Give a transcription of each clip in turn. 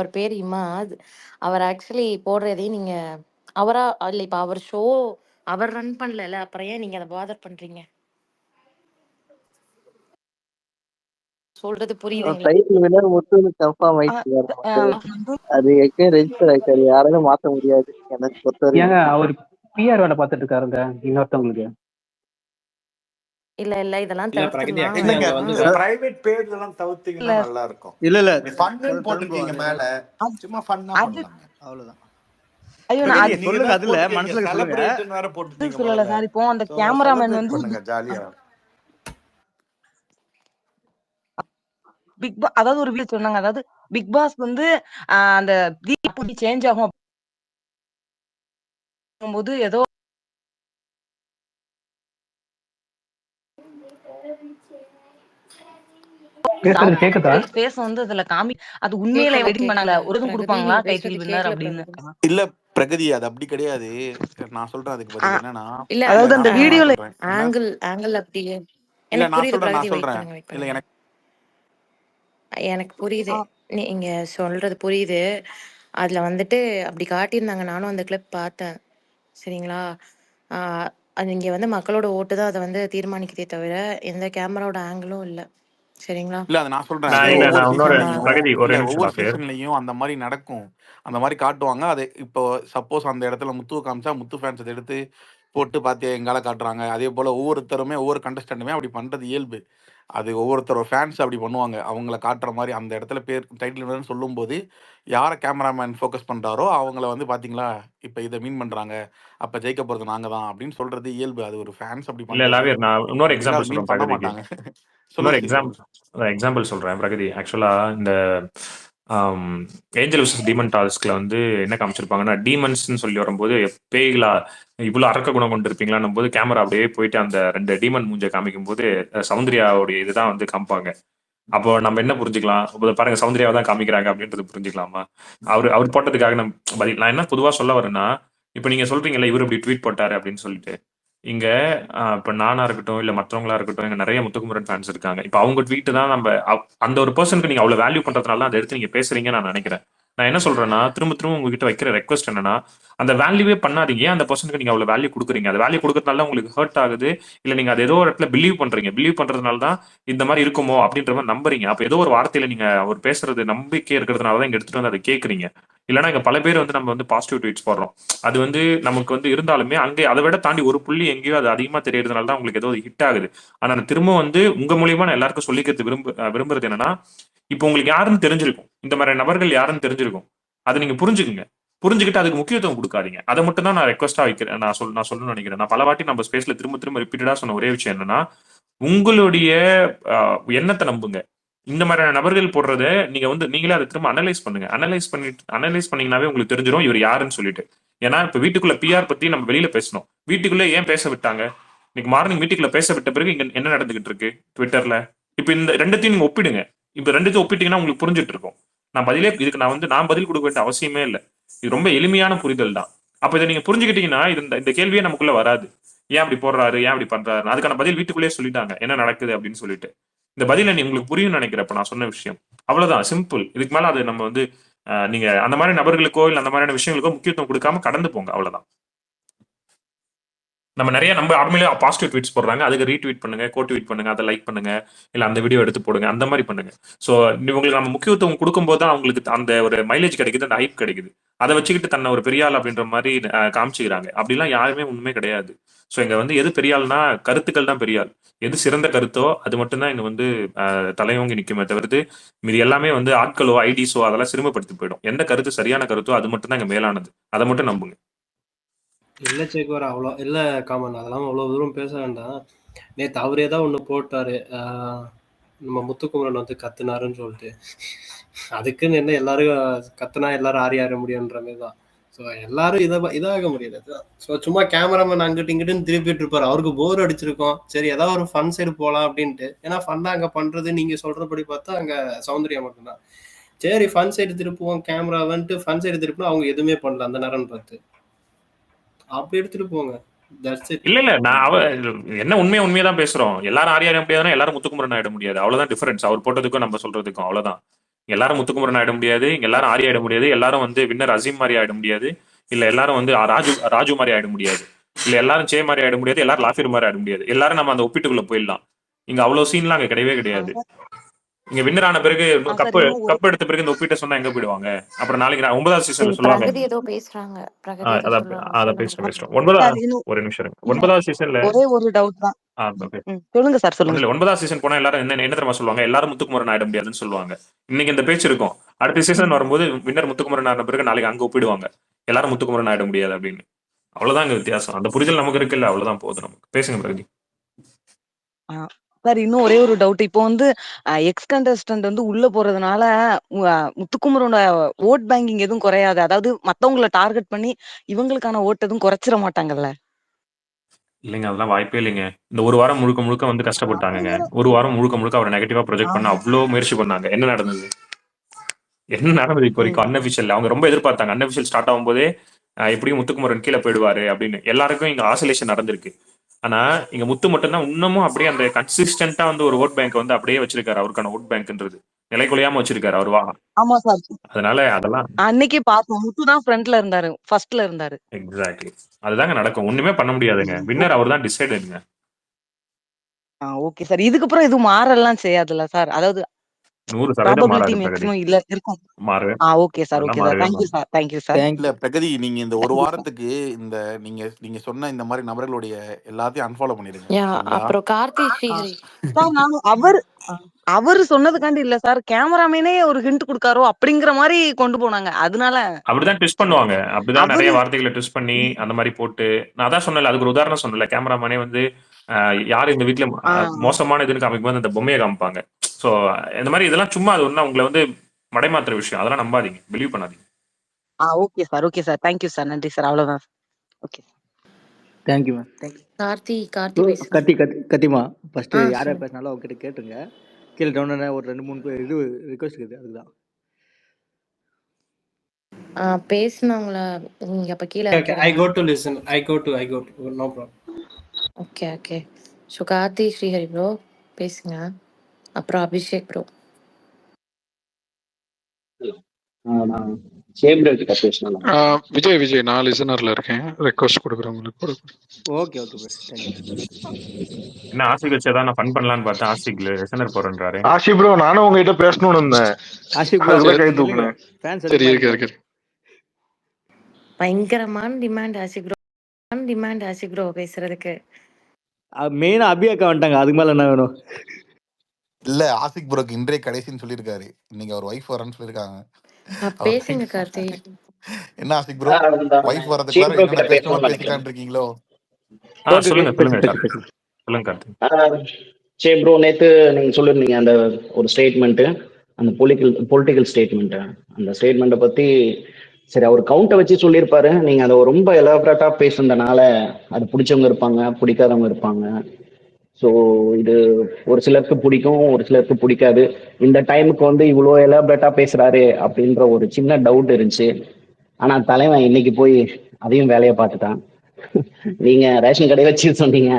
அவர் பேர் இமாத். அவர் ஆக்சுவலி போடுறதையும் நீங்க அவரா இல்ல இப்ப அவர் ஷோ அவர் ரன் பண்ணல. அப்புறம் ஏன் நீங்க அத பாதர் பண்றீங்க? சொல்றது புரியுதுங்களா? டைட்டில் வினர் முத்துன்னு கன்ஃபார்ம் ஆயிடுச்சு மக்களே. அது எங்கேயும் ரெஜிஸ்டர் ஆயிட்டாரு, யாராலும் மாத்த முடியாது எனக்கு பொறுத்தவரைக்கும். ஏங்க அவர் பிஆர் வேலை பார்த்துட்டு இருக்காருங்க இன்னொருத்தவங்களுக்கு. இல்ல இதெல்லாம் இல்ல பிரகதி தவிர்த்துடலாம். ஆக்சுவலி அங்க வந்து பிரைவேட் பேஜ்ல எல்லாம் தவிர்த்தீங்கன்னா நல்லா இருக்கும். இல்ல ஃபன்னு போட்டுருக்கீங்க மேல, சும்மா ஃபன்னா பண்ணலாங்க. அவ்வளவுதான். ஐயோ பிரகதி, நான் நீங்க சொல்லுங்க, தான் அதுல போட்டிருக்கீங்க, மனசுல சொல்லுங்க. celebrate-ன்னு வேற போட்டுருக்கீங்க சொல்லல முதல்ல. சார். இப்போ அந்த So, கேமராமேன் celebrate வந்து பண்ணுங்க ஜாலியா. அதாவது ஒரு வீடியோ சொன்னாங்க. அதாவது பிக் பாஸ் வந்து அந்த சேஞ்ச் ஆகும் போது ஏதோ பேசுறது கேக்குதா? ஃபேஸ் வந்து அதுல காமி அது உண்மையில வெயிட்டிங் பண்ணல. ஒரு இதும் கொடுப்பாங்களா டைட்டில் வின்னர் அப்படின்னு. இல்ல பிரகதி, அது அப்படி கிடையாது. நான் சொல்றேன் அதுக்கு பதில் என்னன்னா, இல்ல அதாவது அந்த வீடியோல ஆங்கிள் அப்படியே இல்ல எனக்கு நான் புரியுது. சொல்றேன் பிரகதி, நான் வெயிட் சொல்றேன் பண்ணுங்க. இல்ல எனக்கு புரியுது. நீங்க சொல்றது புரியுது. அதுல வந்துட்டு அப்படி காட்டியிருந்தாங்க. நானும் அந்த கிளிப் பார்த்தேன். சரிங்களா? அது இங்க வந்து மக்களோட ஓட்டு தான் அதை வந்து தீர்மானிக்கிறதே தவிர எந்த கேமராவோட ஆங்கிளும் இல்ல. சரிங்களா? இல்ல அது நான் சொல்றேன். நான் அது இல்ல, ஒவ்வொரு நான் இன்னொரு சீசன்லயும் பிரகதி ஒரே இல்ல நிமிஷம் ஒவ்வொரு நான் பேர் சீசன்லயும் அந்த மாதிரி நடக்கும். அந்த மாதிரி காட்டுவாங்க. அது இப்போ சப்போஸ் அந்த இடத்துல முத்துவை காமிச்சா முத்து ஃபேன்ஸ் அதை எடுத்து போட்டு பார்த்தியா எங்கால காட்டுறாங்க. அதே போல ஒவ்வொருத்தருமே ஒவ்வொரு கண்டஸ்டன்ட்டுமே அப்படி பண்றது இயல்பு. அது ஒவ்வொருத்தரோட ஃபேன்ஸ் அப்படி பண்ணுவாங்க. அவங்கள காட்டுற மாதிரி அந்த இடத்துல பேர் டைட்டில் வினர்னு சொல்லும்போது யாரை கேமராமேன் ஃபோக்கஸ் பண்றாரோ அவங்கள வந்து பாத்தீங்களா இப்போ இதை மீன் பண்றாங்க, அப்ப ஜெயிக்க போறது நாங்க தான் அப்படின்னு சொல்றது இயல்பு. அது ஒரு ஃபேன்ஸ் அப்படி இல்ல பண்றது. லாவியர், நான் இன்னொரு எக்ஸாம்பிள் மீன் சொல்றேன் பண்ண பிரகதிக்கு. மாட்டாங்க. இன்னொரு சொல்லுங்க. எக்ஸாம்பிள் சொல்றேன் பிரகதி. ஆக்சுவலா இந்த ஏஞ்சல் விசஸ் டீமன் டாஸ்க்ல வந்து என்ன காமிச்சிருப்பாங்கன்னா, டீமன்ஸ்ன்னு சொல்லி வரும்போது பேய்களா இவ்வளவு அரக்க குணம் கொண்டு இருப்பீங்களான்னும் போது கேமரா அப்படியே போயிட்டு அந்த 2 டீமன் மூஞ்ச காமிக்கும் போது சௌந்தர்யாவுடைய இதுதான் வந்து காமிப்பாங்க. அப்போ நம்ம என்ன புரிஞ்சுக்கலாம்? பாருங்க, சௌந்தர்யாவை தான் காமிக்கிறாங்க அப்படின்றது புரிஞ்சுக்கலாமா? அவர் போட்டதுக்காக நான் என்ன பொதுவா சொல்ல வரேன்னா, இப்ப நீங்க சொல்றீங்கல்ல இவர் இப்படி ட்வீட் போட்டாரு அப்படின்னு சொல்லிட்டு, இங்க இப்ப நானா இருக்கட்டும் இல்ல மற்றவங்களா இருக்கட்டும், இங்க நிறைய முத்துக்குமரன் ஃபேன்ஸ் இருக்காங்க. இப்ப அவங்க ட்வீட் தான் நம்ம அந்த ஒரு பர்சனுக்கு நீங்க அவ்வளவு வேல்யூ பண்றதுனால தான் அதை எடுத்து நீங்க பேசுறீங்கன்னு நான் நினைக்கிறேன். நான் என்ன சொல்றேன்னா, திரும்ப உங்ககிட்ட வைக்கிற ரெக்வஸ்ட் என்னன்னா, அந்த வேல்யூவே பண்ணாதீங்க. அந்த பர்சனுக்கு நீங்க அவ்வளவு வேல்யூ கொடுக்குறீங்க. அந்த வேல்யூ கொடுக்கறதுனால உங்களுக்கு ஹர்ட் ஆகுது, இல்ல நீங்க அது ஏதோ ஒரு இடத்துல பிலீவ் பண்றதுனால தான் இந்த மாதிரி இருக்குமோ அப்படின்ற மாதிரி நம்புறீங்க. அப்ப ஏதோ ஒரு வார்த்தையில நீங்க அவர் பேசுறது நம்பிக்கை இருக்கிறதுனால தான் இங்க எடுத்துட்டு வந்து அதை கேட்கறீங்க. இல்லைன்னா இங்க பல பேர் வந்து நம்ம வந்து பாசிட்டிவ் ட்வீட்ஸ் போடுறோம். அது வந்து நமக்கு வந்து இருந்தாலுமே அங்கே அதை விட தாண்டி ஒரு புள்ளி எங்கேயோ அது அதிகமா தெரியறதுனால தான் உங்களுக்கு ஏதோ ஹிட் ஆகுது. ஆனா நான் திரும்ப வந்து உங்க மூலியமா நான் எல்லாருக்கும் சொல்லிக்கிறது விரும்புறது என்னன்னா, இப்போ உங்களுக்கு யாருன்னு தெரிஞ்சிருக்கும், இந்த மாதிரி நபர்கள் யாருன்னு தெரிஞ்சிருக்கும். அதை நீங்க புரிஞ்சுக்குங்க. புரிஞ்சுக்கிட்டு அதுக்கு முக்கியத்துவம் கொடுக்காதீங்க. அதை மட்டும் தான் நான் ரெக்வஸ்டா வைக்கிறேன். நான் சொல்லணும்னு நினைக்கிறேன். நான் பல வாட்டி நம்ம ஸ்பேஸ்ல திரும்ப ரிப்பீட்டடா சொன்ன ஒரே விஷயம் என்னன்னா, உங்களுடைய எண்ணத்தை நம்புங்க. இந்த மாதிரியான நபர்கள் போடுறத நீங்க வந்து நீங்களே அதை திரும்ப அனலைஸ் பண்ணுங்க. அனலைஸ் பண்ணீங்கன்னாவே உங்களுக்கு தெரிஞ்சிடும் இவர் யாருன்னு சொல்லிட்டு. ஏன்னா இப்ப வீட்டுக்குள்ள பிஆர் பத்தி நம்ம வெளியில பேசணும். வீட்டுக்குள்ள ஏன் பேச விட்டாங்க? இன்னைக்கு மார்னிங் வீட்டுக்குள்ள பேச விட்ட பிறகு இங்க என்ன நடந்துகிட்டு இருக்கு ட்விட்டர்ல? இப்ப இந்த ரெண்டுத்தையும் நீங்க ஒப்பிடுங்க. இப்ப ரெண்டுத்தையும் ஒப்பிட்டீங்கன்னா உங்களுக்கு புரிஞ்சுட்டு இருக்கும். இதுக்கு நான் பதில் கொடுக்க வேண்டிய அவசியமே இல்லை. இது ரொம்ப எளிமையான புரிதல் தான். அப்ப இதை நீங்க புரிஞ்சுக்கிட்டீங்கன்னா இந்த கேள்வியே நமக்குள்ள வராது. ஏன் அப்படி போடுறாரு, ஏன் அப்படி பண்றாரு? அதுக்கான பதில் வீட்டுக்குள்ளேயே சொல்லிட்டாங்க என்ன நடக்குது அப்படின்னு சொல்லிட்டு. இந்த பதில நீ உங்களுக்கு புரியும் நினைக்கிறப்ப நான் சொன்ன விஷயம் அவ்வளவுதான், சிம்பிள். இதுக்கு மேல அது நம்ம வந்து நீங்க அந்த மாதிரி நபர்களுக்கோ இல்ல அந்த மாதிரியான விஷயங்களுக்கோ முக்கியத்துவம் கொடுக்காம கடந்து போங்க, அவ்வளவுதான். நம்ம நிறைய நார்மலா பாசிட்டிவ் ட்வீட்ஸ் போடுறாங்க, அதுக்கு ரீட்வீட் பண்ணுங்க, கோட்வீட் பண்ணுங்க, அதை லைக் பண்ணுங்க, இல்ல அந்த வீடியோ எடுத்து போடுங்க, அந்த மாதிரி பண்ணுங்க. சோ உங்களுக்கு நம்ம முக்கியத்துவம் கொடுக்கும்போது தான் அவங்களுக்கு அந்த ஒரு மைலேஜ் கிடைக்குது, அந்த ஹைப் கிடைக்குது. அதை வச்சுக்கிட்டு தன்னை ஒரு பெரியாள் அப்படின்ற மாதிரி காமிச்சுக்கிறாங்க. அப்படிலாம் யாருமே உண்மை கிடையாது. சோ இங்க வந்து எது பெரியாள்னா கருத்துக்கள் தான் பெரியாள். எது சிறந்த கருத்தோ அது மட்டும்தான் இங்க வந்து தலையோங்கி நிக்குமே தவிர்த்து மீது எல்லாமே வந்து ஆட்களோ ஐடிஸோ அதெல்லாம் சிறுமப்படுத்தி போயிடும். எந்த கருத்து சரியான கருத்தோ அது மட்டும் தான் இங்க மேலானது. அதை மட்டும் நம்புங்க. இல்ல சேக்குவார், அவ்வளோ இல்ல காமன், அதெல்லாம் அவ்வளவு தூரம் பேச வேண்டாம். நேத்து அவரே தான் ஒண்ணு போட்டாரு, நம்ம முத்துக்குமரன் வந்து கத்துனாருன்னு சொல்லிட்டு. அதுக்குன்னு என்ன எல்லாரும் கத்துனா எல்லாரும் ஆற முடியுன்ற மாதிரி தான். ஸோ எல்லாரும் இதாக முடியாது. ஸோ சும்மா கேமராமேன் அங்கிட்டு இங்கிட்டுன்னு திருப்பிட்டு இருப்பாரு. அவருக்கு போர் அடிச்சிருக்கும், சரி ஏதாவது ஒரு ஃபன் சைடு போகலாம் அப்படின்ட்டு. ஏன்னா ஃபன்னா அங்கே பண்றது நீங்க சொல்றபடி பார்த்தா அங்க சௌந்தர்யா மட்டும்தான். சரி ஃபன் சைடு திருப்புவோம் கேமரா வந்துட்டு, ஃபன் சைடு திருப்பினா அவங்க எதுவுமே பண்ணல அந்த நேரம் பார்த்து. அப்படி எடுத்துட்டு போங்க. இல்ல நான் என்ன உண்மையதான் பேசுறோம். எல்லாரும் ஆரியார முடியாதுன்னா எல்லாரும் முத்துக்குமரன் ஆயிட முடியாது. அவ்வளவுதான் டிஃபரன்ஸ் அவர் போட்டதுக்கும் நம்ம சொல்றதுக்கும். அவ்வளவுதான். எல்லாரும் முத்துக்குமரன் ஆயிட முடியாது, எல்லாரும் ஆரி ஆயிட முடியாது, எல்லாரும் வந்து வின்னர் அசீம் மாதிரி ஆயிட முடியாது, இல்ல எல்லாரும் வந்து ராஜு மாதிரி ஆயிட முடியாது, இல்ல எல்லாரும் சே மாதிரி ஆயிட முடியாது, எல்லாரும் லாஃபிர் மாதிரி ஆயிட முடியாது. எல்லாரும் நம்ம அந்த ஒப்பிட்டுக்குள்ள போயிடலாம். இங்க அவ்வளவு சீன்லாம் அங்க கிடையவே கிடையாது. இங்க வின்னர் ஆன பிறகு கப் எடுத்த பிறகு இந்த ஒப்பிட்ட சொன்னா எங்க போயிடுவாங்க? அப்புறம் நாளைக்கு 9வது சீசன்ல சொல்லுவாங்க. பிரகதி ஏதோ பேசுறாங்க. பிரகதி ஏதோ சொல்றாங்க. அத பேசுறோம். 9வது நிமிஷம் இருங்க. 9வது சீசன்ல ஒரே ஒரு டவுட் தான். சொல்லுங்க சார், சொல்லுங்க. 9வது சீசன் போனா எல்லாரும் என்ன தெரியுமா சொல்லுவாங்க? எல்லாரும் முத்துக்குமரன் ஆயிட முடியாதுன்னு சொல்லுவாங்க. இன்னைக்கு இந்த பேச்சு இருக்கும். அடுத்த சீசன் வரும்போது வின்னர் முத்துக்குமரன் ஆன பிறகு நாளைக்கு அங்க ஒப்பிடுவாங்க, எல்லாரும் முத்துக்குமரன் ஆயிட முடியாது அப்படின்னு. அவ்வளவுதான் இங்க வித்தியாசம். அந்த புரிதல் நமக்கு இருக்கு இல்ல, அவ்வளவுதான் போகுது நமக்கு. பேசுங்க பிரகதி. சார், இன்னும் ஒரே ஒரு டவுட். இப்போ வந்து எக்ஸ் கண்டஸ்டன்ட் வந்து உள்ள போறதுனால முத்துக்குமரோட ஓட் பேங்கிங் எதுவும் குறையாது? அதாவது மத்தவங்களை டார்கெட் பண்ணி இவங்களுக்கான ஓட் எதுவும் குறைச்சிட மாட்டாங்கல்ல? இல்லைங்க, அதெல்லாம் வாய்ப்பே இல்லைங்க. இந்த ஒரு வாரம் முழுக்க முழுக்க வந்து கஷ்டப்பட்டாங்க. ஒரு வாரம் முழுக்க முழுக்க அவரை நெகட்டிவா ப்ரொஜெக்ட் பண்ண அவ்வளவு முயற்சி பண்ணாங்க. என்ன நடந்தது இப்போ வரைக்கும்? அன்அபிஷியல் அவங்க ரொம்ப எதிர்பார்த்தாங்க. அன்அபிஷியல் ஸ்டார்ட் ஆகும்போதே எப்படியும் முத்துக்குமரன் கீழே போயிடுவாரு அப்படின்னு எல்லாருக்கும் இங்க ஆசோலேஷன் நடந்திருக்கு. ஆனா இங்க முத்து மட்டும்தான் இன்னமும் அப்படியே அந்த கன்சிஸ்டன்டா வந்து ஒரு ஓட் பேங்க் வந்து அப்படியே வச்சிருக்காரு. அவருக்கான ஓட் பேங்க்ன்றது நிலை கொலையாம வச்சிருக்காரு அவர் வா. ஆமா சார், அதனால அதெல்லாம் அன்னைக்கே பார்த்தோம். முத்து தான் ஃப்ரண்ட்ல இருந்தாரு, ஃபர்ஸ்ட்ல இருந்தாரு. எக்ஸாக்ட்லி அதுதாங்க நடக்கும். ஒண்ணுமே பண்ண முடியாதுங்க. வின்னர் அவர் தான் டிசைடுங்க. Okay sir. இதுக்கப்புறம் எதுவும் மாறலாம் செய்யாதுல்ல சார்? அதாவது 100% மாறாது பிரகதி. மேக்ஸிமம் இல்ல இருக்கும். மாறவே okay sir, okay sir. Thank you sir, thank you sir. இல்ல பிரகதி, நீங்க இந்த ஒரு வாரத்துக்கு இந்த நீங்க சொன்ன இந்த மாதிரி நபர்களுடைய எல்லாத்தையும் அன்ஃபாலோ பண்ணிடுங்க. அப்புறம் கார்த்தி ஸ்ரீஹரி சார், நான் அவரு சொன்னதுக்காண்டி இல்ல சார், கேமராமேனே ஒரு ஹிண்ட் கொடுக்காரோ அப்படிங்கிற மாதிரி கொண்டு போனாங்க. அதனால அப்படிதான் ட்விஸ்ட் பண்ணுவாங்க. அப்படிதான் நிறைய வார்த்தைகளை ட்விஸ்ட் பண்ணி அந்த மாதிரி போட்டு, நான் அதான் சொன்னல, அதுக்கு ஒரு உதாரணம் சொன்னல. கேமராமேனே வந்து யாரு இந்த வீட்டுல மோசமான இதுன்னு காமிக்கும் போது அந்த பொம்மையை காமிப்பாங்க. சோ இந்த மாதிரி இதெல்லாம் சும்மா அது ஒண்ணு உங்களை வந்து மடைமாத்துற விஷயம். அதெல்லாம் நம்பாதீங்க, பிலீவ் பண்ணாதீங்க. Okay sir, okay sir. Thank you sir, நன்றி சார். அவ்வளவுதான். Okay, thank you ma'am. கார்த்தி கத்திமா ஃபர்ஸ்ட் யாரை பேசினாலும் அவங்ககிட்ட கேட்டுங்க. கீழே டவுன் ஒரு 2-3 இது ரிக்வெஸ்ட் இருக்குது, அதுதான் பேசுனாங்களா நீங்க? அப்ப கீழே I go to listen. I go to no problem. Okay. So Karthi Srihari bro பேசுங்க. அப்புறம் அபிஷேக் ப்ரோ. விஜய் நான் லிசனர்ல இருக்கேன். ரெக்வெஸ்ட் கொடுக்குறேன் உங்களுக்கு. ஓகே. என்ன ஆசிக் வச்சு ஏதாவது நான் ஃபன் பண்ணலான்னு பார்த்தேன். ஆசிக் லிசனர் போறேன்றாரு. ஆஷி ப்ரோ, நானும் உங்ககிட்ட பேசணும்னு இருந்தேன். ஆஷிக் ப்ரோ கை தூக்குறேன். சரி, இருக்கு. பயங்கரமான டிமாண்ட் ஆசிக் ப்ரோ பேசுறதுக்கு. மெயினா அபியாக்கா வந்துட்டாங்க, அதுக்கு மேல என்ன வேணும்? இல்ல, ஆசிக் ப்ரோக்கு இன்றைய கடைசின்னு சொல்லியிருக்காரு. இன்னைக்கு அவர் வைஃப் வரேன்னு சொல்லியிருக்காங்க. பேசுங்க கார்த்தி. என்ன ஆசிக் ப்ரோ, வைஃப் வரதுக்குள்ள என்ன பேசிக்கலாம் இருக்கீங்களோ? சொல்லுங்க கார்த்தி. சே ப்ரோ, நேத்து நீங்க சொல்லிருந்தீங்க அந்த ஒரு ஸ்டேட்மெண்ட், அந்த பொலிட்டிக்கல் ஸ்டேட்மெண்ட், அந்த ஸ்டேட்மெண்ட்டை பத்தி சரி அவர் கவுண்டை வச்சு சொல்லியிருப்பாரு. நீங்க அதை ரொம்ப எலாபரேட்டா பேசுனதுனால அது பிடிச்சவங்க இருப்பாங்க, பிடிக்காதவங்க இருப்பாங்க. ஸோ இது ஒரு சிலருக்கு பிடிக்கும், ஒரு சிலருக்கு பிடிக்காது. இந்த டைமுக்கு வந்து இவ்வளோ எலாபரேட்டா பேசுறாரு அப்படின்ற ஒரு சின்ன டவுட் இருந்துச்சு. ஆனா தலைவன் இன்னைக்கு போய் அதையும் வேலையை பார்த்துட்டான். நீங்க ரேஷன் கடையை வச்சு சொன்னீங்க,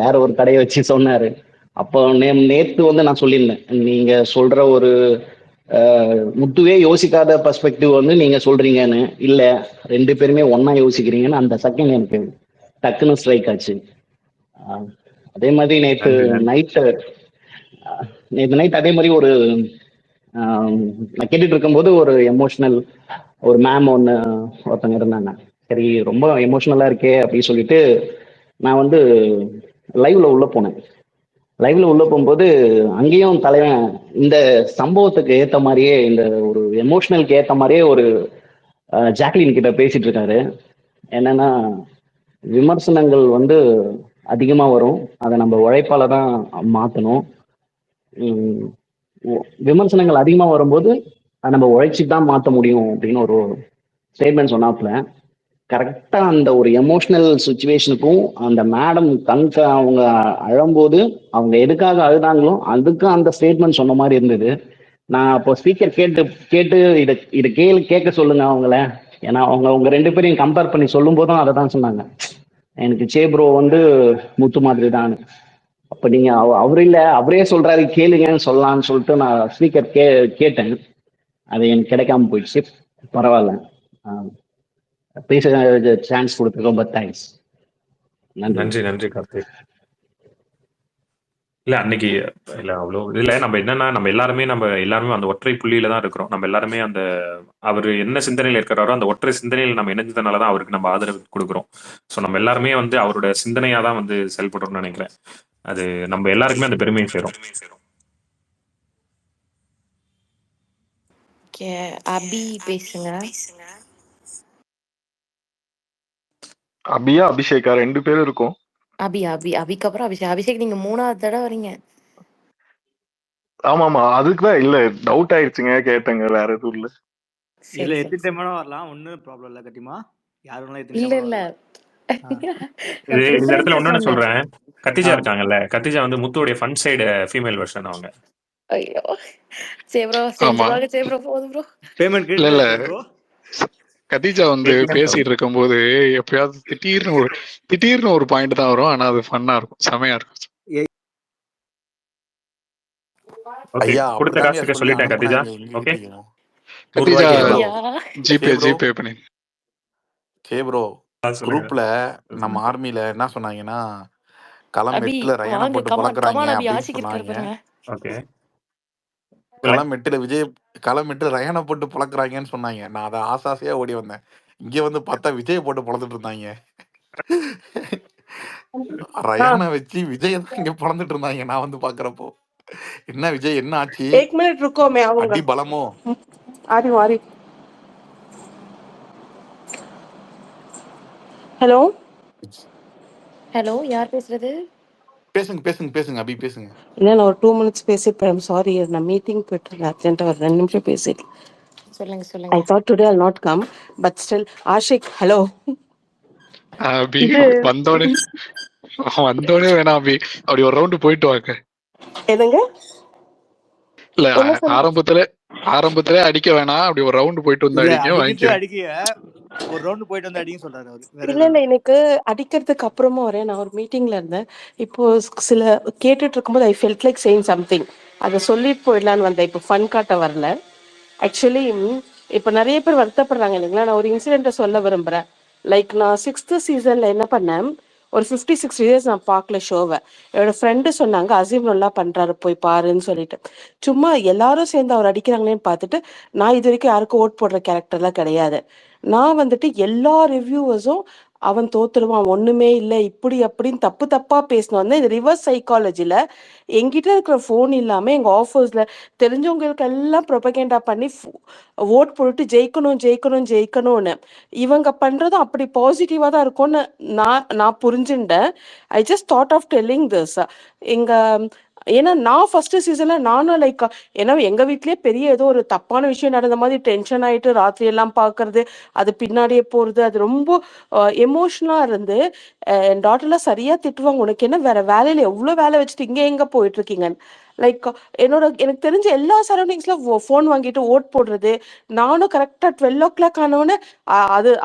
வேற ஒரு கடையை வச்சு சொன்னாரு. அப்போ நேத்து வந்து நான் சொல்லியிருந்தேன், நீங்க சொல்ற ஒரு முத்துவே யோசிக்காத பெர்ஸ்பெக்டிவ் வந்து நீங்க சொல்றீங்கன்னு. இல்ல, 2 பேருமே ஒன்னா யோசிக்கிறீங்கன்னு அந்த செகண்ட் எனக்கு டக்குன்னு ஸ்ட்ரைக் ஆச்சு. அதே மாதிரி நேற்று நைட் அதே மாதிரி ஒரு நான் கேட்டுட்டு இருக்கும்போது ஒரு எமோஷனல் ஒரு மேம் ஒருத்தங்க இருந்தாங்க. சரி, ரொம்ப எமோஷனலா இருக்கே அப்படின்னு சொல்லிட்டு நான் வந்து லைவ்ல உள்ள போனேன். லைவ்ல உள்ள போகும்போது அங்கேயும் தலைவன் இந்த சம்பவத்துக்கு ஏத்த மாதிரியே, இந்த ஒரு எமோஷனலுக்கு ஏத்த மாதிரியே ஒரு ஜாக்லின் கிட்ட பேசிட்டு இருக்காரு. என்னன்னா, விமர்சனங்கள் வந்து அதிகமா வரும், அதை நம்ம உழைப்பால தான் மாத்தணும். விமர்சனங்கள் அதிகமா வரும்போது அதை நம்ம உழைச்சி தான் மாற்ற முடியும் அப்படின்னு ஒரு ஸ்டேட்மெண்ட் சொன்னாப்புல. கரெக்டா அந்த ஒரு எமோஷனல் சுச்சுவேஷனுக்கும் அந்த மேடம் அவங்க அழும்போது அவங்க எதுக்காக அழுதாங்களோ அதுக்கு அந்த ஸ்டேட்மெண்ட் சொன்ன மாதிரி இருந்தது. நான் அப்போ ஸ்பீக்கர் கேட்டு இதை கேட்க சொல்லுங்க அவங்கள. ஏன்னா அவங்க 2 பேரையும் கம்பேர் பண்ணி சொல்லும் போதும் அதை தான் சொன்னாங்க, எனக்கு சே ப்ரோ வந்து முத்து மாதிரி தான். அப்ப நீங்க அவரு இல்ல, அவரே சொல்றாரு கேளுங்கன்னு சொல்லலாம்னு சொல்லிட்டு நான் ஸ்பீக்கர் கேட்டேன். அது எனக்கு கிடைக்காம போயிடுச்சு. பரவாயில்ல. பேச சான்ஸ் கொடுத்து ரொம்ப தேங்க்ஸ். நன்றி நன்றி கார்த்திக். இல்ல அன்னைக்கு இல்ல அவ்வளோ இல்ல நம்ம என்னன்னா நம்ம எல்லாருமே அந்த ஒற்றை புள்ளியில தான் இருக்கிறோம். நம்ம எல்லாருமே அந்த அவர் என்ன சிந்தனையில இருக்கிறாரோ அந்த ஒற்றை சிந்தனையில நம்ம இணைஞ்சதுனாலதான் அவருக்கு நம்ம ஆதரவு கொடுக்குறோம். ஸோ நம்ம எல்லாருமே வந்து அவரோட சிந்தனையா தான் வந்து செயல்படுறோம்னு நினைக்கிறேன். அது நம்ம எல்லாருக்குமே அந்த பெருமையை சேரும். அபி பேசுங்க. அபியா அபிஷேகா 2 பேரும் இருக்கும். அபிக்கு அப்புறம் அபிஷேக் நீங்க 3வது தடவை வரீங்க. ஆமாமா, அதுக்குதான் இல்ல டவுட் ஆயிடுச்சுங்க, கேட்டேங்க, வேற எதுவும் இல்ல. இல்ல எத்தனை டைம் வேணா வரலாம், ஒன்னும் ப்ராப்ளம் இல்ல கட்டிமா. யாரும் இல்ல இந்த இடத்துல ஒண்ணு சொல்றேன். கத்திஜா இருக்காங்கல்ல, கத்திஜா வந்து முத்துவோடைய ஃபன் சைடு ஃபீமேல் வெர்ஷன் அவங்க. ஐயோ சரி ப்ரோ, சரி ப்ரோ போதும் ப்ரோ. பேமெண்ட் இல்ல கதீஜா வந்து பேசிட்டு இருக்கும் போது எப்பயாவது திடீர்னு ஒரு பாயிண்ட் தான் வரும். ஆனா அது ஃபன்னா இருக்கும், செமையா இருக்கும். ஐயா கொடுத்த காசுக்கு சொல்லிட்டேன் கதீஜா. ஓகே கதீஜா ஜிபே பண்ணி. சரி ப்ரோ, குரூப்ல நம்ம ஆர்மில என்ன சொன்னாங்கன்னா களம் 8ல ரயானை போட்டு பழக்குறாங்க அப்படின்னு சொன்னாங்க. ஓகே களம் 8ல ரயானை போட்டு பழக்குறாங்கன்னு சொன்னாங்க. நான் அதை ஆசாசையா ஓடி வந்தேன். இங்க வந்து பார்த்தா விஜய் போட்டு பழந்துட்டு இருந்தாங்க. ரயானை வச்சு விஜய் தான் இங்க பழந்துட்டு இருந்தாங்க. நான் வந்து பாக்குறப்போ என்ன விஜய் என்ன ஆச்சு? 1 मिनट रुको, मैं आऊंगा. அடி பலமோ? आ रही हूँ. ஹலோ யார் பேசுறது? பேசுங்க அபி பேசுங்க. இல்ல நான் ஒரு 2 மினிட்ஸ் பேசிட்டேன். சாரி, நான் மீட்டிங் போயிட்டு இருந்தேன். அர்ஜென்ட்டா ஒரு 2 நிமிஷம் பேசிட்டு. சொல்லுங்க. I thought today I'll not come, but still Ashik hello. Abhi வந்தோடனே வேணாம் அபி, அப்படி ஒரு ரவுண்ட் போயிட்டு வாங்க. என்னங்க? இல்ல ஆரம்பத்திலே அடிக்க வேணாம், அப்படி ஒரு ரவுண்ட் போயிட்டு வந்து ஒரு ரவுண்ட் போயிட்டு வந்து அடிங்க சொல்றாரு அவரு. இல்ல எனக்கு அடிக்கிறதுக்கு அப்புறமா வரேன். நான் ஒரு மீட்டிங்ல இருந்தேன். இப்போ சில கேட்டுட்டு இருக்கும்போது ஐ ஃபெல்ட் லைக் சேயிங் சம்திங். அதை சொல்லிட்டு போயிடலான்னு வந்தேன். இப்போ ஃபன் காட்ட வரல. ஆக்சுவலி இப்போ நிறைய பேர் வருத்தப்படுறாங்க இல்லைங்களா. நான் ஒரு இன்சிடென்ட்டை சொல்ல விரும்புறேன். லைக் நான் 6th சீசன்ல என்ன பண்ணேன், ஒரு 56 இயர்ஸ் நான் பார்க்கல ஷோவை. என்னோட ஃப்ரெண்டு சொன்னாங்க அசீம் நல்லா பண்றாரு போய் பாருன்னு சொல்லிட்டு. சும்மா எல்லாரும் சேர்ந்து அவர் அடிக்கிறாங்களேன்னு பார்த்துட்டு, நான் இது வரைக்கும் யாருக்கும் ஓட் போடுற கேரக்டர்லாம் கிடையாது. நான் வந்துட்டு எல்லா ரிவ்யூவர்ஸும் அவன் தோத்துருவான், ஒண்ணுமே இல்லை, இப்படி அப்படின்னு தப்பா பேசணும். இந்த ரிவர்ஸ் சைக்காலஜில எங்கிட்ட இருக்கிற ஃபோன் இல்லாம எங்க ஆஃபீஸ்ல தெரிஞ்சவங்களுக்கு எல்லாம் ப்ரொபகேண்டா பண்ணி ஓட் போட்டு ஜெயிக்கணும்னு இவங்க பண்றதும் அப்படி பாசிட்டிவா தான் இருக்கும்னு நான் புரிஞ்சுட்டேன். I just thought of telling this. ஏன்னா நான் ஃபர்ஸ்ட் சீசன்ல நானும் லைக், ஏன்னா எங்க வீட்லயே பெரிய ஏதோ ஒரு தப்பான விஷயம் நடந்த மாதிரி டென்ஷன் ஆயிட்டு ராத்திரி எல்லாம் பாக்குறது, அது பின்னாடியே போறது, அது ரொம்ப எமோஷனலா இருந்து என் டாட்டர்லாம் சரியா திட்டுவாங்க, உனக்கு என்ன வேற வேலையில எவ்வளவு வேலை வச்சுட்டு எங்க போயிட்டு இருக்கீங்க. லைக் எனக்கு தெரிஞ்ச எல்லா சரௌண்டிங்ஸ்ல ஃபோன் வாங்கிட்டு ஓட் போடுறது, நானும் கரெக்டா 12 o'clock ஆனோன்னு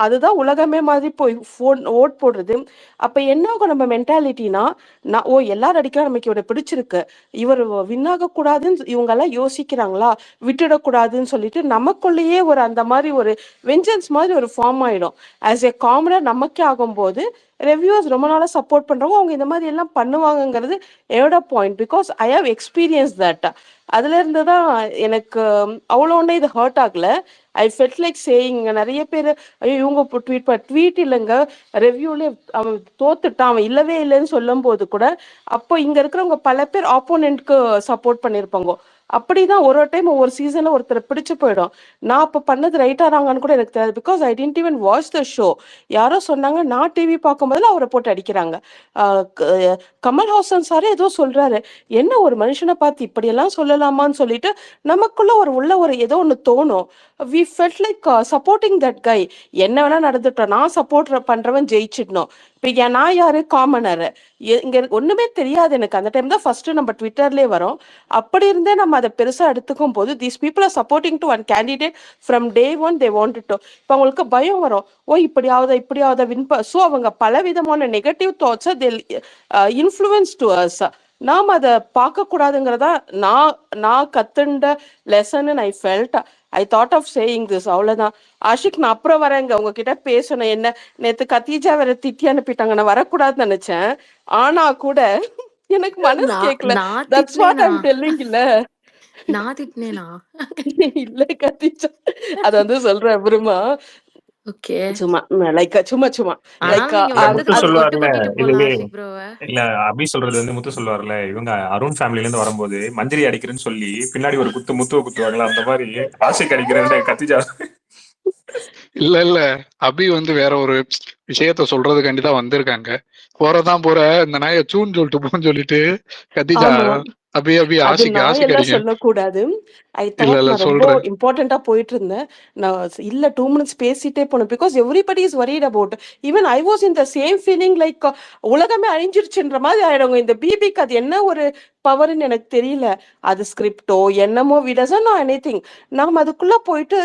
அதுதான் உலகமே மாதிரி போய் ஃபோன் ஓட் போடுறது. அப்ப என்ன ஆகும் நம்ம மென்டாலிட்டினா, எல்லாரும் அடிக்க நமக்கு இவரை பிடிச்சிருக்கு, இவர் வின் ஆக கூடாதுன்னு இவங்க எல்லாம் யோசிக்கிறாங்களா, விட்டுடக்கூடாதுன்னு சொல்லிட்டு நமக்குள்ளேயே ஒரு அந்த மாதிரி ஒரு வெஞ்சன்ஸ் மாதிரி ஒரு ஃபார்ம் ஆயிடும். ஆஸ் ஏ காமனா நமக்கே ஆகும்போது ரிவ்யூவர்ஸ் ரொம்ப நாளா சப்போர்ட் பண்றவங்க அவங்க இந்த மாதிரி எல்லாம் பண்ணுவாங்கங்கிறது என்னோட point. Because I have experience that. அதுல இருந்துதான் எனக்கு அவ்வளோ ஒன்றே இது ஹர்ட் ஆகல. I felt like saying. நிறைய பேர் ஐயோ இவங்க ட்வீட் இல்லைங்க, ரிவ்யூல அவன் தோத்துட்டான், அவன் இல்லவே இல்லைன்னு சொல்லும் போது கூட அப்போ இங்க இருக்கிறவங்க பல பேர் ஆப்போனன்ட்க்கு சப்போர்ட் பண்ணியிருப்பாங்க. அப்படிதான் ஒரு டைம் ஒவ்வொரு சீசன்ல ஒருத்தர் பிடிச்சு போயிடும். நான் அப்ப பண்ணது ரைட்டா ராங்கன்னு கூட எனக்கு தெரியாது. Because I didn't even watch the show. யாரோ சொன்னாங்க, நான் டிவி பார்க்கும்போதுல அவரை போட்டு அடிக்கிறாங்க. கமல்ஹாசன் சாரே ஏதோ சொல்றாரு, என்ன ஒரு மனுஷனை பார்த்து இப்படி எல்லாம் சொல்லலாமான்னு சொல்லிட்டு நமக்குள்ள உள்ள ஒரு ஏதோ ஒண்ணு தோணும். We felt like supporting that guy. என்ன வேணா நடந்துட்டோம், நான் சப்போர்ட் பண்றவன் ஜெயிச்சிடணும். இப்ப நான் யாரு, காமனர், இங்க ஒண்ணுமே தெரியாது எனக்கு. அந்த டைம் தான் ஃபர்ஸ்ட் நம்ம ட்விட்டர்லயே வரோம். அப்படி இருந்தே நம்ம அதை பெருசா எடுத்துக்கும் போது these people are supporting to one candidate from day one they want to. இப்ப அவங்களுக்கு பயம் வரும், இப்படி ஆகுதா வின். ஸோ அவங்க பல விதமான negative thoughts influence to us. நாம் அதை பார்க்க கூடாதுங்கிறதா நான் கத்துண்ட lesson I felt. I thought of saying this. அவ்வளவுதான். ஆஷிக், நான் அப்புறம் வரேங்க, உங்ககிட்ட பேசணும். என்ன நேத்து கத்தீஜா வேற திட்டி அனுப்பிட்டாங்க, நான் வரக்கூடாதுன்னு நினைச்சேன். ஆனா கூட எனக்கு மனசு கேட்கல. நான் தட்ஸ் வாட் திட்டினேனா? I'm telling. இல்ல நான் திட்டினேனா? இல்ல கத்தீஜா, அத வந்து சொல்றேன் அப்புறமா. ஓகே. சும்மா லைக் சும்மா லைக் ஆனாலும் நீங்க இல்ல வந்து முத்து கொட்டு சொல்லுவார்ல, கொட்டிட்டு இது போலாம் ஆஷிக் ப்ரோவ. இல்ல அபி சொல்றது வந்து முத்து சொல்லுவார்ல, இவங்க அருண் ஃபேமிலில இருந்து வரும்போது மஞ்சரி அடிக்கிறேன்னு சொல்லி பின்னாடி ஒரு முத்துவ குத்துவாங்களா, அந்த மாதிரி ஆஷிக் அடிக்கிறேன்னு கத்திஜா. இல்ல அபி வந்து வேற ஒரு விஷயத்த சொல்றதுக்காண்டி தான் வந்திருக்காங்க. போறதான் போற இந்த நாயை சூன்னு சொல்லிட்டு போன்னு சொல்லிட்டு கத்திஜா ஆமா, அபி அது ஆசிக்கு நான் எல்லாம் அடிங்க. சொல்லக்கூடாது. ஐ இல்ல தாட் நான் ரொம்ப சொல்றேன். இம்பார்ட்டண்டா போயிட்டு இருந்தேன். நான் இல்ல 2 மினிட்ஸ் பேசிட்டே போனேன். Because everybody is worried about. Even I was in the same feeling. Like உலகமே அழிஞ்சிருச்சுன்ற மாதிரி ஆயிடுங்க. இந்த பிபிக்கு அது என்ன ஒரு பவர்னு எனக்கு தெரியல. அது ஸ்கிரிப்டோ என்னமோ, வி டசன்ட் நோ எனிதிங். நாம் அதுக்குள்ள போயிட்டு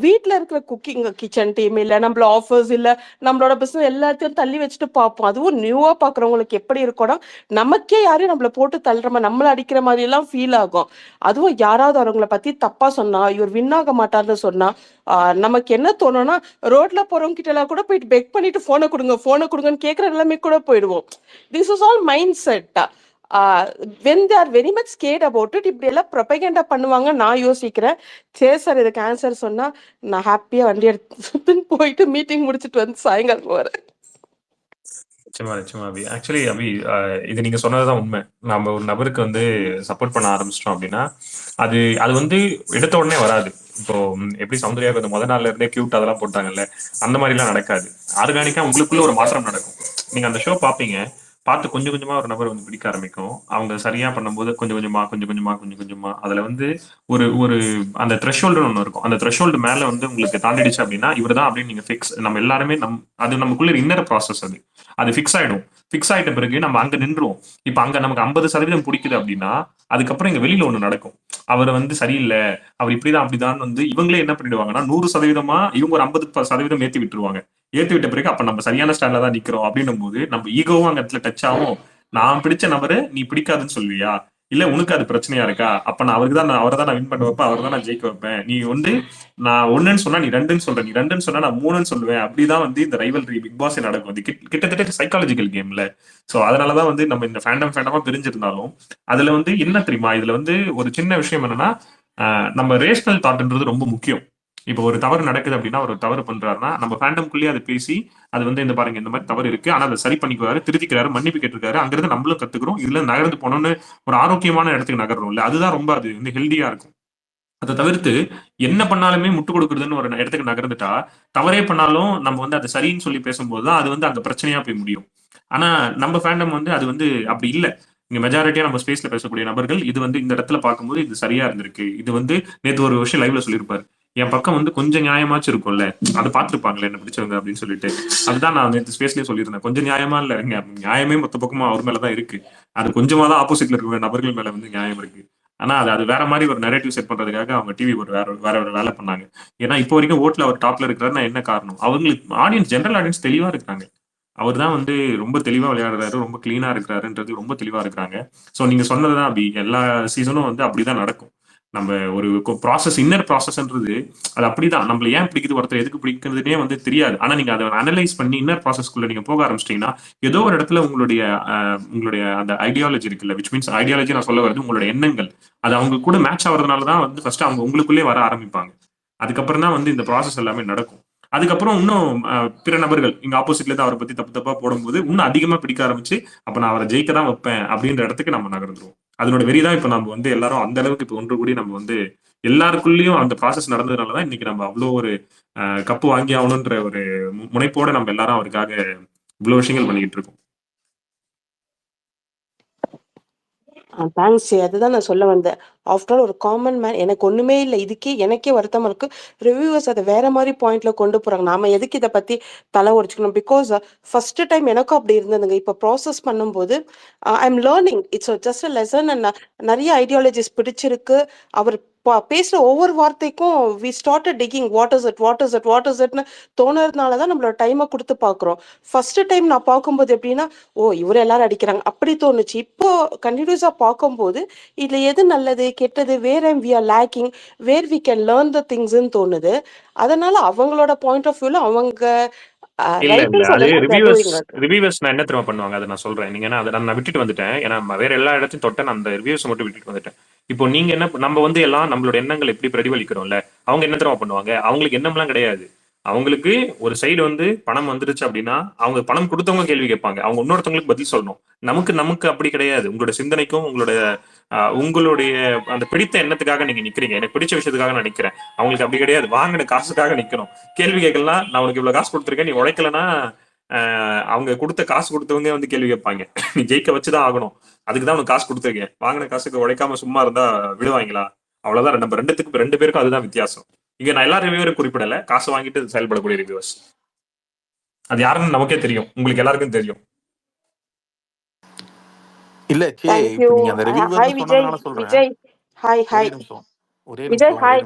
வீட்டில் இருக்கிற குக்கிங் கிச்சன் டீம் இல்லை, நம்மள ஆஃபர்ஸ் இல்லை, நம்மளோட பிஸ்னஸ் எல்லாத்தையும் தள்ளி வச்சுட்டு பார்ப்போம். அதுவும் நியூவா பார்க்குறவங்களுக்கு எப்படி இருக்கணும், நமக்கே யாரையும் நம்மள போட்டு தள்ளுற நம்மள அடிக்கிற மாதிரி எல்லாம் ஃபீல் ஆகும். அதுவும் யாராவது அவங்களை பத்தி தப்பா சொன்னா, இவர் வின் ஆக மாட்டார்னு சொன்னா நமக்கு என்ன தோணும்னா, ரோட்ல போறவங்க கிட்ட எல்லாம் கூட போயிட்டு பெக் பண்ணிட்டு போனை கொடுங்கன்னு கேட்கற நிலைமை கூட போயிடுவோம். This is all mind set. when they are very much scared about it, இப்படி எல்லாம் ப்ரொபகேண்டா பண்ணுவாங்க. நான் யோசிக்கிறேன், சரி சார் இதுக்கு ஆன்சர் சொன்னா நான் ஹாப்பியா வண்டி எடுத்து போயிட்டு மீட்டிங் முடிச்சுட்டு வந்து சாயங்காலம் போறேன். நிச்சயமா அபி. ஆக்சுவலி அபி, இது நீங்க சொன்னதுதான் உண்மை. நம்ம ஒரு நபருக்கு வந்து சப்போர்ட் பண்ண ஆரம்பிச்சிட்டோம் அப்படின்னா அது அது வந்து எடுத்த உடனே வராது. இப்போ எப்படி சௌந்தர்யாவுக்கு அந்த முதல் நாள்ல இருந்தே கியூட் அதெல்லாம் போட்டாங்கல்ல, அந்த மாதிரி எல்லாம் நடக்காது. ஆர்கானிக்கா உங்களுக்குள்ள ஒரு மாற்றம் நடக்கும். நீங்க அந்த ஷோ பாப்பீங்க, பார்த்து கொஞ்சம் கொஞ்சமா ஒரு நபர் வந்து பிடிக்க ஆரம்பிக்கும். அவங்க சரியா பண்ணும்போது கொஞ்சம் கொஞ்சமா அதுல வந்து ஒரு ஒரு அந்த த்ரெஷோல்டுன்னு ஒண்ணு இருக்கும். அந்த த்ரெஷோல்டு மேல வந்து உங்களுக்கு தாண்டிடுச்சு அப்படின்னா இவர்தான் அப்படின்னு நீங்க ஃபிக்ஸ். நம்ம எல்லாருமே அது நமக்குள்ள இன்னர் ப்ராசஸ். அது ஃபிக்ஸ் ஆயிடும். ஃபிக்ஸ் ஆயிட்ட பிறகு நம்ம அங்க நின்றுவோம். இப்ப அங்க நமக்கு 50% பிடிக்குது அப்படின்னா அதுக்கப்புறம் இங்க வெளியில ஒண்ணு நடக்கும். அவர் வந்து சரியில்லை, அவர் இப்படிதான் அப்படிதான் வந்து இவங்களே என்ன பண்ணிடுவாங்கன்னா 100% இவங்க ஒரு 50% ஏத்தி விட்டுருவாங்க. ஏத்தி விட்ட பிறகு அப்ப நம்ம சரியான ஸ்டாண்ட்ல தான் நிக்கிறோம் அப்படின்னும் போது நம்ம ஈகோவும் அங்க இடத்துல டச் ஆகும். நான் பிடிச்ச நபரு நீ பிடிக்காதுன்னு சொல்லுவியா, இல்ல உனக்கு அது பிரச்சனையா இருக்கா, அப்ப நான் அவரை தான் நான் வின் பண்ண வைப்பேன், அவரை தான் நான் ஜெயிக்க வைப்பேன். நீ வந்து நான் 1ன்னு சொன்னா நீ 2ன்னு சொல்ற, நீ 2ன்னு சொன்னா நான் 3ன்னு சொல்லுவேன். அப்படிதான் வந்து இந்த ரைவல்ரி பிக் பாஸ் நடக்கும். அது கிட்டத்தட்ட சைக்காலஜிக்கல் கேம்ல. சோ அதனாலதான் வந்து நம்ம இந்த ஃபேண்டமா பிரிஞ்சிருந்தாலும் அதுல வந்து என்ன தெரியுமா, இதுல வந்து ஒரு சின்ன விஷயம் என்னன்னா, நம்ம ரேஷனல் தாட்ன்றது ரொம்ப முக்கியம். இப்போ ஒரு தவறு நடக்குது அப்படின்னா, ஒரு தவறு பண்றாருன்னா நம்ம ஃபேண்டம்குள்ளேயே அதை பேசி அது வந்து இந்த பாருங்க இந்த மாதிரி தவறு இருக்கு, ஆனா அதை சரி பண்ணிக்குவாரு, திருத்திக்கிறாரு, மன்னிப்பு கேட்டிருக்காரு, அங்கிருந்து நம்மளும் கத்துக்கிறோம், இதுல நகர்ந்து போனோம்னு ஒரு ஆரோக்கியமான இடத்துக்கு நகர்றோம் இல்ல, அதுதான் ரொம்ப அது வந்து ஹெல்தியா இருக்கும். அதை தவிர்த்து என்ன பண்ணாலுமே முட்டு கொடுக்குறதுன்னு ஒரு இடத்துக்கு நகர்ந்துட்டா, தவறே பண்ணாலும் நம்ம வந்து அதை சரின்னு சொல்லி பேசும்போதுதான் அது வந்து அங்க பிரச்சனையா போய் முடியும். ஆனா நம்ம ஃபேண்டம் வந்து அது வந்து அப்படி இல்லை. இங்க மெஜாரிட்டியா நம்ம ஸ்பேஸ்ல பேசக்கூடிய நபர்கள் இது வந்து இந்த இடத்துல பார்க்கும்போது இது சரியா இருந்திருக்கு. இது வந்து நேற்று ஒரு விஷயம் லைவ்ல சொல்லியிருப்பாரு, என் பக்கம் வந்து கொஞ்சம் நியாயமாச்சும் இருக்கும்ல, அதை பார்த்துருப்பாங்களே என்ன பிடிச்சவங்க அப்படின்னு சொல்லிட்டு. அதுதான் நான் நேற்று ஸ்பேஸ்லயே சொல்லியிருந்தேன், கொஞ்சம் நியாயமா இல்ல, நியாயமே மொத்த பக்கமும் அவர் மேலதான் இருக்கு. அது கொஞ்சமா தான் ஆப்போசிட்ல இருக்க நபர்கள் மேல வந்து நியாயம் இருக்கு. ஆனா அது வேற மாதிரி ஒரு நரேட்டிவ் செட் பண்றதுக்காக அவங்க டிவி ஒரு வேற ஒரு வேலை பண்ணாங்க. ஏன்னா இப்போ வரைக்கும் ஓட்ல அவர் டாப்ல இருக்கிறாருன்னா என்ன காரணம், அவங்களுக்கு ஆடியன்ஸ், ஜெனரல் ஆடியன்ஸ் தெளிவா இருக்காங்க. அவர் தான் வந்து ரொம்ப தெளிவா விளையாடுறாரு, ரொம்ப கிளீனா இருக்கிறாருன்றது ரொம்ப தெளிவா இருக்கிறாங்க. சோ நீங்க சொன்னதுதான் அப்படி எல்லா சீசனும் வந்து அப்படிதான் நடக்கும். நம்ம ஒரு ப்ராசஸ், இன்னர் ப்ராசஸ்ன்றது அது அப்படிதான். நம்மள ஏன் பிடிக்குது, ஒருத்தர் எதுக்கு பிடிக்கிறதுனே வந்து தெரியாது. ஆனா நீங்க அதை அனலைஸ் பண்ணி இன்னர் ப்ராசஸ்க்குள்ள நீங்க போக ஆரம்பிச்சிட்டீங்கன்னா ஏதோ ஒரு இடத்துல உங்களுடைய அந்த ஐடியாலஜி இருக்குல்ல, விச் மீன்ஸ் ஐடியாலஜி நான் சொல்ல வருது உங்களுடைய எண்ணங்கள், அது அவங்க கூட மேட்ச் ஆகிறதுனாலதான் வந்து ஃபர்ஸ்ட் அவங்க உங்களுக்குள்ளே வர ஆரம்பிப்பாங்க. அதுக்கப்புறம் தான் வந்து இந்த ப்ராசஸ் எல்லாமே நடக்கும். அதுக்கப்புறம் இன்னும் பிற நபர்கள் இங்க ஆப்போசிட்ல இருந்து அவரை பத்தி தப்பா போடும்போது இன்னும் அதிகமா பிடிக்க ஆரம்பிச்சு, அப்ப நான் அவரை ஜெயிக்க தான் வைப்பேன் அப்படின்ற இடத்துக்கு நம்ம நகர்ந்துருவோம். அதனோட வெறிதான் இப்ப நம்ம வந்து எல்லாரும் அந்த அளவுக்கு இப்ப ஒன்று கூடி நம்ம வந்து எல்லாருக்குள்ளயும் அந்த ப்ராசஸ் நடந்ததுனாலதான் இன்னைக்கு நம்ம அவ்வளோ ஒரு கப்பு வாங்கி ஆகணும்ன்ற ஒரு முனைப்போட நம்ம எல்லாரும் அவருக்காக இவ்வளவு விஷயங்கள் பண்ணிக்கிட்டு இருக்கோம். தேங்க்ஸ். அதுதான் நான் சொல்ல வந்தேன். ஆஃப்டர் ஆல் ஒரு காமன் மேன், எனக்கு ஒண்ணுமே இல்லை, இதுக்கே எனக்கே வருத்தமா இருக்கு. ரிவ்யூவர்ஸ் அதை வேற மாதிரி பாயிண்ட்ல கொண்டு போறாங்க. நாம எதுக்கு இதை பத்தி தலை உடைச்சுக்கணும்? பிகாஸ் ஃபர்ஸ்ட் டைம் எனக்கும் அப்படி இருந்ததுங்க. இப்போ ப்ராசஸ் பண்ணும்போது I am learning, it's just a lesson. And நிறைய ஐடியாலஜிஸ் பிடிச்சிருக்கு. அவர் பேசுற ஒவ்வொரு வார்த்தைக்கும் we started digging what is it what is it what is இட்னு தோணுறதுனால தான் நம்மளோட டைமை கொடுத்து பார்க்குறோம். ஃபர்ஸ்ட் டைம் நான் பார்க்கும்போது எப்படின்னா, ஓ இவரு எல்லாரும் அடிக்கிறாங்க அப்படி தோணுச்சு. இப்போ கண்டினியூஸாக பார்க்கும்போது இதில் எது நல்லது கெட்டது, where we are lacking, where we can learn the திங்ஸ்ன்னு தோணுது. அதனால அவங்களோட பாயிண்ட் ஆஃப் வியூல அவங்க இல்ல இல்ல ரைட்னு அது சொல்லல, they are doing it. Reviewers நான் என்ன தெரியுமா பண்ணுவாங்க, அதை நான் சொல்றேன். நீங்க என்ன அதை நான் விட்டுட்டு வந்துட்டேன், ஏன்னா வேற எல்லா இடத்தையும் தொட்டேன், நான் அந்த ரிவ்யூஸ் மட்டும் விட்டுட்டு வந்துட்டேன். இப்போ நீங்க என்ன, நம்ம வந்து எல்லாம் நம்மளோட எண்ணங்கள் எப்படி பிரதிபலிக்கிறோம்ல, அவங்க என்ன தெரியுமா பண்ணுவாங்க, அவங்களுக்கு எண்ணம்லாம் கிடையாது. அவங்களுக்கு ஒரு சைடு வந்து பணம் வந்துருச்சு அப்படின்னா அவங்க பணம் கொடுத்தவங்க கேள்வி கேட்பாங்க, அவங்க இன்னொருத்தவங்களுக்கு பதில் சொல்லணும். நமக்கு நமக்கு அப்படி கிடையாது. உங்களோட சிந்தனைக்கும் உங்களுடைய அந்த பிடித்த எண்ணத்துக்காக நீங்க நிக்கிறீங்க, எனக்கு பிடிச்ச விஷயத்துக்காக நான் நிக்கிறேன். அவங்களுக்கு அப்படி கிடையாது, வாங்கின காசுக்காக நிக்கணும். கேள்வி கேட்கலாம், நான் உனக்கு இவ்வளவு காசு கொடுத்துருக்கேன், நீ உழைக்கலன்னா அவங்க கொடுத்த காசு கொடுத்தவங்க வந்து கேள்வி கேட்பாங்க, நீ ஜெயிக்க வச்சுதான் ஆகணும், அதுக்குதான் உனக்கு காசு கொடுத்துருக்கேன், வாங்கின காசுக்கு உழைக்காம சும்மா இருந்தா விடுவாங்களா? அவ்வளவுதான். நம்ம ரெண்டு பேருக்கும் அதுதான் வித்தியாசம். இங்க நான் எல்லா ரிவ்யூவரும் குறிப்பிடல, காசு வாங்கிட்டு செயல்படக்கூடிய ரிவ்யூவர்ஸ். அது யாருன்னு நமக்கே தெரியும், உங்களுக்கு எல்லாருக்கும் தெரியும். இல்ல சே Thank இப்ப you. நீங்க அந்த Hi ரிவ்யூவர்னு Vijay. சொன்னதுனால சொல்றேன். Vijay. Hi hi. ஒரே Vijay நிமிஷம் hi.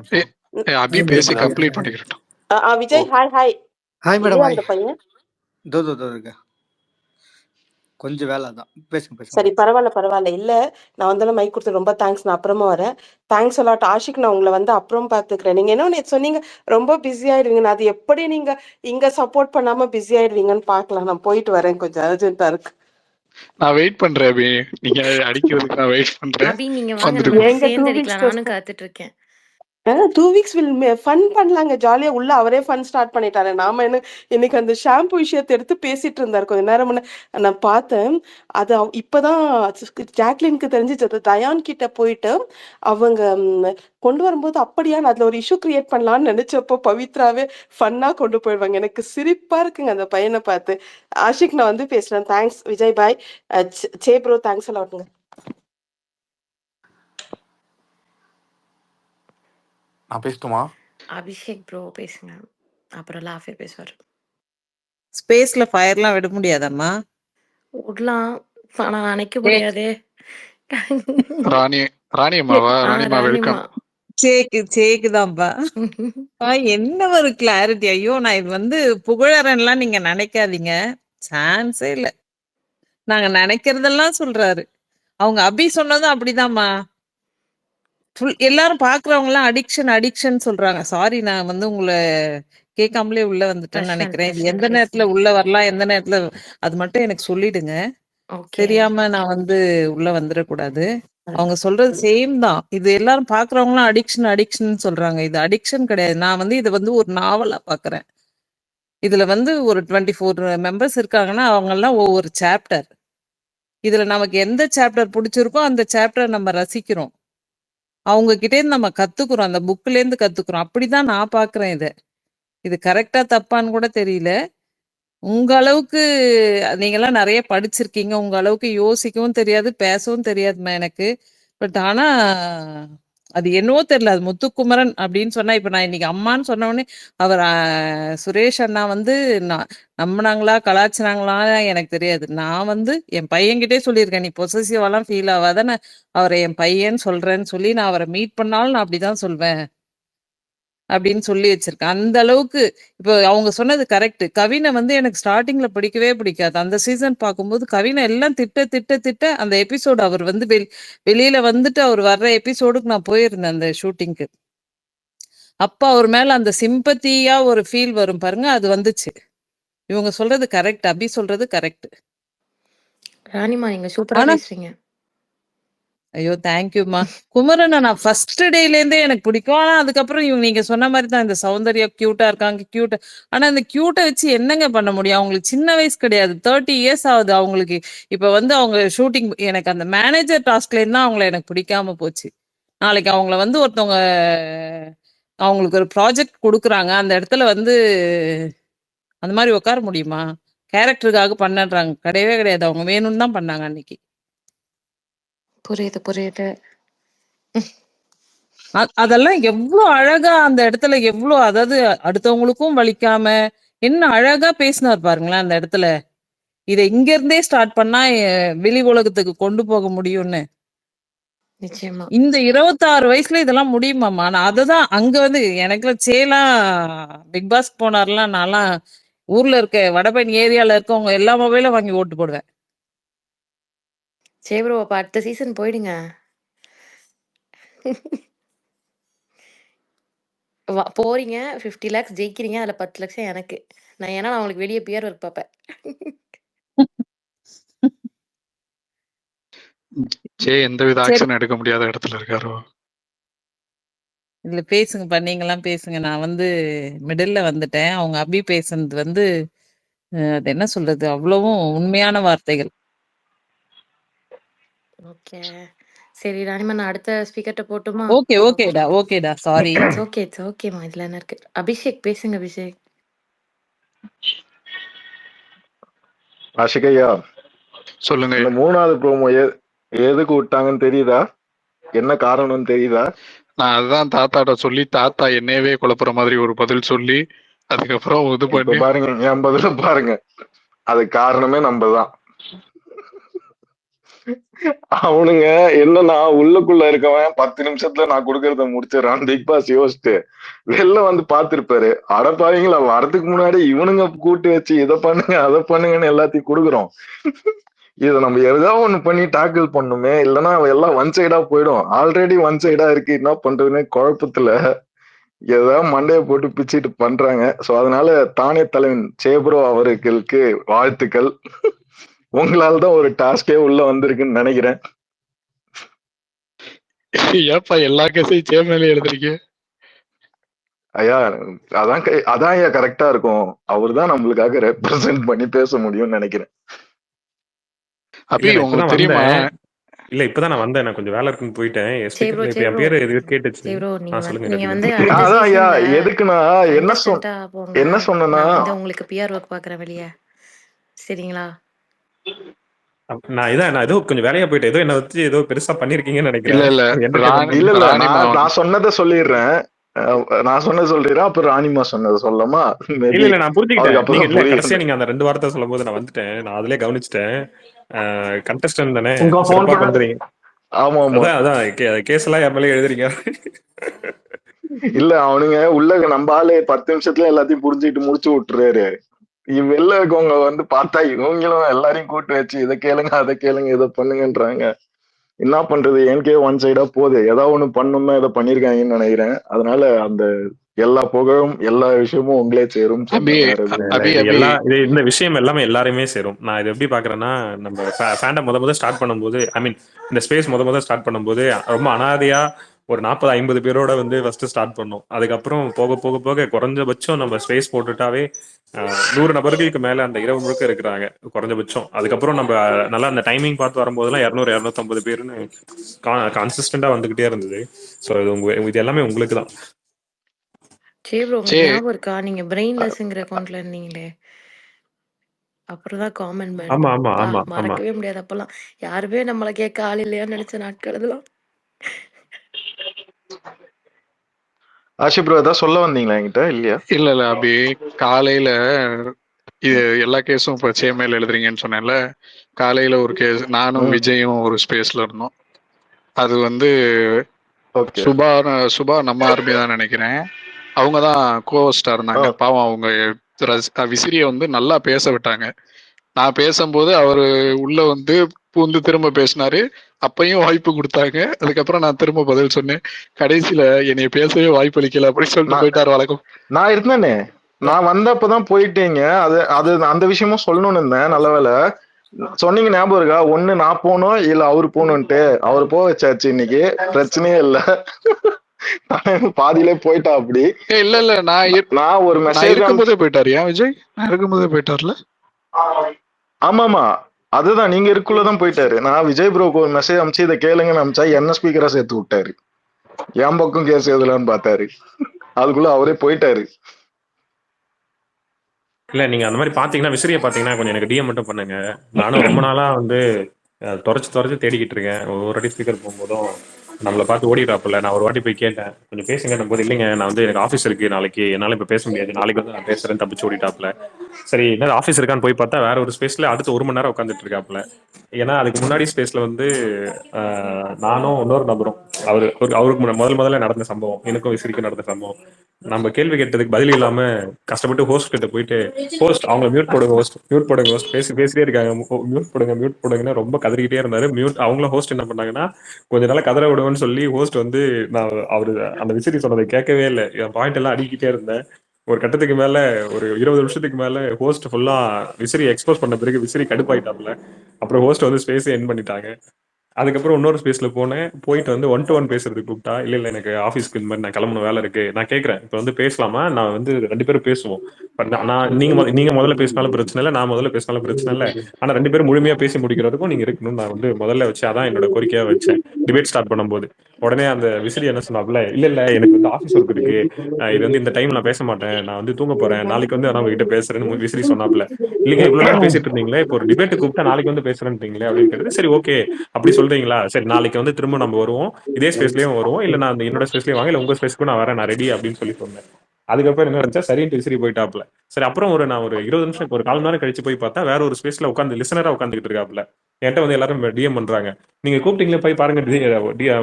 அபி பேசி கம்ப்ளீட் பண்ணிக்கிறோம். Vijay hi hi. Hi madam. இல்லையா ஹாய். அந்த பையன்? தோ இருக்க. கொஞ்சம் வேலை தான். பேசுங்க. சரி பரவாயில்ல. இல்ல நான் வந்து மைக் கொடுத்து ரொம்ப தேங்க்ஸ், நான் அப்புறமா வரேன். தேங்க்ஸ் அலாட் ஆஷிக், நான் உங்களை வந்து அப்புறம் பார்த்துக்கிறேன். நீங்க என்ன நேற்று சொன்னீங்க ரொம்ப பிஸி ஆயிடுவீங்க, அது எப்படி நீங்க இங்க சப்போர்ட் பண்ணாம பிஸி ஆயிடுவீங்கன்னு பார்க்கலாம். நான் போயிட்டு வரேன், கொஞ்சம் அர்ஜென்ட்டா இருக்கு. நான் வெயிட் பண்றேன் அபி, நீங்க அடிக்கிறதுக்கு நான் வெயிட் பண்றேன். அபி நீங்க வாங்க, நம்ம எங்க சேர்ந்து 2 அடிக்கலாம், வீக்ஸ் நானும் காத்துட்டு இருக்கேன். 2 வீக்ஸ் வில் ஃபன் பண்ணலாங்க, ஜாலியா. உள்ள அவரே ஃபன் ஸ்டார்ட் பண்ணிட்டாரு. நாம என்ன இன்னைக்கு அந்த ஷாம்பு விஷயத்தை எடுத்து பேசிட்டு இருந்தாரு கொஞ்ச நேரம் முன்ன, நான் பார்த்தேன். அது இப்பதான் ஜாக்லினுக்கு தெரிஞ்சிச்சு. அது தயான் கிட்ட போயிட்டு அவங்க கொண்டு வரும்போது அப்படியா அதுல ஒரு இஷ்யூ கிரியேட் பண்ணலாம்னு நினைச்சப்போ பவித்ராவே ஃபன்னா கொண்டு போயிடுவாங்க. எனக்கு சிரிப்பா இருக்குங்க அந்த பையனை பார்த்து. ஆஷிக் நான் வந்து பேசுறேன். தேங்க்ஸ் விஜய் பாய். சே ப்ரோ தேங்க்ஸ் அலாட்டுங்க. நான் பேசட்டுமா? அபிஷேக் ப்ரோ பேசுங்க, அப்புறம் லாஃபே பேசுவார். ஸ்பேஸ்ல ஃபயர்லாம் விட முடியாதம்மா? விடலாம், ஆனா நினைக்க முடியாதே. ராணியம்மாவா? ராணிமா வெல்கம். சேக்குதான்ப்பா. என்ன ஒரு கிளாரிட்டி. ஐயோ, நான் இது வந்து புகழறேன்லாம் நீங்க நினைக்காதீங்க, சான்ஸே இல்ல. நாங்க நினைக்கிறதெல்லாம் சொல்றாரு. அவங்க அபி சொன்னதும் அப்படிதான்மா. எல்லாரும் பாக்குறவங்க எல்லாம் அடிக்ஷன் சொல்றாங்க. சாரி, நான் வந்து உங்களை கேட்காமலே உள்ள வந்துட்டேன்னு நினைக்கிறேன். இது எந்த நேரத்துல உள்ள வரலாம், எந்த நேரத்துல, அது மட்டும் எனக்கு சொல்லிடுங்க. தெரியாம நான் வந்து உள்ள வந்துடக்கூடாது. அவங்க சொல்றது சேம் தான். இது எல்லாரும் பாக்குறவங்க எல்லாம் அடிக்ஷன் சொல்றாங்க. இது அடிக்ஷன் கிடையாது. நான் வந்து இதை வந்து ஒரு நாவலா பாக்குறேன். இதுல வந்து ஒரு 24 மெம்பர்ஸ் இருக்காங்கன்னா அவங்க எல்லாம் ஒவ்வொரு சாப்டர். இதுல நமக்கு எந்த சாப்டர் பிடிச்சிருக்கோ அந்த சாப்டர் நம்ம ரசிக்கிறோம். அவங்க கிட்டே இருந்து நம்ம கத்துக்கிறோம், அந்த புக்ல இருந்து கத்துக்கிறோம். அப்படிதான் நான் பாக்குறேன். இது கரெக்டா தப்பான்னு கூட தெரியல. உங்க அளவுக்கு நீங்கெல்லாம் நிறைய படிச்சிருக்கீங்க, உங்க அளவுக்கு யோசிக்கவும் தெரியாது, பேசவும் தெரியாதுமா எனக்கு. பட் ஆனா அது என்னவோ தெரியல, அது முத்துக்குமரன் அப்படின்னு சொன்னா, இப்ப நான் இன்னைக்கு அம்மான்னு சொன்ன உடனே அவர் சுரேஷ் அண்ணா வந்து நம்பினாங்களா கலாச்சினாங்களா எனக்கு தெரியாது. நான் வந்து என் பையன்கிட்டே சொல்லியிருக்கேன், நீ பொசசிவாலாம் ஃபீல் ஆகாத, அவரை என் பையன் சொல்றேன்னு சொல்லி நான் அவரை மீட் பண்ணாலும் நான் அப்படிதான் சொல்வேன் அப்படின்னு சொல்லி வச்சிருக்கேன். அந்த அளவுக்கு இப்போ அவங்க சொன்னது கரெக்ட். கவினை வந்து எனக்கு ஸ்டார்டிங்ல பிடிக்கவே பிடிக்காது. அந்த சீசன் பார்க்கும்போது கவினை எல்லாம் திட்ட அந்த எபிசோடு அவர் வந்து வெளியில வந்துட்டு அவர் வர்ற எபிசோடுக்கு நான் போயிருந்தேன் அந்த ஷூட்டிங்க்கு. அப்ப அவர் மேல அந்த சிம்பத்தியா ஒரு ஃபீல் வரும் பாருங்க, அது வந்துச்சு. இவங்க சொல்றது கரெக்ட், அபி சொல்றது கரெக்ட். ராணிமா நீங்க சூப்பரா பேசுறீங்க. ஐயோ தேங்க்யூமா. குமரனை நான் ஃபர்ஸ்ட் டேல இருந்தே எனக்கு பிடிக்கும். ஆனா அதுக்கப்புறம் இவங்க நீங்க சொன்ன மாதிரி தான், இந்த சௌந்தர்யா கியூட்டா இருக்காங்க, கியூட். ஆனா இந்த கியூட்டை வச்சு என்னங்க பண்ண முடியும்? அவங்களுக்கு சின்ன வயசு கிடையாது, 30 இயர்ஸ் ஆகுது அவங்களுக்கு. இப்ப வந்து அவங்க ஷூட்டிங், எனக்கு அந்த மேனேஜர் டாஸ்க்ல இருந்தா அவங்கள எனக்கு பிடிக்காம போச்சு. நாளைக்கு அவங்கள வந்து ஒருத்தவங்க அவங்களுக்கு ஒரு ப்ராஜெக்ட் கொடுக்குறாங்க, அந்த இடத்துல வந்து அந்த மாதிரி உட்கார முடியுமா? கேரக்டருக்காக பண்ணன்றாங்க, கிடையவே கிடையாது. அவங்க வேணும்னு தான் பண்ணாங்க அன்னைக்கு. புரியுது. அதெல்லாம் எவ்வளவு அழகா அந்த இடத்துல, எவ்வளவு, அதாவது அடுத்தவங்களுக்கும் வலிக்காம என்ன அழகா பேசினார் பாருங்களேன் அந்த இடத்துல. இதை இங்க இருந்தே ஸ்டார்ட் பண்ணா வெளி உலகத்துக்கு கொண்டு போக முடியும்னு. நிச்சயமா. இந்த 26 வயசுல இதெல்லாம் முடியுமாம்மா? நான் அததான் அங்க வந்து எனக்குலாம் பிக் பாஸ்க்கு போனார்லாம் நான்லாம் ஊர்ல இருக்க வடபழனி ஏரியால இருக்கவங்க எல்லா மொபைலும் வாங்கி ஓட்டு போடுவேன். சரி ப்ரோ. அப்ப அடுத்த சீசன் போயிடுங்க. போறீங்க 50 லேக்ஸ் ஜெயிக்கிறீங்க. அதுல 10 லட்சம் எனக்கு. ஏன்னா நான் உங்களுக்கு வெளிய பிஆர் ஒர்க் பார்ப்பேன். எந்தவித சரி. ஆக்ஷன் எடுக்க முடியாத இடத்துல இருக்காரோ? இதுல பேசுங்கப்பா. நீங்கலாம் பேசுங்க. நான் வந்து மிடில்ல வந்துட்டேன். அவங்க அபி பேசுனது வந்து அது என்ன சொல்றது? அவ்வளவும் உண்மையான வார்த்தைகள். ஓகே. சரி ராணிமா, நான் அடுத்த ஸ்பீக்கர்ட்ட போட்டுமா? ஓகேடா. சாரி. இட்ஸ் ஓகேம்மா. இதுல என்ன இருக்கு? அபிஷேக் பேசுங்க அபிஷேக். ஆஷிகையா, சொல்லுங்க. இந்த 3வது ப்ரோமோ எதுக்கு விட்டாங்கன்னு தெரியுதா? என்ன காரணம்னு தெரியுதா? நான் அதுதான் தாத்தாட்ட சொல்லி தாத்தா என்னையவே குழப்புற மாதிரி ஒரு பதில் சொல்லி அதுக்கப்புறம் இது இப்ப பண்ணி பாருங்க, என் பதில பாருங்க. அது காரணமே நம்ம தான். அவனுங்க என்னன்னா உள்ளுக்குள்ள இருக்கவன் 10 நிமிஷத்துல நான் கொடுக்கறத முடிச்சிடறான் பிக் பாஸ் யோசிச்சுட்டு வெளில வந்து பாத்துருப்பாரு. அடப்பாவீங்களா, வரதுக்கு முன்னாடி இவனுங்க கூட்டு வச்சு இதை பண்ணுங்க அதை பண்ணுங்கன்னு எல்லாத்தையும் கொடுக்குறோம். இதை நம்ம ஏதாவது ஒண்ணு பண்ணி டாக்கிள் பண்ணுமே, இல்லைன்னா எல்லாம் ஒன் சைடா போயிடும். ஆல்ரெடி ஒன் சைடா இருக்கு, என்ன பண்றதுன்னு குழப்பத்துல ஏதாவது மண்டையை போட்டு பிச்சுட்டு பண்றாங்க. சோ அதனால தானே தலைவன் சேப்ரோ அவர்களுக்கு வாழ்த்துக்கள். உங்களால தான் ஒரு டாஸ்கே உள்ள வந்திருக்குன்னு நினைக்கிறேன். ஏப்பா எல்லா கேஸையும் சேமேலே எழுதுறீங்க? ஐயா அதான் ஐயா கரெக்டா இருக்கும். அவரு தான் நம்மளுக்காக ரெப்ரசென்ட் பண்ணி பேச முடியும்னு நினைக்கிறேன். அபி உங்களுக்கு தெரியுமா? இல்ல இப்பதான் நான் வந்தேன். நான் கொஞ்சம் வேலை இருக்குன்னு போயிட்டேன். இப்ப என் பேரு இது கேட்டுச்சு. சொல்லுங்க. நீங்க வந்து அடுத்த அதான் ஐயா சீசன்ல எதுக்குன்னா கண்டஸ்டன்ட்டா போங்க. என்ன சொன்னா நான் வந்து உங்களுக்கு பிஆர் ஒர்க் பாக்குறேன் வெளிய. சரிங்களா? நான் ஏதோ கொஞ்சம் வேலையா போயிட்டு ஏதோ என்ன வச்சு ஏதோ பெருசா பண்ணிருக்கீங்கன்னு நினைக்கிறேன். இல்ல நான் சொன்னதை சொல்லிடுறேன். நான் சொன்னது சொல்றேன். அப்புறம் ராணிமா சொன்னது சொல்லமா? இல்ல நான் புரிஞ்சுக்கிட்டேன். கடைசியா நீங்க அந்த 2 வார்த்தை சொல்லும் போது நான் வந்துட்டேன். நான் அதுலயே கவனிச்சிட்டேன். கண்டஸ்டன்ட் தானே சிறப்பா பண்றீங்க. ஆமா அதான் கேஸ் எல்லாம் என் மேலே எழுதுறீங்க. இல்ல அவனுங்க உள்ள நம்ம ஆளு 10 நிமிஷத்துல எல்லாத்தையும் புரிஞ்சுக்கிட்டு முடிச்சு விட்டுறாரு. வெளில இருக்கவங்க வந்து பார்த்தா இவங்களும் எல்லாரையும் கூட்டு வச்சு இதை கேளுங்க அதை கேளுங்க இதை பண்ணுங்கன்றாங்க. என்ன பண்றது, எனக்கே ஒன் சைடா போகுது. ஏதாவது ஒண்ணு பண்ணணும்னா இதை பண்ணிருக்காங்கன்னு நினைக்கிறேன். அதனால அந்த எல்லா புகழும் எல்லா விஷயமும் உங்களே சேரும். இந்த விஷயம் எல்லாமே எல்லாருமே சேரும். நான் இதை எப்படி பாக்குறேன்னா, நம்ம ஃபேண்டம் முத ஸ்டார்ட் பண்ணும்போது, ஐ மீன் இந்த ஸ்பேஸ் முத ஸ்டார்ட் பண்ணும்போது ரொம்ப அனாதையா ஒரு 40-50 பேரோட வந்து ஃபர்ஸ்ட் ஸ்டார்ட் பண்ணோம். அதுக்கப்புறம் போக போக போக குறைஞ்சபட்சம் நம்ம ஸ்பேஸ் போட்டுட்டாவே 100 நபர்களுக்கு மேல அந்த இரவு முழுக்க இருக்கிறாங்க குறைஞ்சபட்சம். அதுக்கப்புறம் நம்ம நல்லா அந்த டைமிங் பார்த்து வரும்போதெல்லாம் 200-250 பேருன்னு கன்சிஸ்டண்டா வந்துகிட்டே இருந்தது. ஸோ இது எல்லாமே உங்களுக்கு தான். சரி ப்ரோ, உங்களுக்கு ஞாபகம் இருக்கா நீங்க பிரெயின்லெஸ்ங்கிற அக்கவுண்ட்ல இருந்தீங்களே? அப்புறம் தான் காமன் மேன் மறக்கவே முடியாது. அப்பெல்லாம் யாருமே நம்மளை கேட்க ஆள் இல்லையான்னு நினைச்ச நாட்கள் அதெல்லாம். ஆஷி ப்ரோ ஏதாவது சொல்ல வந்தீங்களா என்கிட்ட? இல்லையா? இல்ல அபி, காலையில இது எல்லா கேஸும் இப்ப சேமேல எழுதுறீங்கன்னு சொன்னேன்ல. காலையில ஒரு கேஸ் நானும் விஜயும் ஒரு ஸ்பேஸ்ல இருந்தோம். அது வந்து சுபா நம்ம ஆர்மி தான் நினைக்கிறேன். அவங்கதான் கோஸ்டா இருந்தாங்க. பாவம் அவங்க விசிறிய வந்து நல்லா பேச விட்டாங்க. நான் பேசும்போது அவரு உள்ள வந்து பூந்து திரும்ப பேசினாரு. அப்பயும் வாய்ப்பு கொடுத்தாங்க. அதுக்கப்புறம் நான் திரும்ப பதில் சொன்னேன். கடைசியில என்னைய பேசவே வாய்ப்பு அளிக்கல அப்படின்னு சொல்லிட்டு போயிட்டாரு. வழக்கம் நான் இருந்தேனே, நான் வந்தப்பதான் போயிட்டீங்க. அது அந்த விஷயமும் சொல்லணும்னு இருந்தேன். நல்ல வேலை சொன்னீங்க, ஞாபகம் இருக்கா? ஒண்ணு நான் போனோம் இல்ல அவரு போகணும்ட்டு. அவரு போக வச்சாச்சு. இன்னைக்கு பிரச்சனையே இல்ல. பாதியிலே போயிட்டா. அப்படி இல்ல நான் ஒரு மெசேஜ் இருக்கும்போதே போயிட்டாரு. ஏன் விஜய் நான் இருக்கும்போதே போயிட்டார்ல? ஆமாமா, அதுதான் நீங்க இருக்குள்ளதான் போயிட்டாரு. நான் விஜய் ப்ரோக்கு ஒரு மெசேஜ் அனுப்பிச்சு இதை கேளுங்கன்னு அனுப்பிச்சா என்ன ஸ்பீக்கரா சேர்த்து விட்டாரு. என் பக்கம் கேஸ் எதுலான்னு பார்த்தாரு. அதுக்குள்ள அவரே போயிட்டாரு. இல்ல நீங்க அந்த மாதிரி பாத்தீங்கன்னா விசிறிய பாத்தீங்கன்னா கொஞ்சம் எனக்கு டிஎம் மட்டும் பண்ணுங்க. நானும் ரொம்ப நாளா வந்து தொலைச்சு தேடிக்கிட்டு இருக்கேன். ஒரு வாட்டி ஸ்பீக்கர் போகும்போதும் நம்மளை பார்த்து ஓடிட்டாப்புல. நான் ஒரு வாட்டி போய் கேட்டேன், கொஞ்சம் பேசுங்க போது இல்லைங்க நான் வந்து எனக்கு ஆஃபீஸ் இருக்கு நாளைக்கு, என்னால இப்ப பேச முடியாது, நாளைக்கு வந்து நான் பேசுறேன் தப்பிச்சு ஓடிட்டாப்புல. சரி என்ன ஆஃபீஸ் இருக்கான்னு போய் பார்த்தா வேற ஒரு ஸ்பேஸ்ல அடுத்து 1 மணி நேரம் உட்காந்துட்டு இருக்காப்புல. ஏன்னா அதுக்கு முன்னாடி ஸ்பேஸ்ல வந்து நானும் இன்னொரு நபரும் அவருக்கு முதல்ல நடந்த சம்பவம், எனக்கும் விசிறிக்கும் நடந்த சம்பவம். நம்ம கேள்வி கேட்டதுக்கு பதில் இல்லாம கஷ்டப்பட்டு ஹோஸ்ட் கிட்ட போயிட்டு, ஹோஸ்ட் அவங்க மியூட் போடுங்க, ஹோஸ்ட் பேசிட்டே இருக்காங்க, மியூட் போடுங்கன்னு ரொம்ப கதறிக்கிட்டே இருந்தாரு. அவங்களும் ஹோஸ்ட் என்ன பண்ணாங்கன்னா கொஞ்ச நாள் கதற விடுவேன்னு சொல்லி ஹோஸ்ட் வந்து நான் அவரு அந்த விசிறி சொன்னதை கேட்கவே இல்லை, என் பாயிண்ட் எல்லாம் அடிக்கிட்டே இருந்தேன். ஒரு கட்டத்துக்கு மேல ஒரு 20 நிமிஷத்துக்கு மேல ஹோஸ்ட் ஃபுல்லா விசிறி எக்ஸ்போஸ் பண்ண பிறகு விசிறி கடுப்பாயிட்டாப்ல. அப்புறம் ஹோஸ்ட் வந்து ஸ்பேஸே என் பண்ணிட்டாங்க. அதுக்கப்புறம் இன்னொரு ஸ்பேஸ்ல போயிட்டு வந்து 1 to 1 பேசுறதுக்கு கூப்பிட்டா, இல்ல எனக்கு ஆஃபீஸ்க்கு இந்த மாதிரி நான் கிளம்பணும், வேலை இருக்கு. நான் கேட்கறேன், இப்ப வந்து பேசலாமா? நான் வந்து 2 பேரும் பேசுவோம். நீங்க முதல்ல பேசினாலும் பிரச்சனை இல்லை, நான் முதல்ல பேசினாலும் பிரச்சனை இல்லை. ஆனா 2 பேரும் முழுமையா பேசி முடிக்கிறதுக்கும் நீங்க இருக்கணும். நான் வந்து முதல்ல வச்சு அதான் என்னோட கோரிக்கையா வச்சேன் டிபேட் ஸ்டார்ட் பண்ணும்போது. உடனே அந்த விசிறி என்ன சொன்னாப்ல, இல்ல எனக்கு வந்து ஆஃபீஸ் ஒர்க் இருக்கு, இது வந்து இந்த டைம் நான் பேச மாட்டேன், நான் வந்து தூங்க போறேன், நாளைக்கு வந்து நான் உங்ககிட்ட பேசுறேன்னு விசிறி சொன்னாப்ல. இல்லைங்க இவ்வளவு நேரம் பேசிட்டு இருந்தீங்களே, இப்போ ஒரு டிபேட் கூப்பிட்டா நாளைக்கு வந்து பேசுறேன்றீங்களே அப்படின்னு கேட்டது. சரி ஓகே அப்படி சொல்றீங்களா, சரி நாளைக்கு வந்து திரும்ப நம்ம வருவோம், இதே ஸ்பேஸ்லயும் வருவோம், இல்ல நான் என்னோட ஸ்பேஸ்லயும் வாங்க, இல்ல உங்க ஸ்பேஸ்க்கு நான் வரேன், நான் ரெடி அப்படின்னு சொல்லி சொன்னேன். அதுக்கப்புறம் என்ன நினைச்சா சரின்ட்டு விசிறி போயிட்டாப்ல. சரி அப்புறம் நான் ஒரு 20 நிமிஷம் ஒரு 1/4 மணி நேரம் கழிச்சு போய் பார்த்தா வேற ஒரு ஸ்பேஸ்ல உட்காந்து லிசனரா உட்காந்துக்கிட்டு இருக்காப்ல. என்கிட்ட வந்து எல்லாரும் டிஎம் பண்றாங்க, நீங்க கூப்பிட்டீங்களே போய் பாருங்க,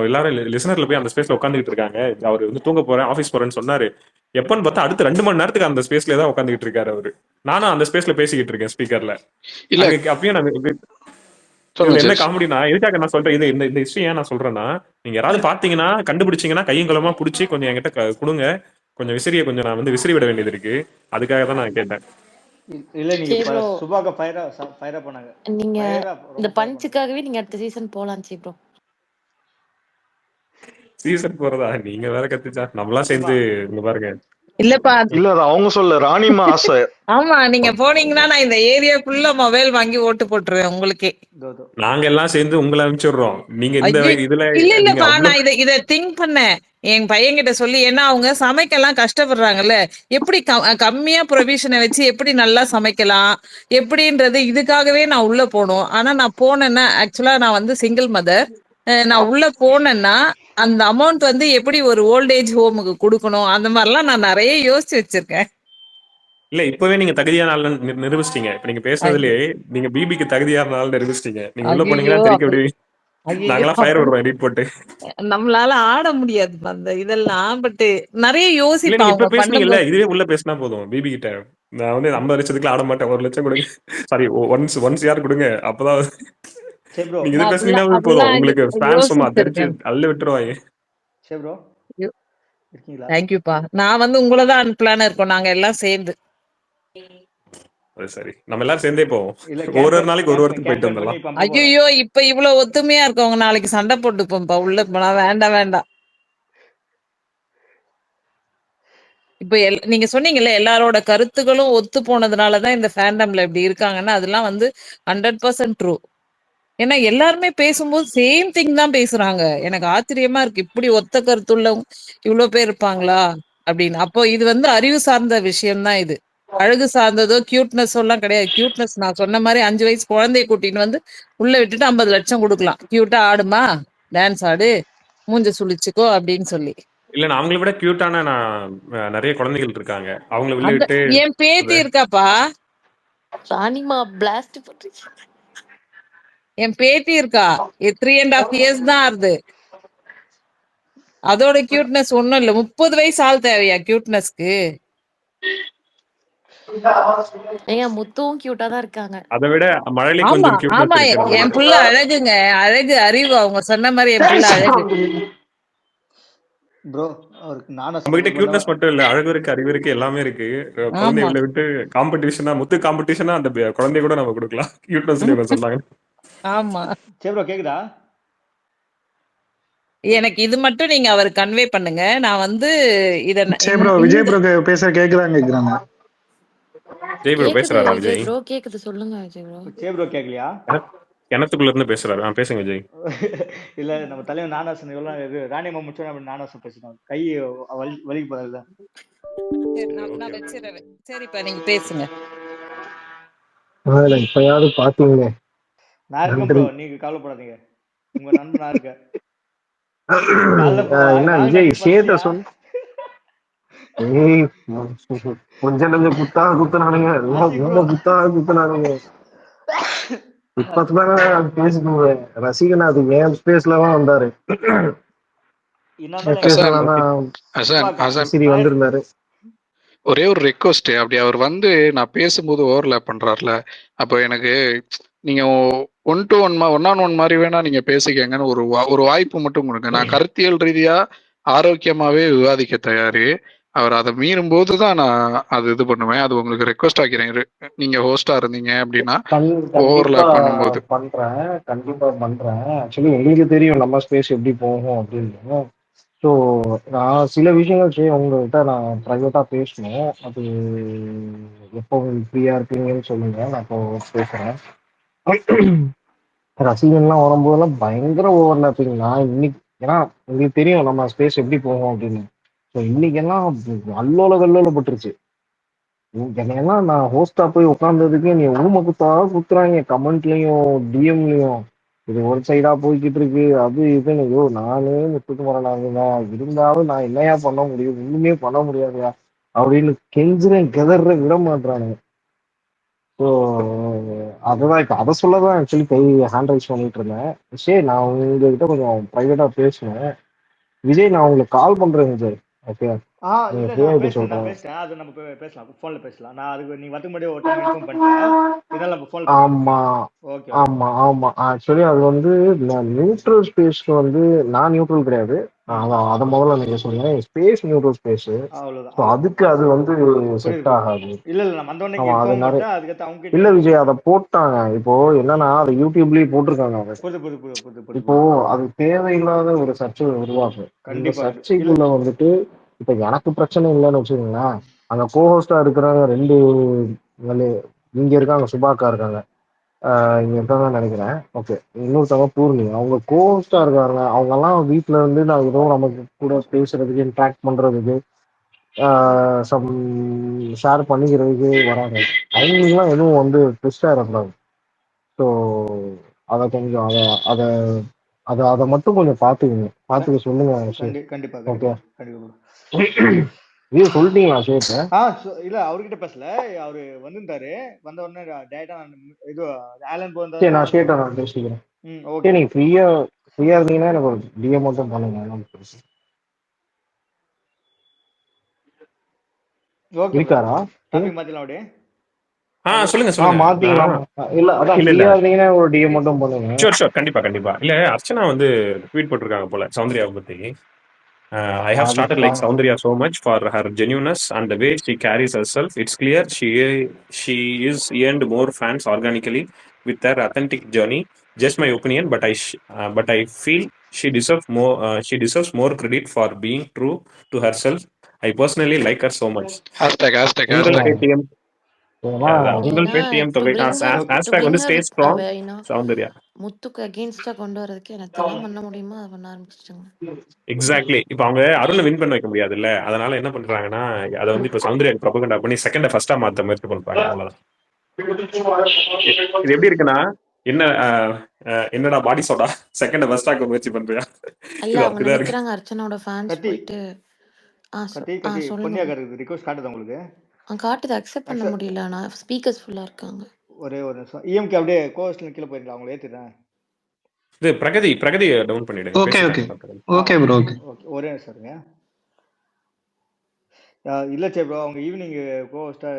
எல்லாரும் லிசனர்ல போய் அந்த ஸ்பேஸ்ல உட்காந்துக்கிட்டு இருக்காங்க, அவர் வந்து தூங்க போறேன் ஆஃபீஸ் போறேன்னு சொன்னாரு. எப்பன்னு பார்த்தா அடுத்து 2 மணி நேரத்துக்கு அந்த ஸ்பேஸ்ல தான் உட்காந்துக்கிட்டு இருக்காரு அவரு. நானும் அந்த ஸ்பேஸ்ல பேசிக்கிட்டு இருக்கேன் ஸ்பீக்கர்ல. இல்ல அப்பயும் நான் சொல்லுங்க என்ன ஜெர்ஸ். காமெடினா, எதுக்காக நான் சொல்றேன் இந்த இந்த விஷயம் ஏன் நான் சொல்றேன்னா, நீங்க யாராவது பாத்தீங்கன்னா கண்டுபிடிச்சீங்கன்னா கையும் களமா புடிச்சு கொஞ்சம் என்கிட்ட கொடுங்க, கொஞ்சம் விசிறியை கொஞ்சம் நான் வந்து விசிறி விட வேண்டியது இருக்கு. அதுக்காக தான் நான் கேட்டேன். இல்ல நீங்க ப்ரோ சுபாக ஃபயரா பண்ணாங்க. நீங்க ஃபயரா இந்த ரொம்ப ஃபயர் பண்ணாங்க. பஞ்சுக்காகவே நீங்க அடுத்த சீசன் போலாம் ப்ரோ. சீசன் போறதா நீங்க வேற கத்துச்சா, நம்மளாம் சேர்ந்து இங்க பாருங்க. இல்லப்பா இல்ல அது அவங்க சொல்ல ராணிமா ஆசை. ஆமா நீங்க போனீங்கன்னா நான் இந்த ஏரியாக்குள்ள மொபைல் வாங்கி ஓட்டு போட்டுருவேன் உங்களுக்கே. நாங்க எல்லாம் சேர்ந்து உங்களை அனுப்பிச்சிடுறோம். நீங்க இந்த ஐயோ இதுல இல்ல நீங்க இல்லப்பா அவ்வளவு நான் இத திங்க் பண்ணேன் என் பையன்கிட்ட சொல்லி. ஏன்னா அவங்க சமைக்கலாம் கஷ்டப்படுறாங்கல்ல, எப்படி கம்மியா ப்ரொவிஷனை வச்சு எப்படி நல்லா சமைக்கலாம் எப்படின்றது இதுக்காகவே நான் உள்ள போனோம். ஆனா நான் போனேன்னா ஆக்சுவலா நான் வந்து சிங்கிள் மதர். நான் உள்ள போனேன்னா அந்த அமௌண்ட் வந்து எப்படி ஒரு ஓல்டேஜ் ஹோமுக்கு கொடுக்கணும் அந்த மாதிரிலாம் நான் நிறைய யோசிச்சு வச்சிருக்கேன். இல்ல இப்பவே நீங்க தகுதியான ஆள் நிரூபிச்சிட்டீங்க. இப்ப நீங்க பேசுனதுலயே நீங்க பிபிக்கு தகுதியான ஆள் நிரூபிச்சிட்டீங்க. நீங்க உள்ள போனீங்கன்னா ஐயோ தெரிக்க விடுவீங்க. ஐயோ நாங்களாம் ஃபயர் விடுறோம் எடிட் போட்டு. நம்மளால ஆட முடியாது அந்த இதெல்லாம். பட் நிறைய இல்ல யோசிப்பேன் நீங்க இப்ப அவங்க பேசுனீங்கல்ல, பண்ணும்போது. இதுவே உள்ள பேசினா போதும். பிபி கிட்ட நான் வந்து 50 லட்சத்துக்கு ஆட மாட்டேன், 1 லட்சம் கொடுங்க, சாரி ஒன்ஸ் யார் கொடுங்க, அப்பதான் சரி ப்ரோ நீங்க நான் இது பேசுனீங்கன்னா போதும், உங்களுக்கு ஃபேன்ஸ் சும்மா தெரிச்சு யோசிச்சிருக்கேன். அள்ள விட்டுருவாங்க. சரி ப்ரோ இருக்கீங்களா? தேங்க்யூப்பா. நான் வந்து உங்களை தான் அனுப்பலான்னு இருக்கோம் நாங்க எல்லாம் சேர்ந்து. அது சரி, நம்ம எல்லாரும் சேர்ந்தே போவோம். இல்ல ஒரு நாளைக்கு ஒரு இடத்துக்கு போயிட்டு கேன்சல் பண்ணி வந்துடலாம். பம்ப போறோம். ஐயோ இப்ப இவ்வளவு ஒத்துமையா இருக்கவங்க நாளைக்கு சண்டை போட்டுப்போம்ப்பா உள்ள போனா. வேண்டாம் வேண்டாம். இப்ப நீங்க சொன்னீங்கல்ல எல்லாரோட கருத்துக்களும் ஒத்து போனதுனாலதான் இந்த ஃபேண்டம்ல இப்படி இருக்காங்கன்னா அதெல்லாம் வந்து 100% ட்ரூ. ஏன்னா எல்லாருமே பேசும்போது சேம் திங் தான் பேசுறாங்க. எனக்கு ஆச்சரியமா இருக்கு, இப்படி ஒத்த கருத்துள்ளவங்க இவ்வளவு பேர் இருப்பாங்களா அப்படின்னு. அப்போ இது வந்து அறிவு சார்ந்த விஷயம் தான் இது. அழகு சார்ந்ததோ கியூட்னஸ் எல்லாம் கிடையாது. கியூட்னஸ் நான் சொன்ன மாதிரி 5 வயசு குழந்தைய கூட்டின்னு வந்து உள்ள விட்டுட்டு 50 லட்சம் கொடுக்கலாம். கியூட்டா ஆடுமா, டான்ஸ் ஆடு, மூஞ்ச சுழிச்சுக்கோ அப்படின்னு சொல்லி. இல்ல நான் அவங்களை விட கியூட்டான நிறைய குழந்தைகள் இருக்காங்க, அவங்கள உள்ள அந்த விட்டு என் பேத்தி இருக்காப்பா, ராணிமா பிளாஸ்ட் பண்றீங்க. என் பேத்தி இருக்கா. 3.5 years தான் ஆகுது. அதோட கியூட்னஸ் ஒண்ணும் இல்ல. 30 வயசு ஆள் தேவையா கியூட்னஸ்க்கு? ஏங்க முத்துவும் கியூட்டா தான் இருக்காங்க. அதை விட மழலை ஆமா கொஞ்சம் கியூட்னஸ் ஆமா இருக்கு நம்ம என் கிட்ட. புள்ள அழகுங்க, அழகு அறிவு. அவங்க சொன்ன மாதிரி என் புள்ள அழகு. ப்ரோ அவருக்கு நானா நம்ம கிட்ட சப்போர்ட் பண்ண. கியூட்னஸ் மட்டும் இல்ல, அழகு இருக்கு, அறிவு இருக்கு, எல்லாமே இருக்கு. குழந்தைய ஆமா உள்ள விட்டு காம்படிஷனா, முத்து காம்படிஷனா அந்த குழந்தைய கூட நம்ம கொடுக்கலாம் கியூட்னஸ் சொன்னாங்க. ஆமா. சரி ப்ரோ கேக்குதா? எனக்கு இது மட்டும் நீங்க அவர் கன்வே பண்ணுங்க. நான் வந்து இத சரி ப்ரோ, விஜய் ப்ரோ பேச கேக்குறாங்க. ஜெய் ப்ரோ கேக்குது பேசுறாரா விஜய் விஜய்? ப்ரோ, கேக்குது சொல்லுங்க விஜய் ப்ரோ. சரி ப்ரோ கேக்கலையா? கிணத்துக்குள்ள இருந்து பேசுறாரு. பேசுங்க விஜய். இல்ல நம்ம தலைவர் நானாசன் எவ்வளவு இது ராணிமா முடிச்சோம் அப்படி நானாசன் பேசினோம். கை வலிக்கு போறதுல. சரி நான் வச்சிரேன். சரிப்பா நீங்க பேசுங்க. இப்பயாவது பாத்தீங்க. நான் இருக்கேன் ப்ரோ, நீங்க கவலைப்படாதீங்க, உங்க நண்பன் நான் இருக்கேன். என்ன விஜய் சேட்ட சொன்ன ஏய் கொஞ்சம் நஞ்சம் குத்தா குத்துனானுங்க, எல்லாம் ஆசிக் ப்ரோ ரொம்ப குத்தா குத்துனானுங்க. இப்பதாங்க பேசிக்கோங்க ரசிகன், அது என் ஸ்பேஸ்ல தான் வந்தாரு. என்ன என் இருந்தாலும் எங்க ஸ்பேஸ்ல ஹசன் தான் ஹசன் ஹசன் விசிறி வந்திருந்தாரு. ஒரே ஒரு ரெக்வஸ்ட், அப்படி அவர் வந்து நான் பேசும்போது ஓவர்லேப் பண்றாருல, அப்போ எனக்கு நீங்க 1-on-1 மாதிரி வேணா நீங்க பேசிக்கங்கன்னு ஒரு வாய்ப்பு மட்டும் கொடுங்க. நான் கருத்தியல் ரீதியா ஆரோக்கியமாவே விவாதிக்க தயாரு. அவர் அதை மீறும் போதுதான் நான் அது இது பண்ணுவேன். அது உங்களுக்கு ரெக்வஸ்ட் ஆக்கிறேன். நீங்க ஹோஸ்டா இருந்தீங்க அப்படின்னா கண்டிப்பா ஓவர்லேப் பண்ணும்போது. கண்டிப்பா பண்றேன். ஆக்சுவலி உங்களுக்கு தெரியும் நம்ம ஸ்பேஸ் எப்படி போகும் அப்படின்னு. ஸோ நான் சில விஷயங்கள் உங்ககிட்ட நான் ப்ரைவேட்டா பேசணும். அது எப்போ உங்களுக்கு ஃப்ரீயா இருப்பீங்கன்னு சொல்லுங்க, நான் இப்போ பேசுறேன். ரசிகன்லாம் வரும்போதெல்லாம் பயங்கர ஓவர்லாப்பிங். நான் இன்னைக்கு ஏன்னா உங்களுக்கு தெரியும் நம்ம ஸ்பேஸ் எப்படி போகும் அப்படின்னு. ஸோ இன்னைக்கெல்லாம் அல்லோல கல்லோலப்பட்டுருச்சு. என்னையெல்லாம் நான் ஹோஸ்டா போய் உட்கார்ந்ததுக்கு நீ ஊமை குத்தா குத்துறாங்க, கமெண்ட்லயும் டிஎம்லயும். இது ஒரு சைடா போய்கிட்டு இருக்கு, அது இதுன்னு. ஐயோ நானே முத்துக்குமரனாகுங்க, இருந்தாலும் நான் என்னையா பண்ண முடியும், ஒண்ணுமே பண்ண முடியாதுயா அப்படின்னு கெஞ்சுறேன், கெதற விட மாட்டானுங்க. ஸோ அதுதான் இப்ப அதை சொல்லதான் ஆக்சுவலி கை ஹேண்ட் ரைஸ் பண்ணிட்டு இருந்தேன். சரி, நான் உங்ககிட்ட கொஞ்சம் ப்ரைவேட்டா பேசுனேன். விஜய், நான் உங்களுக்கு கால் பண்றேன் விஜய். ஓகே, நீங்க இல்ல ஃப்ரீ நான் ஆயிட்டு பேசிட்டேன் சொல்றேன். அது நம்ம பேசலாம், போன்ல பேசலாம். நான் அதுக்கு நீ வரதுக்கு முன்னாடி ஒரு டைம் இன்ஃபார்ம் பண்ணிட்டேன், இதனால நம்ம போன்ல பேசலாம். ஆமா ஓகே ஆமா ஆமா ஆக்சுவலி அது வந்து நியூட்ரல் ஸ்பேஸ்க்கு வந்து நான் நியூட்ரல் கிடையாது. அதை முதல்ல நீங்க சொல்லுங்க, ஸ்பேஸ் நியூட்ரல் ஸ்பேஸ். ஸோ அவ்வளவுதான். அதுக்கு அது வந்து செட் புரியுது. ஆகாது. இல்ல நான் வந்தோடனே ஆமா, அது இன்ஃபார்ம் நிறைய பண்ணிட்டேன், அதுக்கடுத்து அவங்க கிட்ட இல்ல நீங்க விஜய், அதை போட்டாங்க. இப்போ என்னன்னா அதை யூடியூப்லயே போட்டிருக்காங்க. அதை புரியுது. இப்போ அது தேவையில்லாத ஒரு சர்ச்சை உருவாக்கும். இந்த கண்டிப்பா இல்ல. சர்ச்சைக்குள்ள வந்துட்டு இப்ப எனக்கு பிரச்சனை இல்லைன்னு வச்சுக்கோங்களேன். அங்க கோஹோஸ்டா இருக்கிறாங்க 2 இங்க இருக்காங்க, சுபாக்கா இருக்காங்க, இங்க இருக்காங்கன்னு நினைக்கிறேன். ஓகே, இன்னொருத்தவங்க பூர்ணி, அவங்க கோஸ்டா இருக்காங்க. அவங்க எல்லாம் வீட்டுல இருந்து நான் ஏதோ நமக்கு கூட பேசுறதுக்கு, இன்ட்ராக்ட் பண்றதுக்கு, சம் ஷேர் பண்ணிக்கிறதுக்கு வராங்க. அவங்களுக்குலாம் எதுவும் வந்து ட்விஸ்டா இருக்கக்கூடாது. ஸோ அதை கொஞ்சம் அதை அதை அதை மட்டும் கொஞ்சம் பார்த்துக்க சொல்லுங்க. கண்டிப்பா ஓகே, கண்டிப்பா. இது சொல்லிட்டீங்களா ஷேட்? இல்ல அவர்கிட்ட பேசல, அவரு வந்திருந்தாரு. வந்த உடனே டேட்டா இது ஆலன் சரி, போந்தாரு. நான் ஷேட்டை நான் பேசிக்கிறேன். ஓகே. சரி, நீங்க ஃப்ரீயா இருந்தீங்கன்னா எனக்கு ஒரு டிஎம் மட்டும் பண்ணுங்க. ஓகே இருக்காரா? டாபிக் மாத்தலாம் அப்படியே. சொல்லுங்க. மாத்திக்கலாம். இல்ல, அதான் இல்ல ஃப்ரீயா இருந்தீங்கன்னா ஒரு டிஎம் மட்டும் பண்ணுங்க. ஷூர் கண்டிப்பா. இல்ல அர்ச்சனா வந்து ட்வீட் போட்டிருக்காங்க போல சௌந்தர்யாவை பத்தி. I have started like Soundarya so much for her genuineness and the way she carries herself. It's clear she is earned more fans organically with her authentic journey. Just my opinion, but I feel she deserves more. She deserves more credit for being true to herself. I personally like her so much. Hashtag உங்கள் Paytm உங்கள் ஏன்னா Paytm to தொகை bring hashtag வந்து stay strong Soundarya. முத்துக்கு அகேன்ஸ்டா கொண்டு வரதுக்கு என்னத்தெல்லாம் பண்ண முடியுமோ அதை பண்ண ஆரம்பிச்சிட்டாங்க. எக்ஸாக்ட்லி. இப்ப அவங்க அருணை வின் பண்ண வைக்க முடியாது இல்ல, அதனால என்ன பண்றாங்கன்னா அதை வந்து இப்ப சௌந்தர்யாக்கு ப்ரொபகண்டா பண்ணி செகண்ட் ஃபர்ஸ்டா மாத்த முயற்சி பண்றாங்க. அவ்வளவுதான். இது எப்படி இருக்குன்னா என்ன என்னடா பாடி சோடா செகண்ட் ஃபர்ஸ்டாக்க முயற்சி பண்றியா? இல்ல இது அவங்க அப்படிதான் இருக்கு. நினைக்கிறாங்க அர்ச்சனாவோட ஃபேன்ஸ் போயிட்டு சொல்லுங்க. ரிக்வெஸ்ட் காட்டுது உங்களுக்கு? காட்டுது, அக்செப்ட் பண்ண முடியல. நான் ஸ்பீக்கர்ஸ் ஃபுல்லா இருக்காங்க. ஒரே ஒரு நிமிஷம். இஎம்கே அப்படியே கோஸ்ட்ல கீழே போயிருக்கலாம், அவங்களை ஏத்துறேன். இது பிரகதி டவுன் பண்ணிடுங்க. Okay bro. ஓகே, ஒரே நிமிஷம் இருங்க. இல்ல சே ப்ரோ, அவங்க ஈவினிங் கோஸ்டா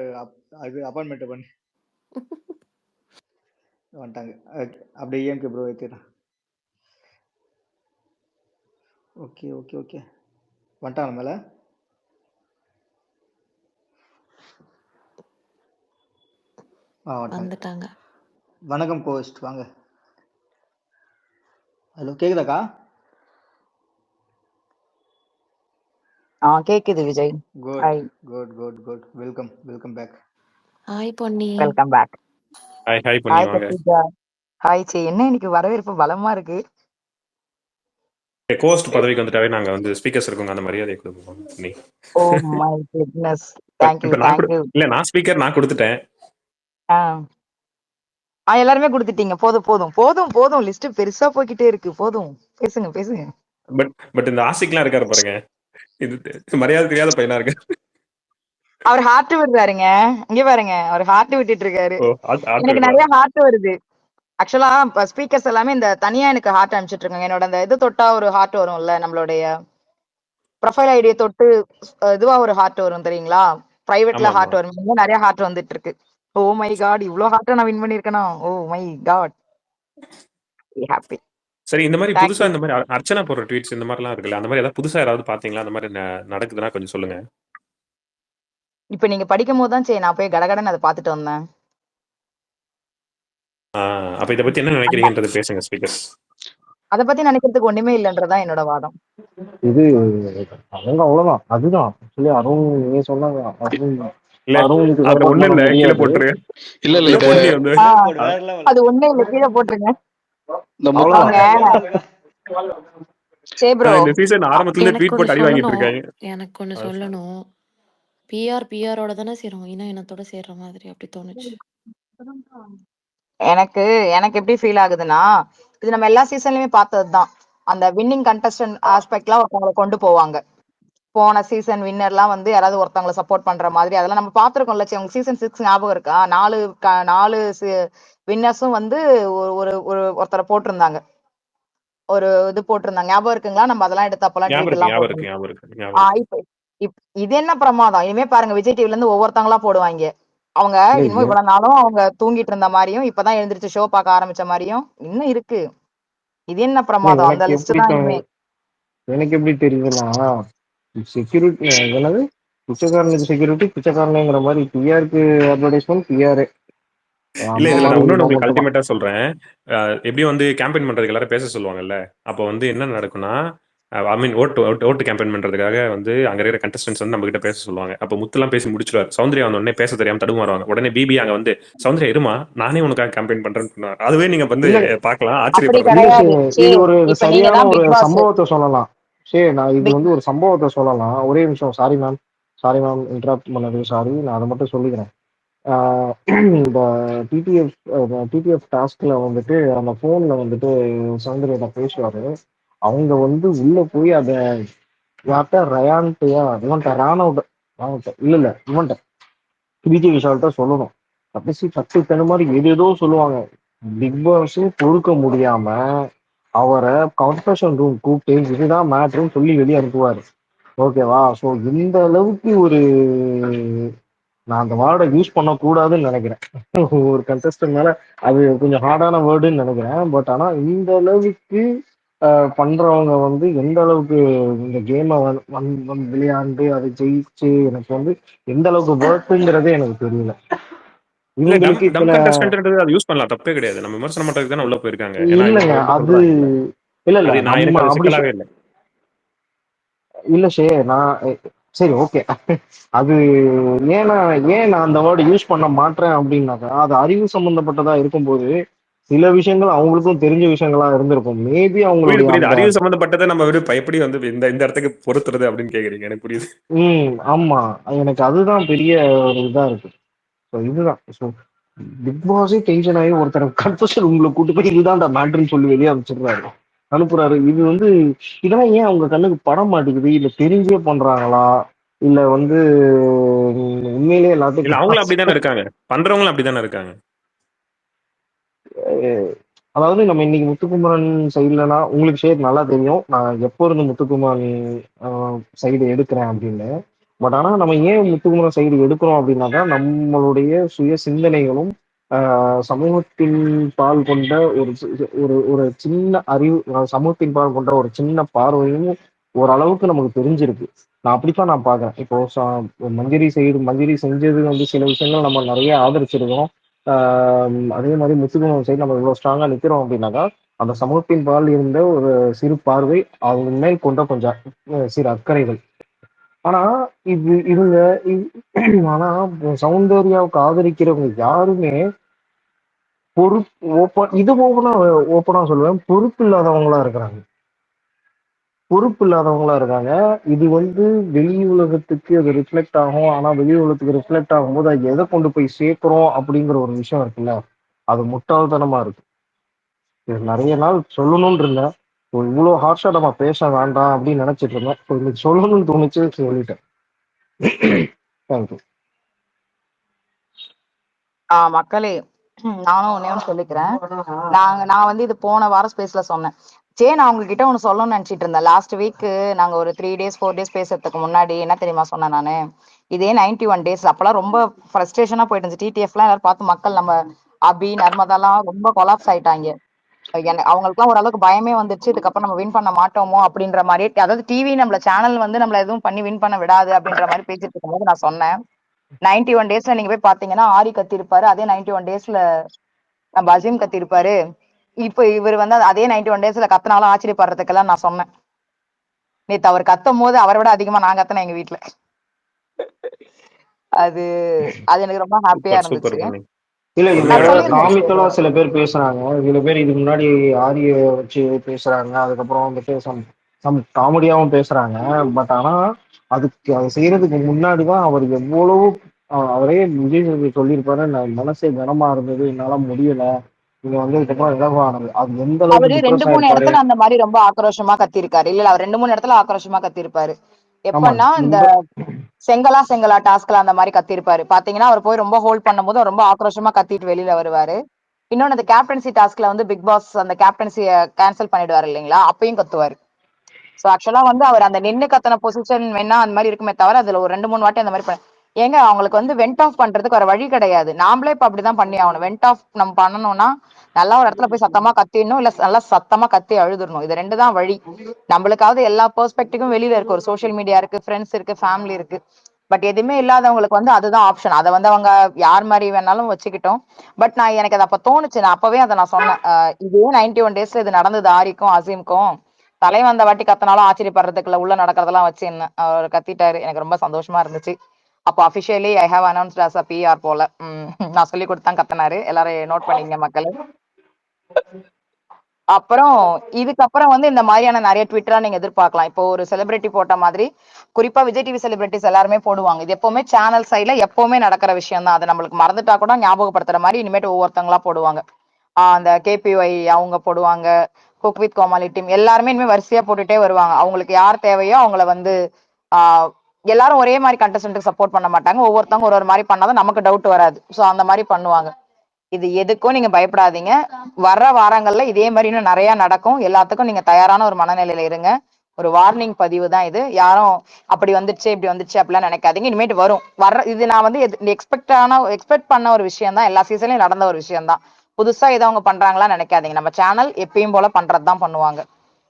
அது அப்பாயின்மெண்ட் பண்ணி வந்துட்டாங்க. அப்படியே இஎம்கே ப்ரோ ஏத்துறேன். ஓகே வந்துட்டாங்க மேல. வந்துட்டாங்க. வணக்கம் கோஸ்ட், வாங்க. ஹலோ, கேக்குதாக்கா? கேக்குது Vijay. Good. Welcome back. Hi Ponni. Welcome back. Hi Ponni, வாங்க. கத்திஜா. ஹாய் சே. என்ன இன்னைக்கு வரவேற்பு பலமா இருக்கு. கோஸ்ட் பதவிக்கு வந்துட்டாவே நாங்க வந்து ஸ்பீக்கர்ஸ் இருக்கோங்க, அந்த மரியாதை கொடுப்போம். நீ oh my goodness. Thank you. இல்ல நான் ஸ்பீக்கர் நான் கொடுத்துட்டேன். எல்லாருமே கொடுத்துட்டீங்க. போதும். லிஸ்ட் பெருசா போய்கிட்டே இருக்கு. போதும், பேசுங்க. பட் இந்த ஆசிக்லாம் இருக்காரு பாருங்க, இது மரியாதை தெரியாத பையனா இருக்கு. அவர் ஹார்ட் விடுறாருங்க. இங்க பாருங்க, அவர் ஹார்ட் விட்டுட்டு இருக்காரு. ஓ ஆட்டு எனக்கு விடுறாரு. நிறைய ஹார்ட் வருது. ஆக்சுவலா ஸ்பீக்கர்ஸ் எல்லாமே இந்த தனியா எனக்கு ஹார்ட் அனுப்பிச்சிட்டு இருக்காங்க. என்னோட அந்த இது தொட்டா ஒரு ஹார்ட் வரும்ல, நம்மளுடைய ப்ரொஃபைல் ஐடியை தொட்டு இதுவா ஒரு ஹார்ட் வரும் தெரியுங்களா? பிரைவேட்ல ஆமா ஆமா. ஹார்ட் வரும். இங்க நிறைய ஹார்ட் வந்துட்டு இருக்கு. ஓ மை காட், இவ்ளோ ஹார்ட் நான் வின் பண்ணிருக்கேனா? Oh my God, happy. சரி, இந்த மாதிரி புதுசா தேங்க்யூ. இந்த மாதிரி அர்ச்சனா போடுற ட்வீட்ஸ் இந்த மாதிரிலாம் இருக்குல்ல, அந்த மாதிரி ஏதாவது புதுசா யாராவது பாத்தீங்களா? அந்த மாதிரி நடக்குதுன்னா கொஞ்சம் சொல்லுங்க. இப்ப நீங்க படிக்கும் போது தான் சரி நான் போய் கடகடன்னு அதை பார்த்துட்டு வந்தேன். அப்ப இதை பத்தி என்ன நினைக்கிறீங்கன்றத பேசுங்க ஸ்பீக்கர்ஸ். அதை பத்தி நினைக்கிறதுக்கு ஒண்ணுமே இல்லைன்றதான் என்னோட வாதம். இது அவங்க அவ்வளவுதான். அதுதான் சொல்லி அருண் நீங்க சொன்னாங்க. அருண் இல்ல அருணுக்கு அதுல சப்போர்ட் ஒண்ணு பண்ண இல்ல, கீழே முடியாது. போட்டுரு. இல்ல இல்ல கீழே இத போடு, பொன்னி வந்து கீழே போடு, வேற லெவல். அது ஒண்ணே இல்ல, கீழே போட்டுருங்க. இந்த அவ்வளவுதான். அவங்க சே ப்ரோ, இந்த சீசன் ஆரம்பத்துல இருந்து எனக்கு ட்வீட் ஒண்ணு போட்டு அடி வாங்கிட்டு சொல்லணும். இருக்காங்க. எனக்கு ஒண்ணு சொல்லணும். பிஆரோட தானே சேரும். இனத்தோட சேர்ற மாதிரி அப்படி தோணுச்சு. எனக்கு எனக்கு எப்படி ஃபீல் ஆகுதுன்னா, இது நம்ம எல்லா சீசன்லயுமே பார்த்ததுதான். அந்த வின்னிங் கண்டஸ்டன்ட் ஆஸ்பெக்ட்லாம் ஒருத்தவங்களை கொண்டு போவாங்க. போன சீசன் வின்னர்லாம் வந்து யாராவது ஒருத்தவங்களை சப்போர்ட் பண்ற மாதிரி அதெல்லாம் நம்ம பார்த்திருக்கோம்ல. உங்க சீசன் 6 ஞாபகம் இருக்கா? 4 வின்னர்ஸும் வந்து ஒருத்தரை போட்டிருந்தாங்க. ஒரு இது போட்டிருந்தாங்க, ஞாபகம் இருக்குங்களா? நம்ம அதெல்லாம் எடுத்து அப்பெல்லாம் ட்வீட் எல்லாம் ஞாபகம் இருக்கு, போட்டிருந்தோம். ஞாபகம் இருக்கு, ஞாபகம் இருக்கு. இது என்ன பிரமாதம்! இனிமே பாருங்க, விஜய் டிவில இருந்து ஒவ்வொருத்தங்களா போடுவாங்க. அவங்க இன்னும் இல்ல இவ்வளவு நாளும் அவங்க தூங்கிட்டு இருந்த மாதிரியும், இப்பதான் எழுந்திருச்சு ஷோ பார்க்க ஆரம்பிச்ச மாதிரியும் இன்னும் இருக்கு. இது என்ன பிரமாதம்! அந்த எனக்கு லிஸ்ட் எப்படி தான் இனிமே. எனக்கு எப்படி தெரியுதுன்னா, செக்யூரிட்டி என்னது பிச்சைக்காரனுக்கு செக்யூரிட்டி பிச்சைக்காரனுங்கிற மாதிரி பிஆருக்கு அட்வர்டைஸ்மெண்ட் பிஆர் இல்ல அந்த இதுல மாதிரி நான் இன்னொன்னு இருந்தா உங்களுக்கு மட்டும்தான். அல்டிமேட்டா சொல்றேன். எப்படியும் வந்து கேம்பெயின் பண்றதுக்கு எல்லாரும் பேச சொல்லுவாங்கல்ல. அப்போ வந்து என்ன நடக்கும்னா, ஐ மீன் ஓட்டு கேம்பெயின் பண்றதுக்காக வந்து அங்க இருக்கிற கண்டஸ்டன்ஸ் வந்து நம்ம கிட்ட பேச சொல்லுவாங்க. அப்போ முத்துலாம் பேசி முடிச்சிருவாரு. சௌந்தர்யா வந்த உடனே பேச தெரியாம தடுமாறுவாங்க. உடனே பிபி அங்க வந்து சௌந்தர்யா இருமா, நானே உனக்காக கேம்பெயின் பண்றேன்னு சொன்னார். அதுவே நீங்க வந்து இல்ல பார்க்கலாம், அப்படி ஆச்சரியப்படலாம். இல்ல கிடையாது. இது ஒரு இப்ப நீங்க சரியான தான் ஒரு பிக் பாஸ். சம்பவத்தை சொல்லலாம். நான் இது வந்து ஒரு சம்பவத்தை சொல்லலாம். ஒரே நிமிஷம். சாரி மேம் இன்டராப்ட் பண்ணது. சாரி, நான் அதை மட்டும் சொல்லிக்கிறேன். ஆஹ் இந்த டிடிஎஃப் டாஸ்க்ல வந்துட்டு அந்த போன்ல வந்துட்டு சௌந்தர்யா பேசுவாரு. அவங்க வந்து உள்ள போய் அதை யார்கிட்ட ரயான்ட்டையா இவன்ட்ட ராணவட்ட இல்ல இவன்ட்ட பிஜே விஷால்கிட்ட சொல்லணும். கடைசி கட்டு தனி மாதிரி ஏதேதோ சொல்லுவாங்க. பிக் பாஸும் பொறுக்க முடியாம அவரை கன்ஃபெஷன் ரூம் கூப்பிட்டு இதுதான் மேட்ருன்னு சொல்லி வெளியே அனுப்புவாரு. ஓகேவா? ஸோ இந்த அளவுக்கு ஒரு நான் அந்த வேர்டை யூஸ் பண்ணக்கூடாதுன்னு நினைக்கிறேன். ஒரு கண்டஸ்டன் மேல அது கொஞ்சம் ஹார்டான வேர்டுன்னு நினைக்கிறேன். பட் ஆனா இந்த அளவுக்கு பண்றவங்க வந்து எந்த அளவுக்கு இந்த கேமை விளையாண்டு அதை ஜெயிச்சு எனக்கு வந்து எந்த அளவுக்கு வேர்ட்டுங்கிறதே எனக்கு தெரியல. இல்ல டம் இவங்களுக்கு டம் இத்தனை கண்டஸ்டன்ட்ன்றது அது யூஸ் பண்ணலாம், தப்பே கிடையாது. நம்ம விமர்சனம் பண்றதுக்கு தானே உள்ள போயிருக்காங்க. ஏன்னா இவங்க இல்லைங்க. வந்து அது சொல்றாங்க. இல்ல அது நான் நம்ம எனக்கு அது அப்படி சிக்கலாவே இல்லை. இல்ல நான் சரி ஓகே. அது ஏன் நான் அந்த வேர்டு யூஸ் பண்ண மாட்டேன் அப்படின்னாக்கா, அது அறிவு சம்பந்தப்பட்டதா இருக்கும்போது சில விஷயங்கள் அவங்களுக்கும் தெரிஞ்ச விஷயங்களா இருந்திருக்கும். மேபி புரியுது அவங்களுடைய புரியுது. அந்த அறிவு சம்பந்தப்பட்டதை நம்ம எப்படி வந்து இந்த இந்த இடத்துக்கு பொறுத்துறது அப்படின்னு கேக்குறீங்க, எனக்கு புரியுது. ஆமா. எனக்கு அதுதான் பெரிய ஒரு இதா இருக்கு. ஸோ இதுதான். ஸோ பிக் பாஸே டென்ஷன் ஆகி ஒருத்தர் கன்ஃபெஷன் உங்களை கூட்டு போய் இதுதான் மேட்ருன்னு சொல்லி வெளியே அனுப்புறாரு. இது வந்து இதெல்லாம் ஏன் அவங்க கண்ணுக்கு படம் மாட்டேங்குது? இல்ல தெரிஞ்சே பண்றாங்களா? இல்ல வந்து உண்மையிலேயே இல்ல அவங்களும் எல்லாத்துக்கும் அப்படித்தானே இருக்காங்க, பண்றவங்களும் அப்படித்தானே இருக்காங்க. அதாவது நம்ம இன்னைக்கு முத்துக்குமரன் சைட்லனா உங்களுக்கு ஷேர் நல்லா தெரியும். நான் எப்போ இருந்து முத்துக்குமரன் சைடு எடுக்கிறேன் அப்படின்னு. பட் ஆனா நம்ம ஏன் முத்துக்குமரன் சைடு எடுக்கிறோம் அப்படின்னாக்கா, நம்மளுடைய சுய சிந்தனைகளும் சமூகத்தின் பால் கொண்ட ஒரு ஒரு சின்ன அறிவு, சமூகத்தின் பால் கொண்ட ஒரு சின்ன பார்வையும் ஓரளவுக்கு நமக்கு தெரிஞ்சிருக்கு. நான் அப்படித்தான் நான் பார்க்கறேன். இப்போ மஞ்சரி செஞ்சது வந்து சில விஷயங்கள் நம்ம நிறைய ஆதரிச்சிருக்கோம். அதே மாதிரி முத்துக்குமரன் சைடு நம்ம இவ்வளவு ஸ்ட்ராங்கா நிக்கிறோம் அப்படின்னாக்கா, அந்த சமூகத்தின் பால் இருந்த ஒரு சிறு பார்வை, அவங்க மேல் கொண்ட கொஞ்சம் சிறு அக்கறைகள். ஆனா இவங்க ஆனா சௌந்தர்யாவுக்கு ஆதரிக்கிறவங்க யாருமே இது ஓப்பனா சொல்லுவேன், பொறுப்பு இல்லாதவங்களா இருக்காங்க. இது வந்து வெளி உலகத்துக்கு அது ரிஃப்ளெக்ட் ஆகும். ஆனா வெளி உலகத்துக்கு ரிஃப்ளெக்ட் ஆகும்போது அது எதை கொண்டு போய் சேர்க்கிறோம் அப்படிங்கிற ஒரு விஷயம் இருக்குல்ல, அது முட்டாள்தனமா இருக்கு. இது நிறைய நாள் சொல்லணும்னு இருந்தேன். இவ்வளவு ஹார்ஷா நம்ம பேச வேண்டாம் அப்படின்னு நினைச்சிட்டு இருந்தேன். இன்னைக்கு சொல்லணும்னு தோணுச்சு, சொல்லிட்டேன். தேங்க்யூ. மக்களே நானும் ஒன்னே ஒன்று சொல்லிக்கிறேன். நான் வந்து இது போன வாரம் ஸ்பேஸ்ல சொன்னேன். நான் உங்ககிட்ட ஒன்று சொல்லணும்னு நினைச்சிட்டு இருந்தேன். லாஸ்ட் வீக் நாங்க ஒரு 3 days 4 days பேசுறதுக்கு முன்னாடி என்ன தெரியுமா சொன்னேன் நானு? இதே 91 days அப்பெல்லாம் ரொம்ப ஃப்ரஸ்ட்ரேஷனா போயிட்டு இருந்துச்சு. டிடிஎஃப்லாம் எல்லாரும் பார்த்து மக்கள் நம்ம அபி நர்மதாலாம் ரொம்ப கொலாப்ஸ் ஆயிட்டாங்க. அவங்களுக்குலாம் ஓரளவுக்கு பயமே வந்துருச்சு. இதுக்கப்புறம் நம்ம வின் பண்ண மாட்டோமோ அப்படின்ற மாதிரி. அதாவது டிவி நம்மள சேனல் வந்து நம்மள எதுவும் பண்ணி வின் பண்ண விடாது அப்படின்ற மாதிரி பேசிட்டு இருக்கும்போது நான் சொன்னேன் 91 daysல நீங்க போய் பாத்தீங்கன்னா ஆரி கத்திருப்பாரு. அதே 91 daysல நம்ம அசீம் கத்திருப்பாரு. இப்ப இவர் வந்து அதே 91 daysல கத்தினாலும் ஆச்சரியப்படுறதுக்கெல்லாம் நான் சொன்னேன். நேத்து அவர் கத்தும் போது அவரை விட அதிகமா நான் கத்தினேன் எங்க வீட்டுல. அது அது எனக்கு ரொம்ப ஹாப்பியா இருந்துச்சு. இல்ல இதுல காமிக்கலா சில பேர் பேசுறாங்க. சில பேர் இதுக்கு முன்னாடி ஆரிய வச்சு பேசுறாங்க. அதுக்கப்புறம் வந்துட்டு சம் காமெடியாவும் பேசுறாங்க. பட் ஆனா அதுக்கு அதை செய்யறதுக்கு முன்னாடிதான் அவர் எவ்வளவு அவரே விஜய் சொல்லியிருப்பாரு, நான் மனசே கனமா இருந்தது, என்னால முடியல, நீங்க வந்து இதுக்கப்புறம் இலவானது. அது எந்த அளவுக்கு அவரு டிப்ரெஸ் 2-3 ஆயிருப்பாரு. இடத்துல அந்த மாதிரி ரொம்ப ஆக்ரோஷமா கத்திருக்காரு. இல்ல அவர் 2-3 இடத்துல ஆக்ரோஷமா கத்திருப்பாரு. எப்பன்னா இந்த செங்கலா டாஸ்க்ல அந்த மாதிரி கத்திருப்பாரு. பாத்தீங்கன்னா அவர் போய் ரொம்ப ஹோல்ட் பண்ணும்போது ரொம்ப ஆக்ரோஷமா கத்திட்டு வெளியில வருவாரு. இன்னொன்னு அந்த கேப்டன்சி டாஸ்க்ல வந்து பிக் பாஸ் அந்த கேப்டன்சியை கேன்சல் பண்ணிடுவாரு இல்லைங்களா, அப்பயும் கத்துவாரு. சோ ஆக்சுவலா வந்து அவர் அந்த நின்னு கத்தன பொசிஷன் வேணா அந்த மாதிரி இருக்குமே தவிர அதுல ஒரு 2-3 வாட்டி அந்த மாதிரி ஏங்க அவங்களுக்கு வந்து வெண்ட் ஆஃப் பண்றதுக்கு ஒரு வழி கிடையாது. நாமளே இப்ப அப்படிதான் பண்ணி ஆகணும். வெண்ட் ஆஃப் நம்ம பண்ணணும்னா நல்லா ஒரு இடத்துல போய் சத்தமா கத்திடணும், இல்ல நல்லா சத்தமா கத்தி அழுதுடணும். இது 2 தான் வழி. நம்மளுக்காவது எல்லா பெர்ஸ்பெக்டிவும் வெளியில இருக்கு. ஒரு சோசியல் மீடியா இருக்கு, ஃப்ரெண்ட்ஸ் இருக்கு, ஃபேமிலி இருக்கு. பட் எதுவுமே இல்லாதவங்களுக்கு வந்து அதுதான் ஆப்ஷன். அதை வந்து அவங்க யார் மாதிரி வேணாலும் வச்சுக்கிட்டோம். பட் எனக்கு அது அப்ப தோணுச்சு. நான் அப்பவே அதை நான் சொன்னேன். இதே 91 daysல இது நடந்தது ஆரிக்கும் அசீம்க்கும். தலைவன் அந்த வாட்டி கத்தினாலும் ஆச்சரியப்படுறதுக்குள்ள உள்ள நடக்கிறதெல்லாம் வச்சு என்ன அவர் கத்திட்டாரு. எனக்கு ரொம்ப சந்தோஷமா இருந்துச்சு. அப்போ officially I have announced as a PR போல. நான் சொல்லி கொடுத்தான் கத்தினாரு. எல்லாரும் நோட் பண்ணிங்க மக்களே. அப்புறம் இதுக்கப்புறம் வந்து இந்த மாதிரியான நிறைய ட்விட்டரா நீங்க எதிர்பார்க்கலாம். இப்போ ஒரு செலிபிரிட்டி போட்ட மாதிரி குறிப்பா விஜய் டிவி செலிபிரிட்டிஸ் எல்லாருமே போடுவாங்க. இது எப்பவுமே சேனல் சைட்ல எப்பவுமே நடக்கிற விஷயம் தான். அதை நம்மளுக்கு மறந்துட்டா கூட ஞாபகப்படுத்துற மாதிரி இனிமேட்டு ஒவ்வொருத்தங்களா போடுவாங்க. அந்த கேபிஒய் அவங்க போடுவாங்க, குக் வித் கோமாளி டீம் எல்லாருமே இனிமே வரிசையா போட்டுட்டே வருவாங்க. அவங்களுக்கு யார் தேவையோ அவங்கள வந்து எல்லாரும் ஒரே மாதிரி கண்டஸ்டன்ட்டுக்கு சப்போர்ட் பண்ண மாட்டாங்க. ஒவ்வொருத்தவங்க ஒரு மாதிரி பண்ணாதான் நமக்கு டவுட் வராது. ஸோ அந்த மாதிரி பண்ணுவாங்க. இது எதுக்கும் நீங்க பயப்படாதீங்க. வர்ற வாரங்கள்ல இதே மாதிரி இன்னும் நிறைய நடக்கும். எல்லாத்துக்கும் நீங்க தயாரான ஒரு மனநிலையில இருங்க. ஒரு வார்னிங் பதிவு தான் இது. யாரும் அப்படி வந்துச்சு இப்படி வந்துச்சு அப்படிலாம் நினைக்காதீங்க. இனிமேட்டு வரும். இது நான் வந்து எக்ஸ்பெக்ட் பண்ண ஒரு விஷயம் தான். எல்லா சீசன்லயும் நடந்த ஒரு விஷயம் தான். புதுசா ஏதோ அவங்க பண்றாங்களா நினைக்காதீங்க. நம்ம சேனல் எப்பயும் போல பண்றதுதான் பண்ணுவாங்க.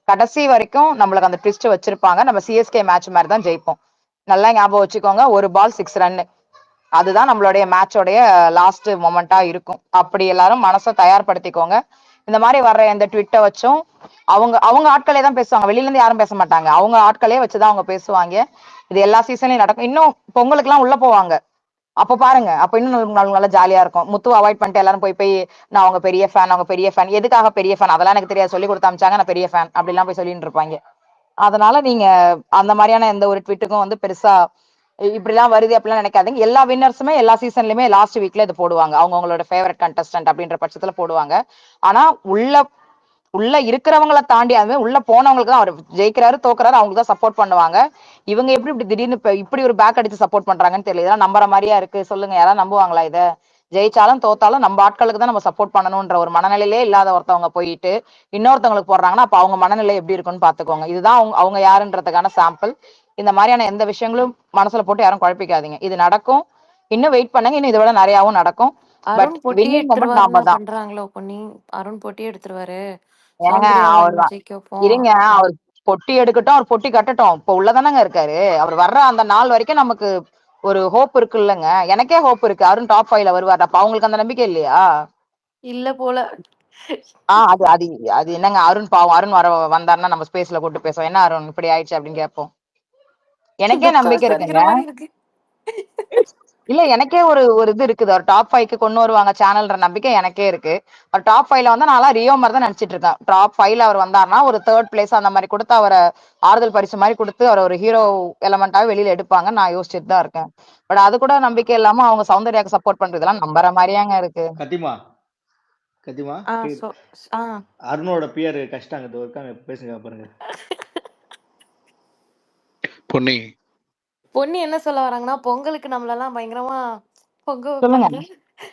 கடைசி வரைக்கும் நம்மளுக்கு அந்த ட்விஸ்ட் வச்சிருப்பாங்க. நம்ம சிஎஸ்கே மேட்ச் மாதிரி தான் ஜெயிப்போம். நல்லா ஞாபகம் வச்சுக்கோங்க. ஒரு பால் 6 ரன். அதுதான் நம்மளுடைய மேட்சோடைய லாஸ்ட் மொமெண்டா இருக்கும். அப்படி எல்லாரும் மனசை தயார்படுத்திக்கோங்க. இந்த மாதிரி வர்ற இந்த ட்விட்டை வச்சும் அவங்க ஆட்களே தான் பேசுவாங்க. வெளியில இருந்து யாரும் பேச மாட்டாங்க. அவங்க ஆட்களே வச்சுதான் அவங்க பேசுவாங்க. இது எல்லா சீசன்லயும் நடக்கும். இன்னும் பொங்கலுக்கு எல்லாம் உள்ள போவாங்க. அப்ப பாருங்க. அப்ப இன்னும் நல்லா ஜாலியா இருக்கும். முத்து அவாய்ட் பண்ணிட்டு எல்லாரும் போய் நான் அவங்க பெரிய ஃபேன் எதுக்காக பெரிய ஃபேன் அதெல்லாம் எனக்கு தெரியாது, சொல்லி கொடுத்து அமிச்சாங்க, நான் பெரிய ஃபேன் அப்படிலாம் போய் சொல்லிட்டு இருப்பாங்க. அதனால நீங்க அந்த மாதிரியான எந்த ஒரு ட்விட்டுக்கும் வந்து பெருசா இப்படிலாம் வருது அப்படிலாம் நினைக்காதீங்க. எல்லா வின்னர்ஸுமே எல்லா சீசன்லயுமே லாஸ்ட் வீக்ல இது போடுவாங்க. அவங்களோட ஃபேவரட் கண்டஸ்டன்ட் அப்படின்ற பட்சத்துல போடுவாங்க. ஆனா உள்ள இருக்கிறவங்களை தாண்டி அதுவே உள்ள போனவங்களுக்கு தான் அவர் ஜெயிக்கிறாரு தோக்குறாரு அவங்களுக்கு தான் சப்போர்ட் பண்ணுவாங்க. இவங்க எப்படி இப்படி திடீர்னு இப்படி ஒரு பேக் அடிச்சு சப்போர்ட் பண்றாங்கன்னு தெரியல. இதெல்லாம் நம்புற மாதிரியா இருக்கு? சொல்லுங்க, யாராவது நம்புவாங்களா? இதை ஜெயிச்சாலும் தோத்தாலும் நம்ம ஆட்களுக்கு தான் நம்ம சப்போர்ட் பண்ணணும்ன்ற ஒரு மனநிலையிலே இல்லாத ஒருத்தவங்க போயிட்டு இன்னொருத்தவங்களுக்கு போடுறாங்கன்னா அப்ப அவங்க மனநிலை எப்படி இருக்குன்னு பாத்துக்கோங்க. இதுதான் அவங்க யாருன்றதுக்கான சாம்பிள். இந்த மாதிரியான எந்த விஷயங்களும் மனசுல போட்டு யாரும் குழப்பிக்காதீங்க. இது நடக்கும். இன்னும் வெயிட் பண்ணுங்க. இன்னும் இதை விட நிறையாவும் நடக்கும். பட் அருண் பொட்டி வின்னிங் மொமெண்ட் நாம எடுத்துருவாருன்னு தான். பண்றாங்களோ பொன்னி. அருண் பொட்டி எடுத்துருவாரு. ஏங்க சௌந்தர்யாவை அவர் நம்ம ஜெயிக்க வைப்போம். இருங்க. அவர் பொட்டி எடுக்கட்டும், அவர் பொட்டி கட்டட்டும். இப்ப உள்ளதானங்க இருக்காரு. அவர் வர்ற அந்த நாள் வரைக்கும் நமக்கு ஒரு ஹோப் இருக்கு இல்லைங்க. எனக்கே ஹோப் இருக்கு. அருண் டாப் 5ல வருவார். அப்ப அவங்களுக்கு அந்த நம்பிக்கை இல்லையா? இல்ல போல. அது அது அது என்னங்க, அருண் பாவம். அருண் வந்தாருன்னா நம்ம ஸ்பேஸ்ல கூட்டு பேசுவோம். என்ன அருண் இப்படி ஆயிடுச்சு அப்படின்னு கேட்போம். எனக்கே நம்பிக்கை இருக்குங்க. இல்ல எனக்கே ஒரு இது இருக்குது. ஒரு டாப் 5க்கு கொண்டு வருவாங்க சேனல்ன்ற நம்பிக்கை எனக்கே இருக்கு. ஒரு டாப் 5ல வந்து நான் ரியோ மாதிரி தான் நினைச்சிட்டு இருக்கேன். டாப் 5ல அவர் வந்தாருன்னா ஒரு 3rd பிளேஸ் அந்த மாதிரி கொடுத்து அவரை ஆறுதல் பரிசு மாதிரி கொடுத்து அவர் ஒரு ஹீரோ எலமெண்டாவே வெளியில எடுப்பாங்க நான் யோசிச்சுட்டு தான் இருக்கேன். பட் அது கூட நம்பிக்கை இல்லாம அவங்க சௌந்தர்யாக்கு சப்போர்ட் பண்றதெல்லாம் நம்புற மாதிரியாங்க இருக்கு. கத்திமா அருணோட பிஆர் கஷ்டாங்க இருக்காங்க, பேசுங்க பாருங்க. பொன்னி என்ன சொல்ல வராங்கன்னா பொங்கலுக்கு நம்மளெல்லாம் பயங்கரமா பொங்க சொல்லுங்க. வைப்பாங்க.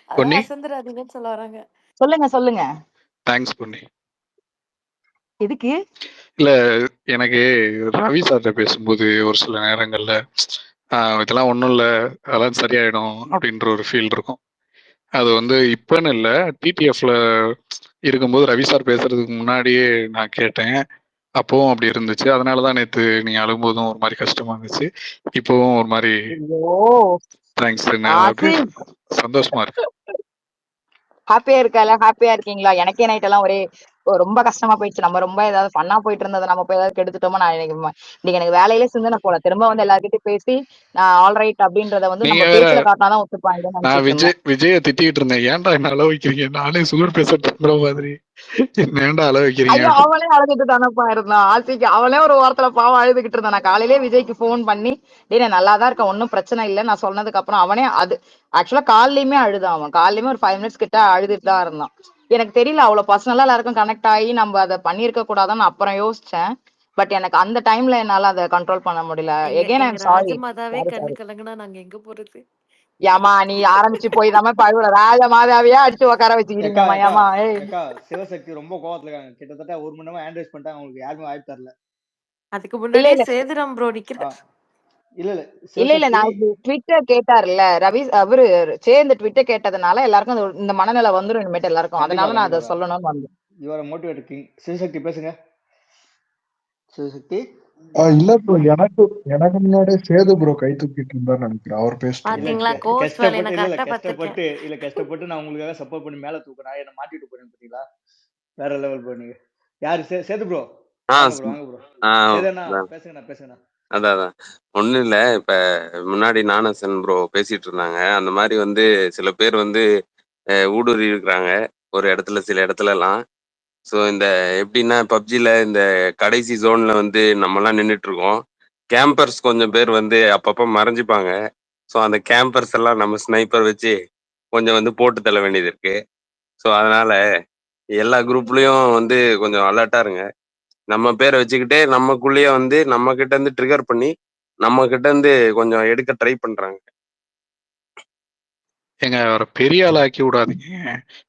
அதான் பொன்னி அசந்துராதீங்கன்னு சொல்ல வராங்க. சொல்லுங்க சொல்லுங்க. தேங்க்ஸ் பொன்னி. எதுக்கு? இல்ல எனக்கு ரவி சார்கிட்ட பேசும்போது ஒரு சில நேரங்கள்ல இதெல்லாம் ஒன்றும் இல்லை, அதெல்லாம் சரியாயிடும் அப்படின்ற ஒரு ஃபீல் இருக்கும். அது வந்து இப்பன்னு இல்லை, டிடிஎஃப்ல இருக்கும்போது ரவி சார் பேசுறதுக்கு முன்னாடியே நான் கேட்டேன். அப்பவும் அப்படி இருந்துச்சு. அதனாலதான் நேத்து நீங்க அழும்போதும் ஒரு மாதிரி கஷ்டமா இருந்துச்சு. இப்பவும் ஒரு மாதிரி தேங்க்ஸ் சந்தோஷமா இருக்கு. ஹாப்பியா ஹாப்பியா இருக்கீங்களா? எனக்கே நைட் எல்லாம் ஒரே ரொம்ப கஷ்டமா போயிடுச்சு. நம்ம ரொம்ப ஏதாவது பண்ணா போயிட்டு இருந்ததை நம்ம போய் ஏதாவது கெடுத்துட்டோமோ. நான் இன்னைக்கு எனக்கு வேலையிலே சிந்தனை போல. திரும்ப வந்து எல்லார்கிட்டயும் பேசி நான் ஆல் ரைட் அப்படின்றத வந்து நீங்க நம்ம வேற பேச்சுல காட்டினாதான் ஒத்துப்பாங்க நான் நினைச்சிட்டு இருந்தேன். விஜய திட்டிட்டு இருந்தேன். ஏன்டா என்ன அளவு வைக்கிறீங்க, நானே சுகர் பேசட்டுங்கிற மாதிரி ஏன்டா அளவு வைக்கிறீங்க ஐயோ, அப்படின்னு. அவளே அழுதுட்டு தானப்பா இருந்தான். ஆசிக்கு அவளே ஒரு வாரத்துல பாவம் அழுதுகிட்டு இருந்தான். நான் காலையிலே விஜய்க்கு போன் பண்ணி, டேய் நான் நல்லாதான் இருக்கேன், ஒன்னும் பிரச்சனை இல்லை நான் சொன்னதுக்கு அப்புறம் அவனே அது ஆக்சுவலா காலையுமே அழுதான். அவன் காலையுமே ஒரு 5 மினிட்ஸ் கிட்ட அழுதுட்டு தான் இருந்தான். எனக்கு தெரியல அவ்வளவு பர்சனலா எல்லாருக்கும் கனெக்ட் ஆகி நம்ம அதை பண்ணிருக்க கூடாதான்னு அப்புறம் யோசிச்சேன். பட் எனக்கு அந்த டைம்ல என்னால அதை கண்ட்ரோல் பண்ண முடியல. எகைன் ஐ எங்க எம் சாரி. ராஜமாதாவே கண்ணு கலங்குனா நாங்க எங்க போறது? ஏமா நீ ஆரம்பிச்சு போய் தான் பழுவல ராஜ மாதாவியா அடிச்சு உட்கார வச்சுக்கிறீங்கம்மா. ஏமா அக்கா சிவசக்தி ரொம்ப கோவத்துல இருக்காங்க. கிட்டத்தட்ட 1 மணி நேரமா ஹேண்ட் ரைஸ் பண்ணிட்டாங்க, உங்களுக்கு யாருமே வாய்ப்பு தரல. அதுக்கு முன்னாடியே சேதுராம் ப்ரோ நிக்கிற. இல்ல நான் ட்விட்டர் கேட்டார்ல ரவி, அவரு சேர்ந்து ட்விட்டர் கேட்டதுனால எல்லாருக்கும் இந்த மனநிலை வந்துரும் இனிமேட்டு எல்லாருக்கும். அதனால நான் அதை சொல்லணும்னு வந்தேன். Your motivator king. சிவசக்தி பேசுங்க. சிவசக்தி இல்ல ப்ரோ, எனக்கு முன்னாடியே சேது ப்ரோ கை தூக்கிட்டு இருந்தாரு நினைக்கிறேன். அவர் கஷ்டப்பட்டு நான் உங்களுக்காக சப்போர்ட் பண்ணி மேல தூக்குறேன். என்ன மாட்டிட்டு போறேன் பாத்தீங்களா? வேற லெவல் பண்ணீங்க. யாரு சேது ப்ரோ? வாங்க ப்ரோ. பேசுங்கண்ணா. அதான் ஒண்ணும் இல்ல. இப்ப முன்னாடி நானசன் ப்ரோ பேசிட்டு இருந்தாங்க. அந்த மாதிரி வந்து சில பேர் வந்து ஊடுருவி இருக்கிறாங்க ஒரு இடத்துல, சில இடத்துல எல்லாம். ஸோ இந்த எப்படின்னா பப்ஜில இந்த கடைசி ஜோன்ல வந்து நம்மலாம் நின்றுட்டு இருக்கோம். கேம்பர்ஸ் கொஞ்சம் பேர் வந்து அப்பப்போ மறைஞ்சிப்பாங்க. ஸோ அந்த கேம்பர்ஸ் எல்லாம் நம்ம ஸ்னைப்பர் வச்சு கொஞ்சம் வந்து போட்டு தள்ள வேண்டியது இருக்கு. ஸோ அதனால எல்லா குரூப்லயும் வந்து கொஞ்சம் அலர்ட்டா இருங்க. நம்ம பேரை வச்சுக்கிட்டே நமக்குள்ளேயே வந்து நம்ம கிட்ட இருந்து ட்ரிகர் பண்ணி நம்ம கிட்ட இருந்து கொஞ்சம் எடுக்க ட்ரை பண்றாங்க. எங்க அவரை பெரிய ஆள் ஆக்கி விடாதீங்க.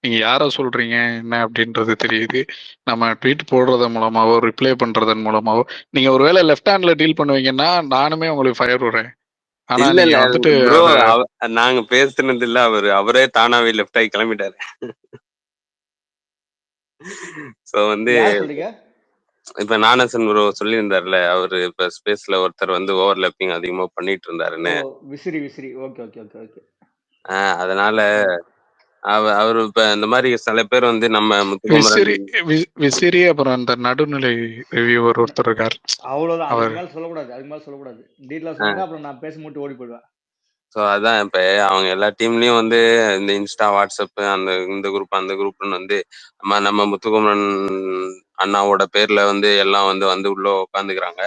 நீங்க யார சொல்றீங்க என்ன அப்படின்றது தெரியுது. நம்ம ட்வீட் போடுறது மூலமாவோ ரிப்ளை பண்றதன் மூலமாவோ நீங்க ஒருவேளை லெஃப்ட் ஹேண்ட்ல டீல் பண்ணுவீங்கன்னா நானுமே உங்களுக்கு ஃபயர் விடுறேன். ஆனா இல்ல நீங்க வந்துட்டு ப்ரோ, நாங்க பேசுனது இல்ல, அவரே தானாவே லெஃப்ட் ஆகி கிளம்பிட்டாரு. சோ வந்து இப்ப நானசன் ப்ரோ சொல்லியிருந்தாருல, அவரு இப்ப ஸ்பேஸ்ல ஒருத்தர் வந்து ஓவர்லேப்பிங் அதிகமா பண்ணிட்டு இருந்தாருன்னு. விசிறி. ஓகே. அதனால அவரு இப்ப இந்த மாதிரி சில பேர் வந்து நம்ம முத்துக்குமரன் விசிறி அப்புறம் அந்த நடுநிலை ரிவ்யூவர் ஒருத்தர் இருக்காரு. அவ்வளவுதான். அதுக்கு மேல சொல்லக்கூடாது. டீட்டெயிலா சொன்னா அப்புறம் நான் பேச மூட்டு ஓடி போயிடுவேன். ஸோ அதான் இப்ப அவங்க எல்லா டீம்லயும் வந்து இந்த இன்ஸ்டா, வாட்ஸ்அப், இந்த குரூப் அந்த குரூப்னு வந்து நம்ம முத்துக்குமரன் அண்ணாவோட பேர்ல வந்து எல்லாம் வந்து உள்ள உட்காந்துக்கிறாங்க.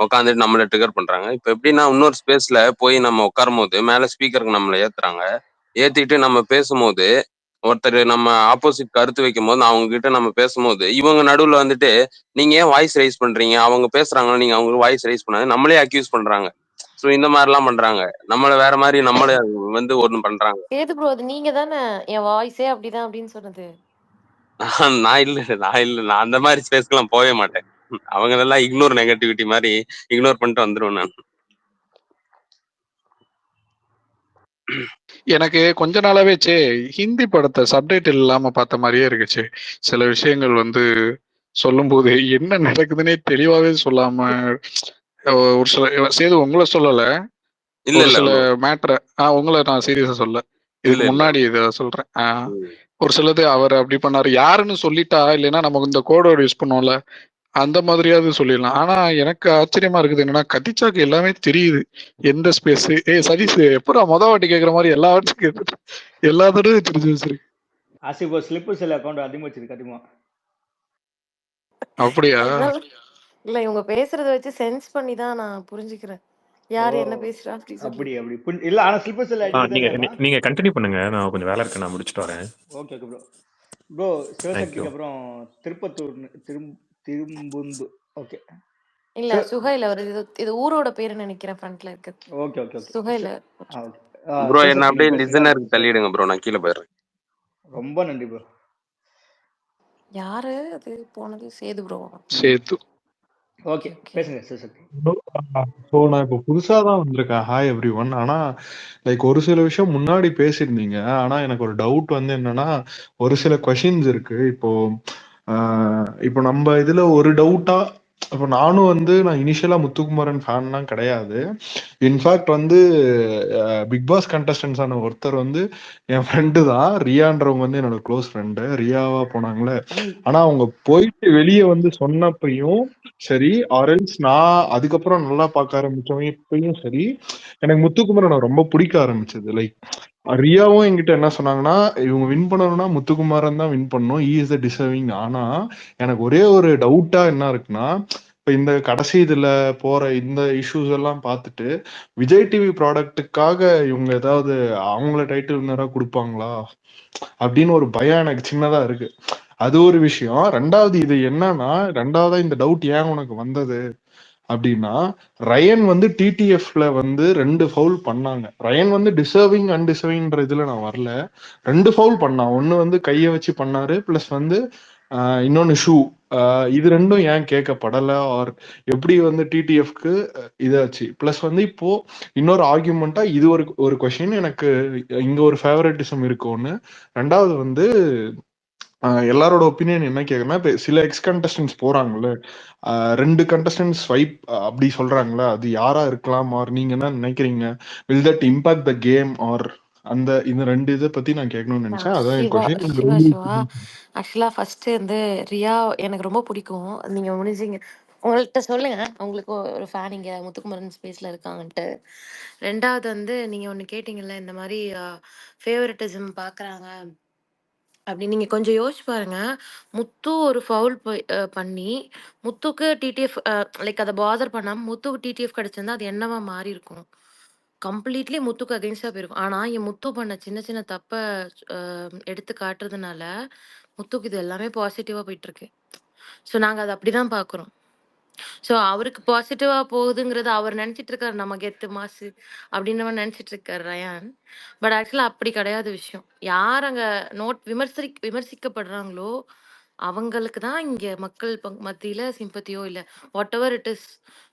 உட்காந்துட்டு நம்மள ட்ரிகர் பண்றாங்க. இப்ப எப்படின்னா இன்னொரு ஸ்பேஸ்ல போய் நம்ம உட்காரும் போது மேல ஸ்பீக்கருக்கு நம்மள ஏத்துறாங்க. ஏத்திட்டு நம்ம பேசும்போது ஒருத்தர் நம்ம ஆப்போசிட் கருத்து வைக்கும் போது அவங்க கிட்ட நம்ம பேசும்போது இவங்க நடுவுல வந்துட்டு நீங்க ஏன் வாய்ஸ் ரைஸ் பண்றீங்க, அவங்க பேசுறாங்க நீங்க அவங்களுக்கு வாய்ஸ் ரைஸ் பண்ணாங்க, நம்மளே அக்யூஸ் பண்றாங்க. சோ இந்த மாதிரி எல்லாம் பண்றாங்க. நம்மள வேற மாதிரி நம்மள வந்து ஒண்ணு பண்றாங்க. சேது ப்ரோ அது நீங்க தானே என் வாய்ஸே அப்படிதான் அப்படின்னு சொன்னது. நான் இல்ல நான் அந்த மாதிரி ஸ்பேஸ்க்கு எல்லாம் போவே மாட்டேன். அவங்க எல்லாம் இக்னோர் நெகட்டிவிட்டி மாதிரி இக்னோர் பண்ணிட்டு வந்துருவேன் நான். எனக்கு கொஞ்ச நாளாவே ஹிந்தி படத்தை சப்டைட்டில் இல்லாம பார்த்த மாதிரியே இருக்குச்சு. சில விஷயங்கள் வந்து சொல்லும் போது என்ன நடக்குதுன்னே தெளிவாவே சொல்லாம ஒரு சில சேது உங்களை சொல்லல, ஒரு சில மேட்டரை உங்களை நான் சீரியஸா சொல்ல, இதுக்கு முன்னாடி இத சொல்றேன். ஒரு சிலது அவர் அப்படி பண்ணாரு யாருன்னு சொல்லிட்டா இல்லைன்னா நமக்கு இந்த கோடோடு யூஸ் பண்ணுவோம்ல அந்த மாதிரியாவது சொல்லிடலாம். ஆனா எனக்கு ஆச்சரியமா இருக்குது என்னன்னா கதிச்சாக்கு எல்லாமே தெரியுது எந்த ஸ்பேஸ். சதீஷ் எப்படா வாட்டி கேட்கற மாதிரி எல்லா வாட்டும் கேட்டு எல்லா தடவையும் தெரிஞ்சு வச்சிருக்கு. ஆசிபோ ஸ்லிப் செல் அக்கவுண்ட் அதிகமா வச்சிருக்கு அதிகமா. அப்படியா? இல்ல இவங்க பேசுறத வச்சு சென்ஸ் பண்ணி தான் நான் புரிஞ்சுக்கிறேன் யாரு என்ன பேசுறா அப்படி இல்ல. ஆனா ஸ்லிப் செல் நீங்க கண்டினியூ பண்ணுங்க, நான் கொஞ்சம் வேலை இருக்கு, நான் முடிச்சிட்டு வரேன். Okay bro. சிவசக்திக்கு அப்புறம் திருப்பத்தூர் திரும்புந்து. ஓகே இல்ல சுஹைல் அவர் இது ஊரோட பேரு நினைக்கிறேன் ஃப்ரண்ட்ல இருக்கு. ஓகே சுஹைல் ப்ரோ என்ன அப்படியே லிசனருக்கு தள்ளிடுங்க ப்ரோ, நான் கீழே போயிடுறேன். ரொம்ப நன்றி ப்ரோ. யாரு அது போனது? சேது ப்ரோ. சேது. ஓகே பேசுங்க சிவசக்தி. ஸோ நான் இப்போ புதுசா தான் வந்திருக்கேன். Hi every one. ஆனா லைக் ஒரு சில விஷயம் முன்னாடி பேசியிருந்தீங்க. ஆனா எனக்கு ஒரு டவுட் வந்து என்னன்னா, ஒரு சில கொஷின்ஸ் இருக்கு. இப்போ நம்ம இதுல ஒரு டவுட்டா, இப்போ நானும் வந்து நான் இனிஷியலா முத்துக்குமரன் ஃபேன்லாம் கிடையாது. இன்ஃபேக்ட் வந்து பிக் பாஸ் கண்டஸ்டன்ஸ் ஆன ஒருத்தர் வந்து என் ஃப்ரெண்டு தான். ரியான்றவங்க வந்து என்னோட க்ளோஸ் ஃப்ரெண்டு. ரியாவா போனாங்களே. ஆனா அவங்க போயிட்டு வெளியே வந்து சொன்னப்பையும் சரி, ஆரல்ஸ் நான் அதுக்கப்புறம் நல்லா பார்க்க ஆரம்பிச்சவங்க சரி, எனக்கு முத்துக்குமரனை ரொம்ப பிடிக்க ஆரம்பிச்சது. லைக் ரியாவும் என்கிட்ட என்ன சொன்னாங்கன்னா, இவங்க வின் பண்ணணும்னா முத்துக்குமாரன் தான் வின் பண்ணணும், ஈ இஸ் த டிசர்விங். ஆனா எனக்கு ஒரே ஒரு டவுட்டா என்ன இருக்குன்னா, இப்ப இந்த கடைசி இதுல போற இந்த இஷ்யூஸ் எல்லாம் பார்த்துட்டு விஜய் டிவி ப்ராடக்ட்டுக்காக இவங்க ஏதாவது அவங்கள டைட்டில் வின்னரா கொடுப்பாங்களா அப்படின்னு ஒரு பயம் எனக்கு சின்னதா இருக்கு. அது ஒரு விஷயம். ரெண்டாவது இது என்னன்னா, ரெண்டாவதா இந்த டவுட் ஏன் உனக்கு வந்தது அப்படின்னா, ரயன் வந்து டிடிஎஃப்ல வந்து 2 ஃபவுல் பண்ணாங்க. ரயன் வந்து டிசர்விங் அன்டிசர்விங்ன்ற இதுல நான் வரல. 2 ஃபவுல் பண்ணான். ஒன்னு வந்து கையை வச்சு பண்ணாரு, பிளஸ் வந்து இன்னொன்னு ஷூ. இது ரெண்டும் ஏன் கேட்கப்படல, ஆர் எப்படி வந்து டிடிஎஃப்க்கு இதாச்சு. பிளஸ் வந்து இப்போ இன்னொரு ஆர்கியூமெண்டா இது ஒரு கொஸ்டின் எனக்கு இங்க ஒரு ஃபேவரட்டிசம் இருக்கு ஒண்ணு. ரெண்டாவது வந்து எல்லாரோட ஒப்பீனியன் என்ன கேக்குறேன்னா, இப்ப சில எக்ஸ் கண்டஸ்டன்ஸ் போறாங்கல்ல, 2 கண்டஸ்டன்ஸ் ஸ்வைப் அப்படி சொல்றாங்களா, அது யாரா இருக்கலாம், ஆர் நீங்க என்ன நினைக்கிறீங்க? Will that impact the game, or அந்த இந்த 2 இதை பத்தி நான் கேட்கணும்னு நினைச்சேன். அதான் என் சிவா சிவா கொஸ்டின். சிவா ஆக்சுவலா ஃபர்ஸ்ட் வந்து ரியா எனக்கு ரொம்ப பிடிக்கும். நீங்க முடிஞ்சீங்க உங்கள்கிட்ட சொல்லுங்க, உங்களுக்கு ஒரு ஃபேன் இங்க முத்துக்குமரன் ஸ்பேஸ்ல இருக்காங்கன்ட்டு. ரெண்டாவது வந்து நீங்க ஒண்ணு கேட்டீங்கல்ல, இந்த மாதிரி ஃபேவரட்டிசம் பாக்குறாங்க அப்படின்னு. நீங்க கொஞ்சம் யோசிச்சு பாருங்க. முத்து ஒரு ஃபவுல் பண்ணி முத்துக்கு டிடிஎஃப் லைக் அதை பாதர் பண்ணாம முத்துக்கு டிடிஎஃப் கிடைச்சிருந்தா அது என்னவா மாறி இருக்கும்? கம்ப்ளீட்லி முத்துக்கு அகைன்ஸ்டா போயிருக்கும். ஆனா என் முத்து பண்ண சின்ன சின்ன தப்ப எடுத்து காட்டுறதுனால முத்துக்கு இது எல்லாமே பாசிட்டிவா போயிட்டு இருக்கு. ஸோ நாங்க அதை அப்படிதான் பாக்குறோம். ஸோ அவருக்கு பாசிட்டிவா போகுதுங்கிறது அவர் நினைச்சிட்டு இருக்காரு, நம்ம கெத்து மாசு அப்படின்னு நினைச்சிட்டு இருக்காரு ரயான். பட் ஆக்சுவலா அப்படி கிடையாது விஷயம். யார் அங்க விமர்சிக்கப்படுறாங்களோ அவங்களுக்கு தான் இங்க மக்கள் மத்தியில சிம்பத்தியோ இல்ல what ever it is.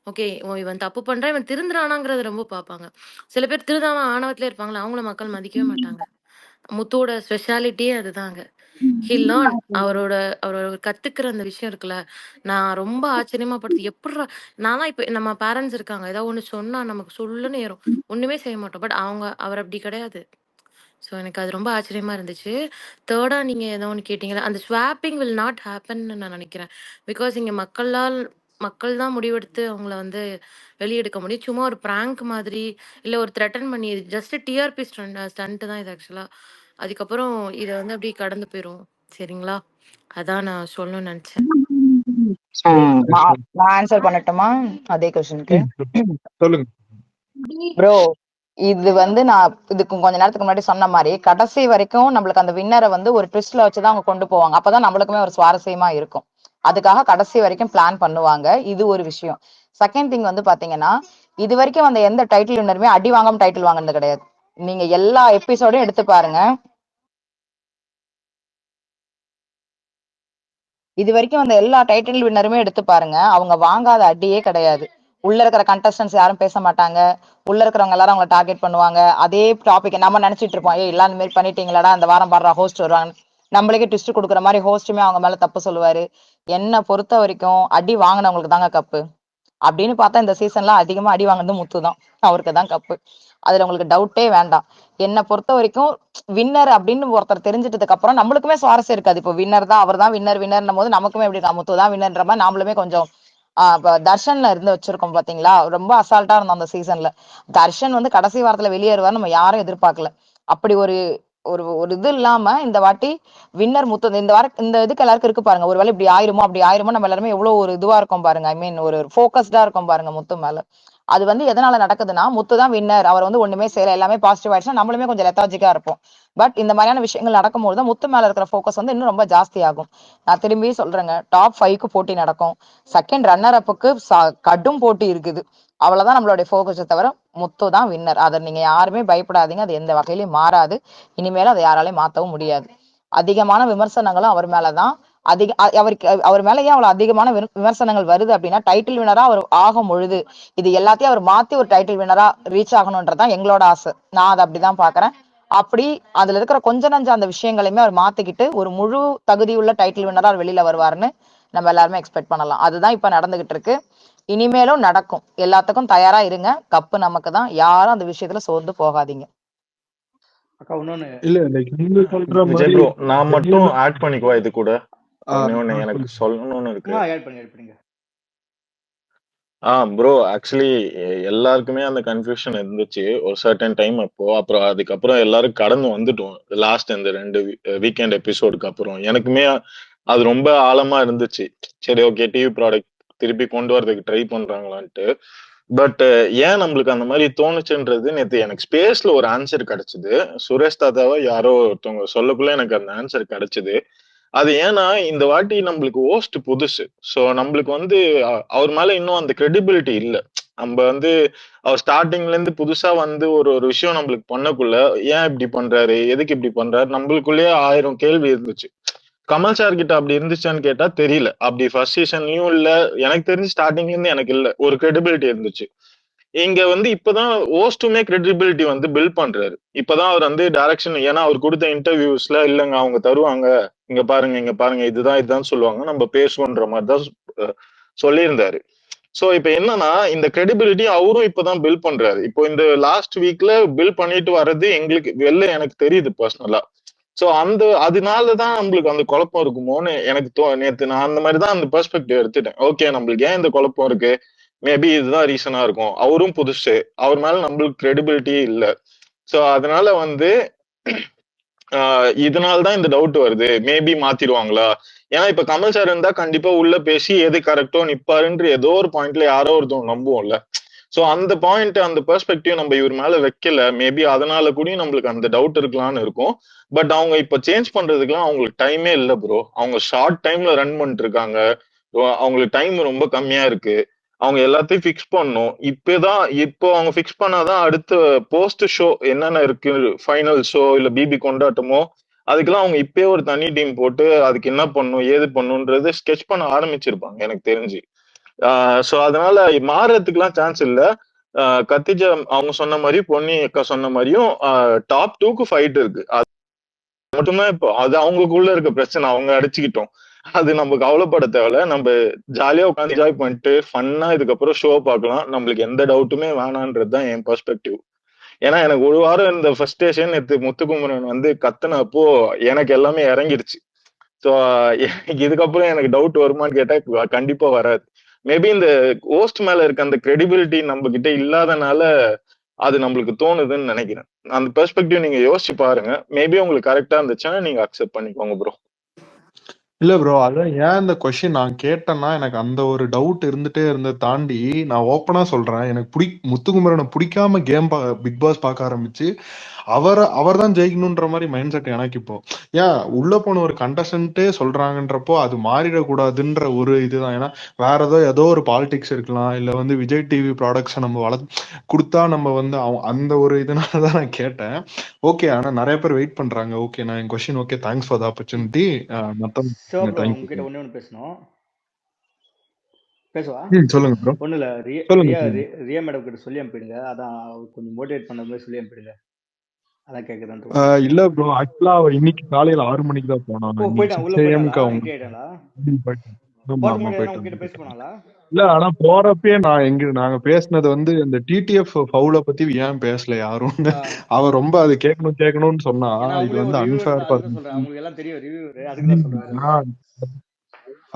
Okay, இவன் தப்பு பண்றான், இவன் திருந்துறானாங்கிறத ரொம்ப பார்ப்பாங்க. சில பேர் திருந்தாம ஆணவத்திலே இருப்பாங்களா, அவங்கள மக்கள் மதிக்கவே மாட்டாங்க. முத்தோட ஸ்பெஷாலிட்டியே அதுதாங்க. He learn. அவரோட கத்துக்கிற அந்த விஷயம் இருக்குல்ல, நான் ரொம்ப ஆச்சரியமா படுத்து எப்படிடா. நான்லாம் இப்ப நம்ம பேரண்ட்ஸ் இருக்காங்க, ஏதாவது ஒண்ணு சொன்னா நமக்கு சொல்லுன்னு ஏறும், ஒண்ணுமே செய்ய மாட்டோம். பட் அவர் அப்படி கிடையாது. ஸோ எனக்கு அது ரொம்ப ஆச்சரியமா இருந்துச்சு. தேர்டா நீங்க ஏதோ ஒன்று கேட்டீங்களா, அந்த ஸ்வாப்பிங் வில் நாட் ஹேப்பன்னு நான் நினைக்கிறேன். பிகாஸ் இங்க மக்கள் தான் முடிவெடுத்து அவங்கள வந்து வெளியெடுக்க முடியும். சும்மா ஒரு பிராங்க் மாதிரி இல்ல ஒரு த்ரெட்டன் பண்ணி ஜஸ்ட் டிஆர்பி ஸ்டண்ட் தான் இது ஆக்சுவலா. அதுக்கப்புறம் இதை வந்து அப்படியே கடந்து போயிரும். சரிங்களா? அதான் நான் சொல்லணும்னு நினைச்சேன். நான் ஆன்சர் பண்ணட்டுமா அதே கொஸ்டினுக்கு? சொல்லுங்க ப்ரோ, இது வந்து நான் இதுக்கு கொஞ்ச நேரத்துக்கு முன்னாடி சொன்ன மாதிரி கடைசி வரைக்கும் நம்மளுக்கு அந்த வின்னரை வந்து ஒரு ட்விஸ்ட்ல வச்சுதான் அவங்க கொண்டு போவாங்க. அப்பதான் நம்மளுக்குமே ஒரு சுவாரஸ்யமா இருக்கும். அதுக்காக கடைசி வரைக்கும் பிளான் பண்ணுவாங்க. இது ஒரு விஷயம். செகண்ட் திங் வந்து பாத்தீங்கன்னா, இது வரைக்கும் வந்த எந்த டைட்டில் வின்னருமே அடி வாங்காம டைட்டில் வாங்கினது கிடையாது. நீங்க எல்லா எபிசோடையும் எடுத்து பாருங்க. இது வரைக்கும் வந்த எல்லா டைட்டில் வின்னருமே எடுத்து பாருங்க, அவங்க வாங்காத அடியே கிடையாது. உள்ள இருக்கிற கண்டஸ்டன்ஸ் யாரும் பேச மாட்டாங்க, உள்ள இருக்கிறவங்க எல்லாரும் அவங்களை டார்கெட் பண்ணுவாங்க. அதே டாபிக் நம்ம நினைச்சிட்டு இருப்போம், எல்லாம் இந்த மாதிரி பண்ணிட்டீங்களாடா, அந்த வாரம் பாடுற ஹோஸ்ட் வருவாங்க, நம்மளுக்கே ட்விஸ்ட் கொடுக்குற மாதிரி ஹோஸ்ட்டுமே அவங்க மேல தப்பு சொல்லுவாரு. என்னை பொறுத்த வரைக்கும் அடி வாங்கினவங்களுக்கு தாங்க கப்பு. அப்படின்னு பார்த்தா இந்த சீசன்ல அதிகமா அடி வாங்கினது முத்து தான், அவருக்கு தான் கப்பு. அதுல உங்களுக்கு டவுட்டே வேண்டாம். என்னை பொறுத்த வரைக்கும் வின்னர் அப்படின்னு ஒருத்தர் தெரிஞ்சிட்டதுக்கு அப்புறம் நம்மளுக்குமே சுவாரஸ்யம் இருக்காது. இப்போ வின்னர் தான், அவர் தான் வின்னர் போது நமக்குமே எப்படி முத்து தான் வின்னர்ன்ற மாதிரி நாமளுமே கொஞ்சம் இப்ப தர்ஷன்ல இருந்து வச்சிருக்கோம் பாத்தீங்களா, ரொம்ப அசால்ட்டா இருந்தோம் அந்த சீசன்ல. தர்ஷன் வந்து கடைசி வாரத்துல வெளியேறுவார் நம்ம யாரும் எதிர்பார்க்கல. அப்படி ஒரு ஒரு ஒரு இது இல்லாம இந்த வாட்டி வின்னர் முத்து. இந்த வாரம் இந்த இதுக்கு எல்லாருக்கும் இருக்கு பாருங்க, ஒருவேளை இப்படி ஆயிருமோ நம்ம எல்லாருமே எவ்வளவு ஒரு இதுவா இருக்கும் பாருங்க. ஐ மீன் ஒரு ஃபோக்கஸ்டா இருக்கும் பாருங்க முத்து மேல. அது வந்து எதனால நடக்குதுன்னா, முத்து தான் வின்னர், அவர் வந்து ஒண்ணுமே செய்யல, எல்லாமே பாசிட்டிவ் ஆயிடுச்சுன்னா நம்மளுமே கொஞ்சம் லெத்தாஜிக்கா இருப்போம். பட் இந்த மாதிரியான விஷயங்கள் நடக்கும்போது தான் முத்து மேல இருக்கிற ஃபோக்கஸ் வந்து இன்னும் ரொம்ப ஜாஸ்தி ஆகும். நான் திரும்பி சொல்றேங்க, டாப் 5க்கு போட்டி நடக்கும், செகண்ட் ரன்னர் அப்புக்கு கடும் போட்டி இருக்குது. அவ்வளவுதான் நம்மளுடைய ஃபோக்கஸை தவிர முத்து தான் வின்னர். அதை நீங்க யாருமே பயப்படாதீங்க, அது எந்த வகையிலையும் மாறாது. இனிமேலும் அதை யாராலையும் மாத்தவும் முடியாது. அதிகமான விமர்சனங்களும் அவர் மேலதான். அவர் மேல ஏன் அவ்வளவு அதிகமான விமர்சனங்கள் வருது அப்படின்னா, டைட்டில் வினரா அவர் ஆகும் பொழுது இது எல்லாத்தையும் அவர் மாத்தி ஒரு டைட்டில் வினரா ரீச் ஆகணும்ன்றதான் எங்களோட ஆசை. நான் அதை அப்படிதான் பாக்குறேன். அப்படி அதுல இருக்கிற கொஞ்ச நஞ்ச அந்த விஷயங்களையுமே அவர் மாத்திக்கிட்டு ஒரு முழு தகுதியுள்ள டைட்டில் வினரா வெளியில வருவாருன்னு நம்ம எல்லாருமே எக்ஸ்பெக்ட் பண்ணலாம். அதுதான் இப்ப நடந்துகிட்டு இருக்கு. இனிமேலும் நடக்கும். எல்லாத்துக்கும் தயாரா இருங்க. கப்பு நமக்கு தான். யாரும் அந்த விஷயத்துல சோர்ந்து போகாதீங்க. அக்கா இன்னொன்னு இல்ல லைக் நீங்க சொல்ற விஜய் மாதிரி ப்ரோ, நான் மட்டும் ஆட் பண்ணிக்குவா இது கூட ஒண்ணு எனக்கு சொல்லுங்க. சொல்லணும்னு இருக்கு. ஆட் பண்ணுங்க. ப்ரோ ஆக்சுவலி எல்லாருக்குமே அந்த கன்ஃபியூஷன் இருந்துச்சு ஒரு சர்டன் டைம் அப்போ. அப்புறம் அதுக்கப்புறம் எல்லாரும் கடந்து வந்துட்டோம் லாஸ்ட் இந்த 2 வீக்கெண்ட் எபிசோடுக்கு அப்புறம். எனக்குமே அது ரொம்ப ஆழமா இருந்துச்சு. சரி ஓகே, டிவி ப்ராடக்ட் திருப்பி கொண்டு வரதுக்கு ட்ரை பண்றாங்களான்ட்டு. பட் ஏன் நம்மளுக்கு அந்த மாதிரி தோணுச்சுன்றது நேற்று எனக்கு ஸ்பேஸ்ல ஒரு ஆன்சர் கிடைச்சது. சுரேஷ் தாத்தாவை யாரோ ஒருத்தவங்க சொல்லக்குள்ள எனக்கு அந்த ஆன்சர் கிடைச்சது. அது ஏன்னா இந்த வாட்டி நம்மளுக்கு ஹோஸ்ட் புதுசு. ஸோ நம்மளுக்கு வந்து அவர் மேல இன்னும் அந்த கிரெடிபிலிட்டி இல்லை. நம்ம வந்து அவர் ஸ்டார்டிங்ல இருந்து புதுசா வந்து ஒரு ஒரு விஷயம் நம்மளுக்கு பண்ணக்குள்ள ஏன் இப்படி பண்றாரு, எதுக்கு இப்படி பண்றாரு, நம்மளுக்குள்ளேயே 1000 கேள்வி இருந்துச்சு. கமல் சார் கிட்ட அப்படி இருந்துச்சான்னு கேட்டா தெரியல. அப்படி ஃபர்ஸ்ட் சீசன்லயும் இல்ல, எனக்கு தெரிஞ்சு ஸ்டார்டிங்ல இருந்து எனக்கு இல்ல, ஒரு கிரெடிபிலிட்டி இருந்துச்சு. இங்க வந்து இப்பதான் ஹோஸ்டுமே கிரெடிபிலிட்டி வந்து பில்ட் பண்றாரு. இப்பதான் அவர் வந்து டைரக்ஷன், ஏன்னா அவர் கொடுத்த இன்டர்வியூஸ்ல இல்லங்க அவங்க தருவாங்க, இங்க பாருங்க இதுதான் சொல்லுவாங்க, நம்ம பேசுவோன்ற மாதிரிதான் சொல்லியிருந்தாரு. சோ இப்ப என்னன்னா இந்த கிரெடிபிலிட்டி அவரும் இப்பதான் பில்ட் பண்றாரு. இப்போ இந்த லாஸ்ட் வீக்ல பில்ட் பண்ணிட்டு வர்றது எங்களுக்கு எனக்கு தெரியுது பர்சனலா. சோ அதனாலதான் நம்மளுக்கு அந்த குழப்பம் இருக்குமோன்னு எனக்கு நேத்து நான் அந்த மாதிரிதான் அந்த பெர்ஸ்பெக்டிவ் எடுத்துட்டேன். ஓகே, நம்மளுக்கு ஏன் இந்த குழப்பம் இருக்கு, மேபி இதுதான் ரீசனா இருக்கும். அவரும் புதுசு, அவர் மேல நம்மளுக்கு கிரெடிபிலிட்டியே இல்லை. சோ அதனால வந்து இதனாலதான் இந்த டவுட் வருது, மேபி மாத்திடுவாங்களா. ஏன்னா இப்ப கமல் சார் இருந்தா கண்டிப்பா உள்ள பேசி எது கரெக்டோ நிப்பாருன்ற ஏதோ ஒரு பாயிண்ட்ல யாரோ ஒருத்தவங்க நம்புவோம்ல. சோ அந்த பாயிண்ட் அந்த பெர்ஸ்பெக்டிவ் நம்ம இவர் மேல வைக்கல. மேபி அதனால கூட நம்மளுக்கு அந்த டவுட் இருக்கலாம்னு இருக்கும். பட் அவங்க இப்ப சேஞ்ச் பண்றதுக்குலாம் அவங்களுக்கு டைமே இல்லை ப்ரோ. அவங்க ஷார்ட் டைம்ல ரன் பண்ணிட்டு இருக்காங்க. அவங்களுக்கு டைம் ரொம்ப கம்மியா இருக்கு. அவங்க எல்லாத்தையும் ஃபிக்ஸ் பண்ணணும். இப்போ அவங்க ஃபிக்ஸ் பண்ணாதான் அடுத்த போஸ்ட் ஷோ என்னென்ன இருக்கு, ஃபைனல் ஷோ இல்ல பிபி கொண்டாட்டமோ, அதுக்கெல்லாம் அவங்க இப்பயே ஒரு தனி டீம் போட்டு அதுக்கு என்ன பண்ணும் ஏது பண்ணுன்றது ஸ்கெட்ச் பண்ண ஆரம்பிச்சிருப்பாங்க எனக்கு தெரிஞ்சு. சோ அதனால மாறுறதுக்குலாம் சான்ஸ் இல்ல. கத்திஜா அவங்க சொன்ன மாதிரி, பொன்னி அக்கா சொன்ன மாதிரியும் டாப் 2க்கு ஃபைட் இருக்கு. அது மட்டுமே இப்போ அது அவங்களுக்குள்ள இருக்க பிரச்சனை, அவங்க அடிச்சுக்கிட்டோம். அது நம்ம கவலைப்பட தேவையில்ல. நம்ம ஜாலியா உட்காந்து என்ஜாய் பண்ணிட்டு ஃபன்னா இதுக்கப்புறம் ஷோ பார்க்கலாம். நம்மளுக்கு எந்த டவுட்டுமே வேணான்றதுதான் என் பெர்ஸ்பெக்டிவ். ஏன்னா எனக்கு ஒரு வாரம் இந்த ஃபர்ஸ்டேஷன் நேற்று முத்துக்குமரன் வந்து கத்துனப்போ எனக்கு எல்லாமே இறங்கிடுச்சு. ஸோ இதுக்கப்புறம் எனக்கு டவுட் வருமான்னு கேட்டா கண்டிப்பா வராது. மேபி இந்த ஹோஸ்ட் மேல இருக்க அந்த கிரெடிபிலிட்டி நம்ம கிட்ட இல்லாதனால அது நம்மளுக்கு தோணுதுன்னு நினைக்கிறேன். அந்த பெர்ஸ்பெக்டிவ் நீங்க யோசிச்சு பாருங்க. மேபி உங்களுக்கு கரெக்டா இருந்துச்சுன்னா நீங்க அக்செப்ட் பண்ணிக்கோங்க ப்ரோ. இல்ல ப்ரோ, அதான் ஏன் இந்த கொஸ்டின் நான் கேட்டேன்னா, எனக்கு அந்த ஒரு டவுட் இருந்துட்டே இருந்ததை தாண்டி நான் ஓப்பனா சொல்றேன், எனக்கு முத்துக்குமரனை பிடிக்காம பிக் பாஸ் பார்க்க ஆரம்பிச்சு அவர் தான் ஜெயிக்கணும்ன்ற மாதிரி மைண்ட் செட் எனக்கு இப்போ. ஏன் உள்ள போன ஒரு கண்டஸ்டன்ட்டே சொல்றாங்கன்றப்போ அது மாறிடக்கூடாதுன்ற ஒரு இதுதான். ஏன்னா வேற ஏதோ ஒரு பாலிடிக்ஸ் இருக்கலாம், இல்ல வந்து விஜய் டிவி ப்ராடக்ட்ஸை நம்ம கொடுத்தா நம்ம வந்து அந்த ஒரு இதனாலதான் நான் கேட்டேன். ஓகே, ஆனா நிறைய பேர் வெயிட் பண்றாங்க. ஓகே, நான் என் question okay, thanks for the opportunity. உங்ககிட்ட ஒண்ணு பேசணும். பேசுவா? சொல்லுங்க ப்ரோ. ஒண்ணு இல்ல, ரியா மேடம் கிட்ட சொல்லி அனுப்பிடுங்க. அதான் கொஞ்சம் மோட்டிவேட் பண்ண மாதிரி சொல்லி அனுப்பிடுங்க. அதான் கேக்குறேன். இல்ல ப்ரோ, ஆக்சுவலா இன்னைக்கு காலையில 6 மணிக்கு தான் போனாங்க. இல்ல, ஆனா போறப்பே நாங்க பேசினது வந்து இந்த டிடிஎஃப் ஃபவுல பத்தி ஏன் பேசல யாரும். அவ ரொம்ப அது கேட்கணும்னு சொன்னா இது வந்து அன்ஃபேர்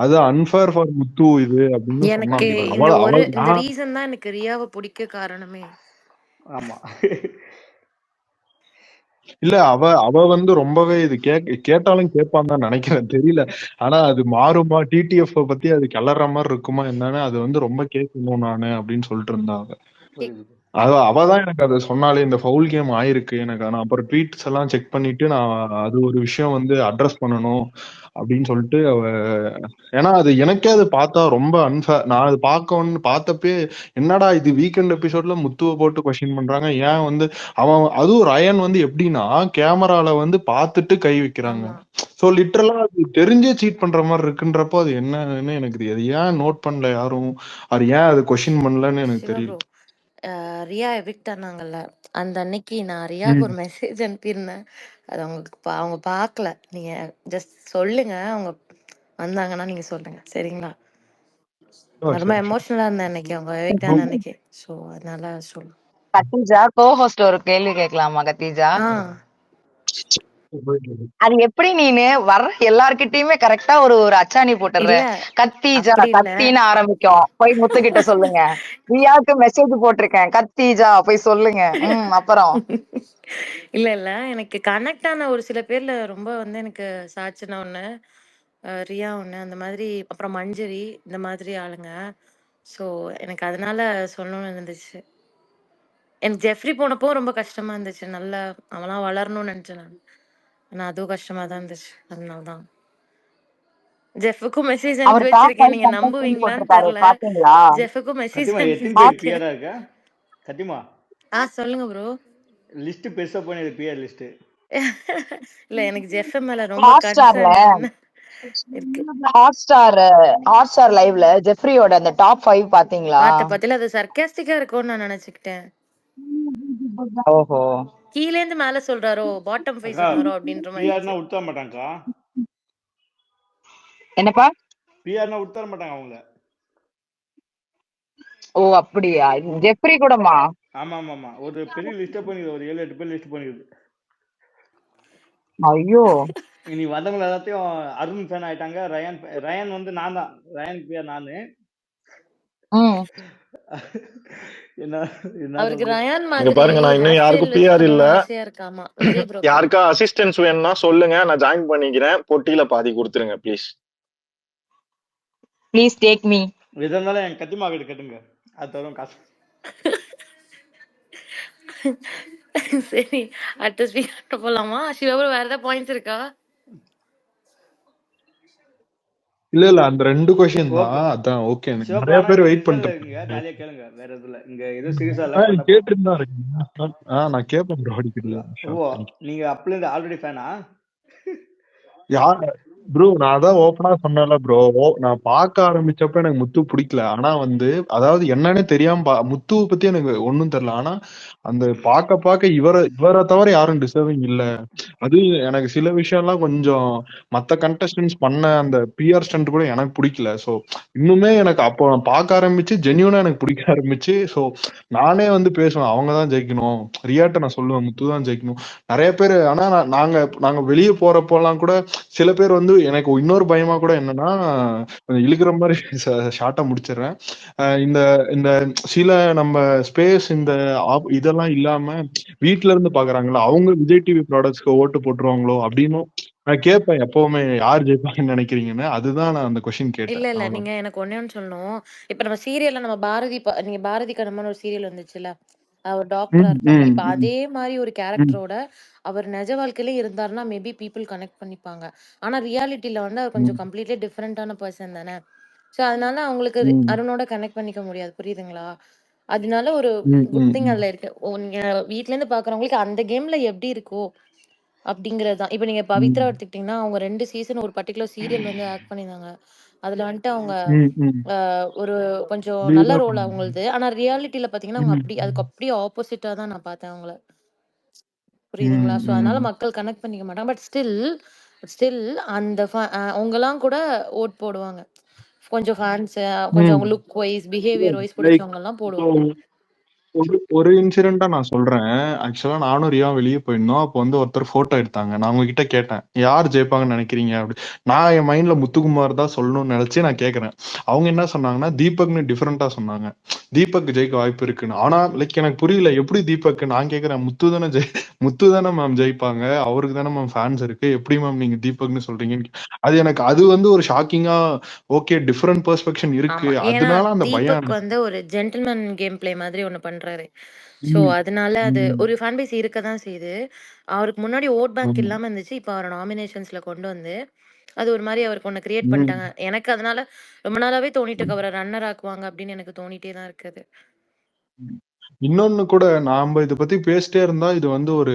அது அன்ஃபேர் ஃபார் முத்து இது அப்படின்னு எனக்கு இந்த ரீசன் தான் எனக்கு ரியாவை பிடிக்க காரணமே. ஆமா, இல்ல அவ வந்து ரொம்பவே இது கேட்டாலும் கேட்பான்னு தான் நினைக்கிறேன், தெரியல. ஆனா அது மாறுமா, டிடிஎஃப் பத்தி அது கிளற மாதிரி இருக்குமா என்னன்னு அது வந்து ரொம்ப கேட்கணும் நானு அப்படின்னு சொல்லிட்டு இருந்தாங்க. அவதான் எனக்கு அதை சொன்னாலே இந்த ஃபவுல் கேம் ஆயிருக்கு எனக்கு. நான் அப்புறம் ட்வீட்ஸ் எல்லாம் செக் பண்ணிட்டு நான் அது ஒரு விஷயம் வந்து அட்ரஸ் பண்ணணும் அப்படின்னு சொல்லிட்டு ஏன்னா அது எனக்கே அது பார்த்தா ரொம்ப அன்ஃபேர். நான் அது பார்த்தப்பே என்னடா இது வீக்கெண்ட் எபிசோட்ல முத்துவை போட்டு கொஸ்டின் பண்றாங்க. ஏன் வந்து அவன் அதுவும் ரயன் வந்து எப்படின்னா கேமரால வந்து பார்த்துட்டு கை வைக்கிறாங்க. ஸோ லிட்டரலா அது தெரிஞ்சே சீட் பண்ற மாதிரி இருக்குன்றப்போ அது என்னன்னு எனக்கு தெரியாது. ஏன் நோட் பண்ணல யாரும், அது ஏன் அது கொஸ்டின் பண்ணலன்னு எனக்கு தெரியல. ரியா எவிக்ட் ஆனாங்கல்ல, அந்த அன்னைக்கு நான் ரியாவுக்கு ஒரு மெசேஜ் அனுப்பியிருந்தேன். அது அவங்க பார்க்கல. நீங்க ஜஸ்ட் சொல்லுங்க, அவங்க வந்தாங்கன்னா நீங்க சொல்லுங்க, சரிங்களா? ரொம்ப எமோஷனலா இருந்தேன் அன்னைக்கு அவங்க எவிக்ட் ஆன அன்னைக்கு. ஸோ அதனால சொல்லு. கத்தீஜா கோஹோஸ்ட் ஒரு கேள்வி கேட்கலாமா கத்தீஜா? அது எப்படி நீனு வர்ற எல்லார்கிட்டயுமே கரெக்டா ஒரு அச்சாணி போட்டுற? கத்தீஜா கத்தின்னு ஆரம்பிக்கும், போய் முத்துக்கிட்ட சொல்லுங்க. ரியாவுக்கு மெசேஜ் போட்டிருக்கேன், கத்தீஜா போய் சொல்லுங்க. அப்புறம் இல்ல எனக்கு கனெக்ட் ஆன ஒரு சில பேர்ல ரொம்ப வந்து எனக்கு சாட்சினா ஒண்ணு, ரியா ஒண்ணு, அந்த மாதிரி, அப்புறம் மஞ்சரி, இந்த மாதிரி ஆளுங்க. ஸோ எனக்கு அதனால சொல்லணும்னு இருந்துச்சு. எனக்கு ஜெஃப்ரி போனப்போ ரொம்ப கஷ்டமா இருந்துச்சு. நல்லா அவன்லாம் வளரணும்னு நினைச்சேன் நான். ஆனா அதுவும் கஷ்டமா தான் இருந்துச்சு. அதனாலதான் ஜெஃபுக்கும் மெசேஜ் அனுப்பி வச்சிருக்கேன். நீங்க நம்புவீங்களான்னு தெரியல. பாத்தீங்களா? ஜெஃபுக்கும் மெசேஜ் கத்திமா அனுப்பி எத்தனை பேர் வச்சிருக்கேன். பிஆரா இருக்கா? கத்திமா சொல்லுங்க ப்ரோ. லிஸ்ட் பெருசா போனது பிஆர் லிஸ்ட். இல்ல எனக்கு ஜெஃப் மேல ரொம்ப கன்சர்ன் இருக்கு. ஹாட்ஸ்டார் லைவ்ல ஜெஃப்ரியோட அந்த டாப் 5 பாத்தீங்களா? பத்தில அது சர்க்காஸ்டிக்கா இருக்கும்னு நான் நினைச்சுக்கிட்டேன். ஓஹோ, கீழ இருந்து மேல சொல்றாரோ, பாட்டம் ஃபேஸ் சொன்னாரோ அப்படின்ற மாதிரி. பிஆர்னா உட்தர மாட்டாங்கக்கா. என்னப்பா? பிஆர்னா உட்தர மாட்டாங்க அவங்க. ஓ அப்படியா? ஜெஃப்ரி கூடமா? ஆமா ஆமா ஆமா, ஒரு பெரிய லிஸ்ட் பண்ணிடுது, ஒரு 7-8 பேர் லிஸ்ட் பண்ணிடுது. ஐயோ, நீ வந்தவங்க எல்லாத்தையும் அருண் ஃபேன் ஆயிட்டாங்க. ரயன் வந்து நான் தான், ரயன் பிஆர் நானு. அவருக்கு ரயான் இங்க மாதிரி பாருங்க, நான் இன்னும் யாருக்கும் பிஆர் இல்ல. ஆசையா இருக்காமா. விஜய் ப்ரோ யாருக்கா அசிஸ்டன்ஸ் வேணும்னா சொல்லுங்க, நான் ஜாயின் பண்ணிக்கிறேன். பொட்டியில பாதி கொடுத்துருங்க ப்ளீஸ். Please take me. எதா இருந்தாலும் என் கத்திமா கிட்ட கட்டுங்க, அது தரும் காசு. சரி, அடுத்த ஸ்பீக்கர் போலாமா? சிவபுரம் வேற ஏதாவது பாயிண்ட்ஸ் இருக்கா? இல்ல அந்த 2 क्वेश्चन தான். அதான் ஓகே. நிறைய பேர் வெயிட் பண்ணிட்டு ஜாலியா கேளுங்க, வேற எதுல இங்க எது சீரியஸா இல்ல. கேட்டிருந்தா இருக்கீங்க. நான் கேட்பேன் ப்ரோ அடிக்கடி. ஓ நீங்க அப்பல இருந்து ஆல்ரெடி ஃபேனா? யார் ப்ரோ? நான் அதான் ஓப்பனா சொன்னேன்ல ப்ரோ, நான் பார்க்க ஆரம்பிச்சப்ப எனக்கு முத்து பிடிக்கல. ஆனா வந்து அதாவது என்னன்னு தெரியாம முத்துவை பத்தி எனக்கு ஒன்னும் தெரியல. ஆனா அந்த பார்க்க இவரை தவிர யாரும் டிசர்விங் இல்ல. அது எனக்கு சில விஷயம்லாம் கொஞ்சம் மத்த கண்டஸ்டன்ஸ் பண்ண அந்த பிஆர் ஸ்டண்ட் கூட எனக்கு பிடிக்கல. ஸோ இன்னுமே எனக்கு அப்போ பார்க்க ஆரம்பிச்சு ஜென்யூனா எனக்கு பிடிக்க ஆரம்பிச்சு. ஸோ நானே வந்து பேசுவேன், அவங்கதான் ஜெயிக்கணும், ரியாட்ட நான் சொல்லுவேன் முத்து தான் ஜெயிக்கணும். நிறைய பேர் ஆனா நாங்க வெளியே போறப்போலாம் கூட சில பேர் வந்து எனக்கு இன்னொரு பயமா கூட என்னன்னா, இழுக்கிற மாதிரி ஷார்ட்டா முடிச்சிடுறேன். இந்த இந்த சில நம்ம ஸ்பேஸ் இந்த இதெல்லாம் இல்லாம வீட்டுல இருந்து பாக்குறாங்களா, அவங்க விஜய் டிவி ப்ராடக்ட்ஸ்க்கு ஓட்டு போட்டுருவாங்களோ அப்படின்னு நான் கேட்பேன் எப்பவுமே, யார் ஜெயிப்பாங்கன்னு நினைக்கிறீங்கன்னு. அதுதான் நான் அந்த கொஸ்டின் கேட்டேன். இல்ல நீங்க எனக்கு ஒண்ணே ஒன்று சொல்லணும். இப்ப நம்ம சீரியல்ல நம்ம நீங்க பாரதி கண்ணம்மான்னு ஒரு சீரியல் வந்துச்சுல்ல, அவர் டாக்டரா இருப்பாங்க. இப்ப அதே மாதிரி ஒரு கேரக்டரோட அவர் நிஜ வாழ்க்கையில இருந்தாருன்னா மேபி பீப்புள் கனெக்ட் பண்ணிப்பாங்க. ஆனா ரியாலிட்டியில வந்து அவர் கொஞ்சம் கம்ப்ளீட்லி டிஃப்ரெண்டான பர்சன் தானே. ஸோ அதனால அவங்களுக்கு அருணோட கனெக்ட் பண்ணிக்க முடியாது, புரியுதுங்களா? அதனால ஒரு குட் திங் அதுல இருக்கு. நீங்க வீட்ல இருந்து பாக்குறவங்களுக்கு அந்த கேம்ல எப்படி இருக்கோ அப்படிங்கிறது தான். இப்ப நீங்க பவித்ரா எடுத்துக்கிட்டீங்கன்னா, அவங்க 2 சீசன் ஒரு பர்டிகுலர் சீரியல் வந்து ஆக்ட் பண்ணியிருந்தாங்க. அதுல வந்துட்டு அவங்க ஒரு கொஞ்சம் நல்ல ரோல் அவங்களுது. ஆனா ரியாலிட்டியில பாத்தீங்கன்னா அவங்க அதுக்கு அப்படியே ஆப்போசிட்டா தான் நான் பார்த்தேன் அவங்கள, புரியுதுங்களா? ஸோ அதனால மக்கள் கனெக்ட் பண்ணிக்க மாட்டாங்க. பட் ஸ்டில் அந்த அவங்கலாம் கூட ஓட் போடுவாங்க. கொஞ்சம் ஃபேன்ஸ், கொஞ்சம் அவங்க லுக் வைஸ், பிஹேவியர் வைஸ் பிடிச்சவங்க எல்லாம் போடுவாங்க. ஒரு இன்சிடென்ட்டா நான் சொல்றேன். ஆக்சுவலா நானும் ரியா வெளியே போயிருந்தோம். அப்போ வந்து ஒருத்தர் போட்டோ எடுத்தாங்க. நான் அவங்க கிட்ட கேட்டேன், யார் ஜெயிப்பாங்கன்னு நினைக்கிறீங்க அப்படி. நான் என் மைண்ட்ல முத்துக்குமார் தான் சொல்லணும்னு நினைச்சு நான் கேட்கறேன். அவங்க என்ன சொன்னாங்கன்னா தீபக்னு டிஃபரெண்டா சொன்னாங்க, தீபக் ஜெயிக்க வாய்ப்பு இருக்குன்னு. ஆனா லைக் எனக்கு புரியல, எப்படி தீபக்? நான் கேட்கறேன், முத்து தானே மேம் ஜெயிப்பாங்க, அவருக்கு தானே மேம் ஃபேன்ஸ் இருக்கு, எப்படி மேம் நீங்க தீபக்னு சொல்றீங்கன்னு. அது வந்து ஒரு ஷாக்கிங்கா, ஓகே டிஃபரெண்ட் பெர்ஸ்பெக்ஷன் இருக்கு, அதனால அந்த பயம். தீபக் வந்து ஒரு ஜென்டில்மேன் கேம் பிளே மாதிரி ஒண்ணு பண்றாரு. பண்றாரு. ஸோ அதனால அது ஒரு ஃபேன் பேஸ் இருக்க தான் செய்யுது. அவருக்கு முன்னாடி ஓட் பேங்க் இல்லாம இருந்துச்சு. இப்ப அவர நாமினேஷன்ஸ்ல கொண்டு வந்து, அது ஒரு மாரி அவருக்கு ஒண்ணு கிரியேட் பண்ணிட்டாங்க. எனக்கு அதனால ரொம்ப நாளாவே தோணிட்டு இருக்கு. அவர ரன்னர் ஆக்குவாங்க அப்படின்னு எனக்கு தோணிட்டே தான் இருக்குது. இன்னொன்னு கூட நாம இத பத்தி பேசிட்டே இருந்தா இது வந்து ஒரு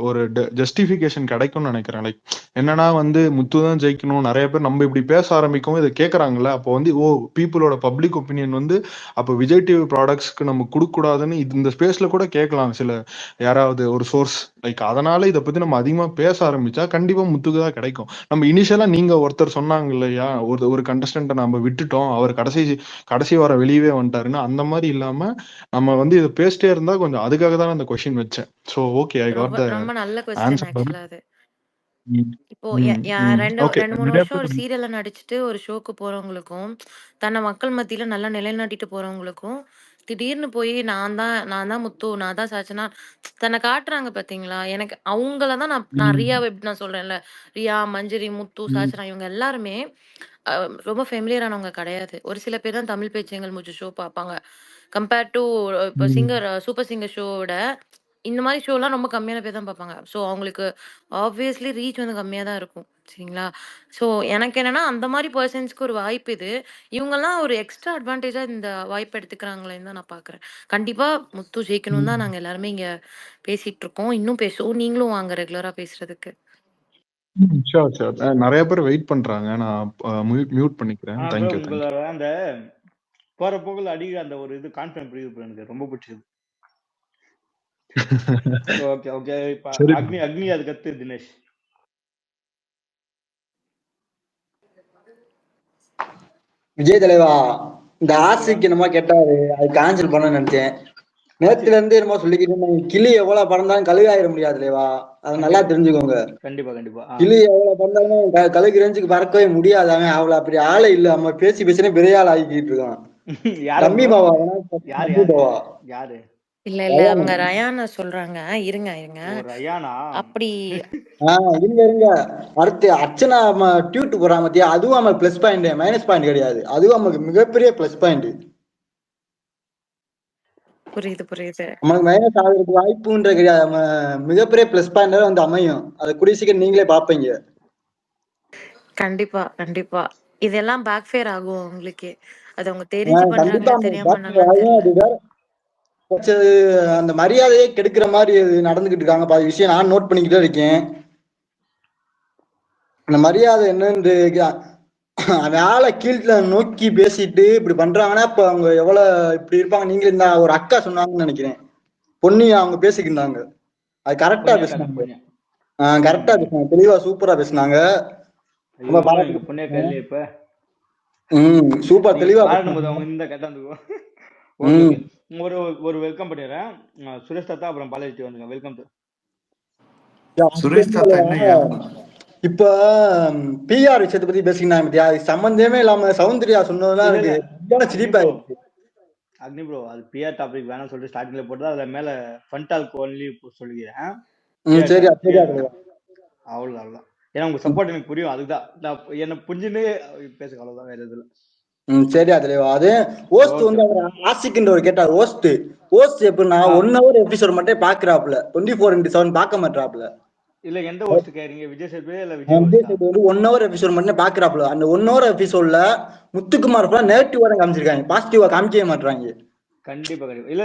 ஒரு ஜஸ்டிபிகேஷன் கிடைக்கும்னு நினைக்கிறேன். லைக் என்னன்னா வந்து முத்து தான் ஜெயிக்கணும். நிறைய பேர் நம்ம இப்படி பேச ஆரம்பிக்கவும் இதை கேட்கறாங்கல்ல. அப்போ வந்து பீப்புளோட பப்ளிக் ஒப்பீனியன் வந்து அப்போ விஜய் டிவி ப்ராடக்ட்ஸ்க்கு நம்ம கொடுக்க கூடாதுன்னு இந்த ஸ்பேஸ்ல கூட கேட்கலாம் சில யாராவது ஒரு சோர்ஸ். லைக் அதனால இதை பத்தி நம்ம அதிகமா பேச ஆரம்பிச்சா கண்டிப்பா முத்துக்கு தான் கிடைக்கும். நம்ம இனிஷியலா நீங்க ஒருத்தர் சொன்னாங்க இல்லையா, ஒரு கண்டஸ்டன்ட்டை நம்ம விட்டுட்டோம், அவர் கடைசி வாரம் வெளியவே வந்துட்டாருன்னு. அந்த மாதிரி இல்லாம நம்ம வந்து இதை பேசிட்டே இருந்தா கொஞ்சம் அதுக்காக தான் அந்த கொஸ்டின் வச்சேன். ஸோ ஓகே, ஐ காட் த ரொம்ப நல்ல கொஸ்டின் ஆன்சர். ஆக்சுவலா அது. இப்போ 2, ஓகே 3 நிறைய வருஷம் ஒரு பேர் சீரியல்ல நடிச்சுட்டு ஒரு ஷோக்கு போறவங்களுக்கும், தன்னை மக்கள் மத்தியில நல்லா நிலைநாட்டிட்டு போறவங்களுக்கும், திடீர்னு போய் நான் தான் முத்து, நான் தான் சாச்சனா தன்னை காட்டுறாங்க பார்த்தீங்களா? எனக்கு அவங்கள தான் நான் ரியாவ எப்படி நான் சொல்றேன்ல, ரியா, மஞ்சரி, முத்து, சாச்சனா இவங்க எல்லாருமே அ ரொம்ப ஃபெமிலியர் ஆனவங்க கிடையாது. ஒரு சில பேர் தான் தமிழ் பேச்சு எங்கள் மூச்சு ஷோ பார்ப்பாங்க. கம்பேர் டூ இப்போ சூப்பர் சிங்கர் ஷோவோட இந்த மாரி ஷோலாம் ரொம்ப கம்மியான பேர் தான் பார்ப்பாங்க. ஸோ அவங்களுக்கு ஆப்வியஸ்லி ரீச் வந்து கம்மியா தான் இருக்கும். சரிங்களா? ஸோ எனக்கு என்னன்னா, அந்த மாரி பெர்சன்ஸ்க்கு ஒரு வாய்ப்பு இது. இவங்கலாம் ஒரு எக்ஸ்ட்ரா அட்வான்டேஜா இந்த வாய்ப்ப எடுத்துக்கிறாங்களேன்னு தான் நான் பார்க்குறேன். கண்டிப்பா முத்து ஜெயிக்கணும்னு தான் நாங்க எல்லாருமே இங்க பேசிட்டு இருக்கோம். இன்னும் பேசுவோம். நீங்களும் வாங்க ரெகுலரா பேசுறதுக்கு. Sure sure. நிறைய பேர் வெயிட் பண்றாங்க. நான் மியூட் பண்ணிக்கிறேன். Bro thank you. உங்களோட அந்த போற போக்குல அடிக்கிற அந்த ஒரு இது கான்ஃபிடன்ட் புரியுது ப்ரோ, எனக்கு ரொம்ப பிடிச்சது. Okay okay. இப்ப சரி. அக்னி அதுக்கு அடுத்து தினேஷ். விஜய் தலைவா, இந்த ஆர்சிக்கு என்னமோ கேட்டாரு, அது கேன்சல் பண்ண நினைச்சேன். நேத்துல இருந்து என்னமோ சொல்லிக்கிட்டு இருந்தாங்க, கிளி எவ்வளவு பறந்தாலும் கழுகாயிட முடியாது தலைவா, அதை நல்லா தெரிஞ்சுக்கோங்க. கண்டிப்பா கண்டிப்பா. கிளி எவ்வளவு பறந்தாலும் கழுகு ரேஞ்சுக்கு பறக்கவே முடியாது. அவன் அவ்வளவு அப்படி ஆளே இல்ல. நம்ம பேசினே பெரிய ஆள் ஆகிக்கிட்டு இருக்கான். தம்பி பாவா யாரு? இல்ல அவங்க ரயானா சொல்றாங்க. இருங்க ரயானா அப்படி இருங்க. அடுத்து அர்ச்சனா டியூட் போறான் மத்தியா, அதுவும் அவன் பிளஸ் பாயிண்ட், மைனஸ் பாயிண்ட் கிடையாது. அதுவும் நமக்கு மிகப்பெரிய பிளஸ் பாயிண்ட். புரியுது. நமக்கு மைனஸ் ஆகிறதுக்கு வாய்ப்புன்ற கிடையாது. நம்ம மிகப்பெரிய பிளஸ் பாயிண்ட் வந்து அமையும். அதை கூடிய சீக்கிரம் நீங்களே பாப்பீங்க. கண்டிப்பா இதெல்லாம் பேக் ஃபயர் ஆகும் உங்களுக்கு. அது அவங்க தெரிஞ்சு பண்றாங்களா தெரியாம பண்ணாங்கன்னு அந்த மரியாதையே கெடுக்கிற மாதிரி நடந்துகிட்டு இருக்காங்க. பாதி விஷயம் நான் நோட் பண்ணிக்கிட்டே இருக்கேன். அந்த மரியாதை என்னன்னு வேலை கீழ்ல நோக்கி பேசிட்டு இப்படி பண்றாங்கன்னா இப்ப அவங்க எவ்வளவு இப்படி இருப்பாங்க. நீங்க இந்த ஒரு அக்கா சொன்னாங்கன்னு நினைக்கிறேன், பொன்னி, அவங்க பேசிக்கிட்டாங்க. அது கரெக்டா பேசினாங்க. கரெக்டா பேசினாங்க, தெளிவா சூப்பரா பேசினாங்க. சூப்பர் தெளிவா ஒரு வெல்கம் பண்ணிடுறேன். சுரேஷ் தாத்தா அப்புறம் பாலாஜி வந்துங்க. வெல்கம் டு சுரேஷ் தாத்தா. என்னையா இப்ப பிஆர் விஷயத்தை பத்தி பேசிக்கிட்டாங்க. சம்பந்தமே இல்லாம சௌந்தர்யா சொன்னதுதான் எனக்கு சிரிப்பா இருக்கு. அக்னி ப்ரோ, அது பிஆர் டாபிக் வேணாம் சொல்லிட்டு ஸ்டார்டிங்ல போட்டு அதுல மேல ஃபன்டால்க் ஒன்லி சொல்லிக்கிறேன். சரி அவ்வளவுதான். ஏன்னா உங்க சப்போர்ட் எனக்கு புரியும். அதுதான் நான் என்ன புரிஞ்சுன்னு பேசுங்க. அவ்வளவுதான், வேற எதுல. சரி அதுல அது ஹோஸ்ட் வந்து ஆசிக்கின்ற ஒரு கேட்டார். ஹோஸ்ட் எப்படின்னா 1 hour எபிசோட் மட்டும் பாக்குறாப்ல, 24/7 பார்க்க மாட்டாப்ல. இல்ல எந்த ஹோஸ்ட் கேக்குறீங்க? விஜய் சேது இல்ல விஜய் சேது வந்து 1 hour எபிசோட் மட்டும் பாக்குறாப்ல. அந்த 1 hour எபிசோட்ல முத்துக்குமார் ஃபுல்லா நெகட்டிவா தான் காமிச்சிருக்காங்க, பாசிட்டிவா காமிக்கவே மாட்டாங்க. கண்டிப்பா இல்ல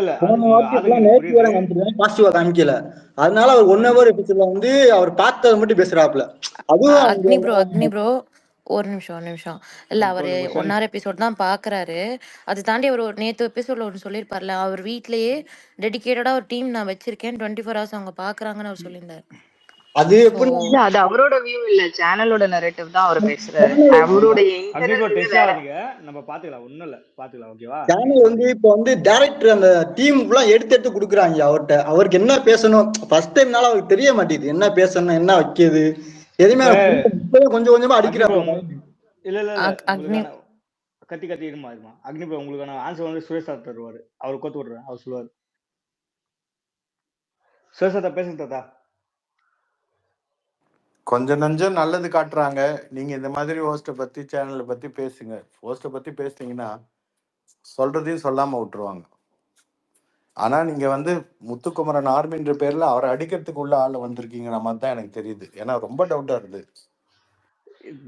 நெகட்டிவா காமிச்சிருக்காங்க, பாசிட்டிவா காமிக்கல. அதனால அவர் 1 hour எபிசோட்ல வந்து அவர் பார்த்ததை மட்டும் பேசுறாப்ல. அதுவும் அக்னி ப்ரோ ஒரு நிமிஷம். இல்ல அவரு 1 hour எபிசோட் தான் பாக்குறாரு. அது தாண்டி அவர் ஒரு நேத்து எபிசோட்ல ஒன்று சொல்லியிருப்பார்ல, அவர் வீட்லயே டெடிகேட்டடா ஒரு டீம் நான் வச்சிருக்கேன், 24 hours அவங்க பாக்குறாங்கன்னு அவர் சொல்லியிருந்தாரு. அது எப்படி அது அவரோட வியூ இல்ல, சேனலோட நரேட்டிவ் தான் அவர் பேசுறாரு. அவருடைய நம்ம பாத்துக்கலாம், ஒண்ணும் இல்ல பாத்துக்கலாம். ஓகேவா? சேனல் வந்து இப்ப வந்து டைரக்டர் அந்த டீம் எல்லாம் எடுத்து குடுக்குறாங்க அவர்கிட்ட. அவருக்கு என்ன பேசணும் ஃபர்ஸ்ட் டைம்னால அவருக்கு தெரிய மாட்டேங்குது, என்ன பேசணும் என்ன வைக்கிறது எதுவுமே. கொஞ்சம் கொஞ்சமா அடிக்கிறாங்க. இல்ல கத்தி இருமா. அக்னி ப்ரோ, உங்களுக்கான ஆன்சர் வந்து சுரேஷ் தாத்தா தருவாரு. அவர் கோத்து விடுறேன், அவர் சொல்லுவாரு. சுரேஷ் தாத்தா பேசுங்க தாத்தா. கொஞ்சம் நஞ்சம் நல்லது காட்டுறாங்க. நீங்க இந்த மாதிரி ஹோஸ்ட பத்தி சேனலை பத்தி பேசுங்க. ஹோஸ்ட பத்தி பேசுனீங்கன்னா சொல்றதையும் சொல்லாம விட்டுருவாங்க. ஆனா நீங்க வந்து முத்துக்குமரன் ஆர்மின்ற பேர்ல அவரை அடிக்கிறதுக்கு உள்ள ஆள் வந்திருக்கீங்க மாதிரி தான் எனக்கு தெரியுது. ஏன்னா ரொம்ப டவுட்டா இருக்குது.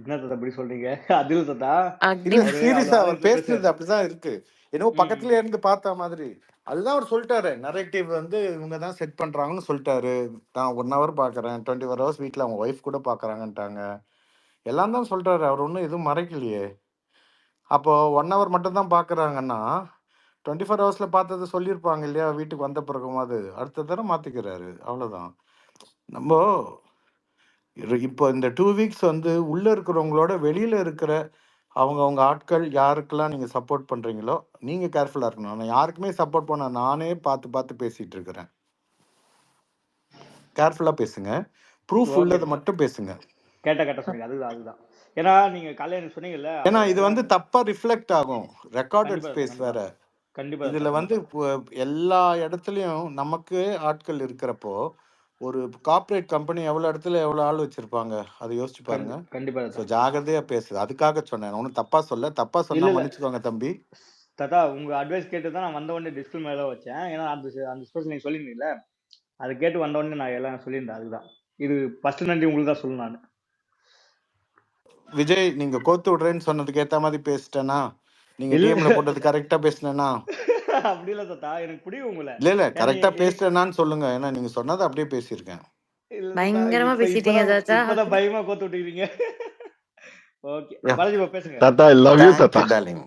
என்ன தாத்தா இப்படி சொல்றீங்க? அதில் தாத்தா இல்ல அவரு சீரியஸா அவ்வளவு அவர் ஆவேசமா பேசுனது பேசுறாரு. அப்படிதான் இருக்கு. என்னவோ பக்கத்துல இருந்து பார்த்த மாதிரி. அதுதான் அவர் சொல்லிட்டாரு. நரேட்டிவ் வந்து இவங்க தான் செட் பண்றாங்கன்னு சொல்லிட்டாரு. நான் 1 hour பாக்குறேன், 24 hours வீட்ல அவங்க ஒய்ஃப் கூட பாக்குறாங்கன்ட்டாங்க. எல்லாம் தான் சொல்றாரு. அவர் ஒன்றும் எதுவும் மறைக்கலையே. அப்போ 1 hour மட்டும் தான் பாக்குறாங்கன்னா 24 ஹவர்ஸ்ல பார்த்ததை சொல்லியிருப்பாங்க இல்லையா? வீட்டுக்கு வந்த பிறகுமாவது அடுத்த தடவை மாத்திக்கிறாரு. அவ்வளவுதான். நம்ம இப்போ இந்த 2 வீக்ஸ் வந்து உள்ள இருக்கிறவங்களோட வெளியில இருக்கிற அவங்க ஆட்கள் யாருக்கெல்லாம் நீங்க சப்போர்ட் பண்றீங்களோ நீங்க கேர்ஃபுல்லா இருக்கணும். நான் யாருக்குமே சப்போர்ட் பண்ண நானே பார்த்து பேசிட்டு இருக்கிறேன். கேர்ஃபுல்லா பேசுங்க. ப்ரூஃப் ஓகே உள்ளதை தாத்தா. மட்டும் பேசுங்க. கேட்ட சொன்னீங்க. அதுதான். ஏன்னா நீங்க காலையில எனக்கு சொன்னீங்கல்ல, ஏன்னா அப்ப இது வந்து தப்பா ரிஃப்ளெக்ட் ஆகும். ரெக்கார்டட் கண்டிப்பா தாத்தா, ஸ்பேஸ் கண்டிப்பா. வேற. கண்டிப்பா தாத்தா, இதுல வந்து கண்டிப்பா. எல்லா இடத்துலயும் நமக்கு ஆட்கள் இருக்கிறப்போ ஒரு கார்ப்பரேட் கம்பெனி எவ்வளவு இடத்துல எவ்வளவு ஆள் வச்சிருப்பாங்க, அதை யோசிச்சு பாருங்க. கண்டிப்பா ஸோ தாத்தா. ஜாகிரதையா பேசுது. அதுக்காக சொன்னேன். ஒன்றும் தப்பா தப்பா சொன்னா இல்ல மன்னிச்சுக்கோங்க தம்பி. தாத்தா, உங்க அட்வைஸ் கேட்டு தான் நான் வந்த உடனே டிஸ்பிள் மேல வச்சேன். ஏன்னா அந்த ஸ்பேஸ் நீங்க சொல்லியிருந்தீங்கல்ல, அதை கேட்டு வந்த உடனே நான் எல்லாம் சொல்லியிருந்தேன். அதுதான் இது ஃபர்ஸ்ட் நன்றி உங்களுக்கு தான் சொல்லணும் நான். விஜய், நீங்க கோத்து விடுறேன்னு சொன்னதுக்கு ஏத்த மாதிரி பேசிட்டேனா? நீங்க இல்ல டிஎம்ல போட்டது கரெக்டா பேசினேனா? அப்படி இல்ல தாத்தா, எனக்கு பிடிக்கும் உங்களை. இல்ல ஏன்னா கரெக்டா பேசிட்டேனான்னு சொல்லுங்க. ஏன்னா நீங்க சொன்னதை அப்படியே பேசியிருக்கேன். இல்ல தாத்தா, பயங்கரமா பேசிட்டீங்க தாத்தா. இப்பதான் பயமா கோத்து விட்டுக்கிறீங்க. ஓகே பாலாஜி ப்ரோ பேசுங்க. தாத்தா ஐ லவ் யூ தாத்தா. Thank you darling.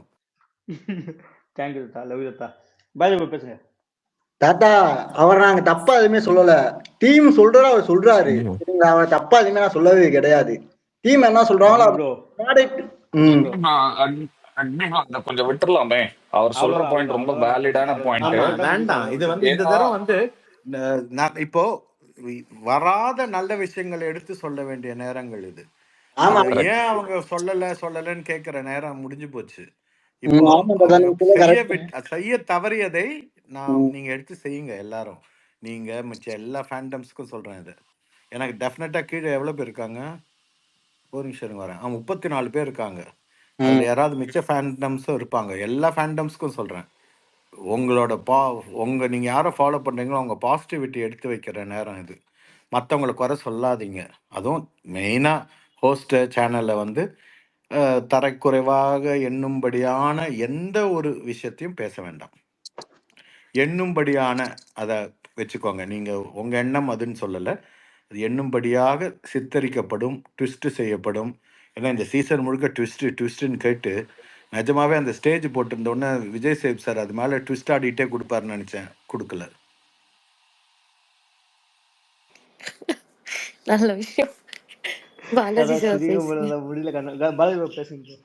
தேங்க்யூ தாத்தா, லவ் யூ தாத்தா. பாலாஜி ப்ரோ பேசுங்க. தாத்தா அவர் நாங்க தப்பா எதுவுமே சொல்லல. டீம் சொல்றாரு, அவர் சொல்றாரு. சரிங்களா? அவர் தப்பா எதுவுமே நான் சொல்லவே கிடையாது. டீம் என்ன சொல்றாங்களோ ப்ரோ அந்த கொஞ்சம் விட்டுறலாமே. அவர் சொல்ற பாயிண்ட் ரொம்ப வேலிடான பாயிண்ட். ஆமா வேண்டாம். இது வந்து இந்த தடவை வந்து நான் இப்போ வராத நல்ல விஷயங்களை எடுத்து சொல்ல வேண்டிய நேரங்கள் இது. அது ஏன் அவங்க சொல்லலன்னு கேட்கிற நேரம் முடிஞ்சு போச்சு. இப்போ அவங்க செய்ய தவறியதை நீங்க எடுத்து செய்யுங்க எல்லாரும். நீங்க மிச்ச எல்லா ஃபேண்டம்ஸ்க்கும் சொல்றேன் இது. எனக்கு டெஃபினட்டா கீழே எவ்வளவு பேர் இருக்காங்க? ஒரு நிமிஷம் இருங்க வரேன். 34 பேர் இருக்காங்க. அதுல யாராவது மிச்ச ஃபேண்டம்ஸும் இருப்பாங்க. எல்லா ஃபேண்டம்ஸ்க்கும் சொல்றேன். உங்களோட நீங்க யாரை ஃபாலோ பண்றீங்களோ அவங்க பாசிட்டிவிட்டி எடுத்து வைக்கிற நேரம் இது. மற்றவங்களை குறை சொல்லாதீங்க. அதுவும் மெயினா ஹோஸ்ட் சேனல்ல வந்து தரக்குறைவாக எண்ணும்படியான எந்த ஒரு விஷயத்தையும் பேச வேண்டாம். எண்ணும்படியான அதை வச்சுக்கோங்க. நீங்க உங்க எண்ணம் அதுன்னு சொல்லலை. அது எண்ணும்படியாக சித்தரிக்கப்படும், ட்விஸ்ட் செய்யப்படும். ஏன்னா இந்த சீசன் முழுக்க ட்விஸ்ட்டுன்னு கேட்டு நிஜமாவே அந்த ஸ்டேஜ் போட்டிருந்தோடனே விஜய் சேப் சார் அது மேலே ட்விஸ்ட் ஆடிட்டே கொடுப்பாருன்னு நினச்சேன். கொடுக்கல. நல்ல விஷயம். பாலாஜி சார் பேசுங்க. முடியல. பாலாஜி ப்ரோ பேசுங்க.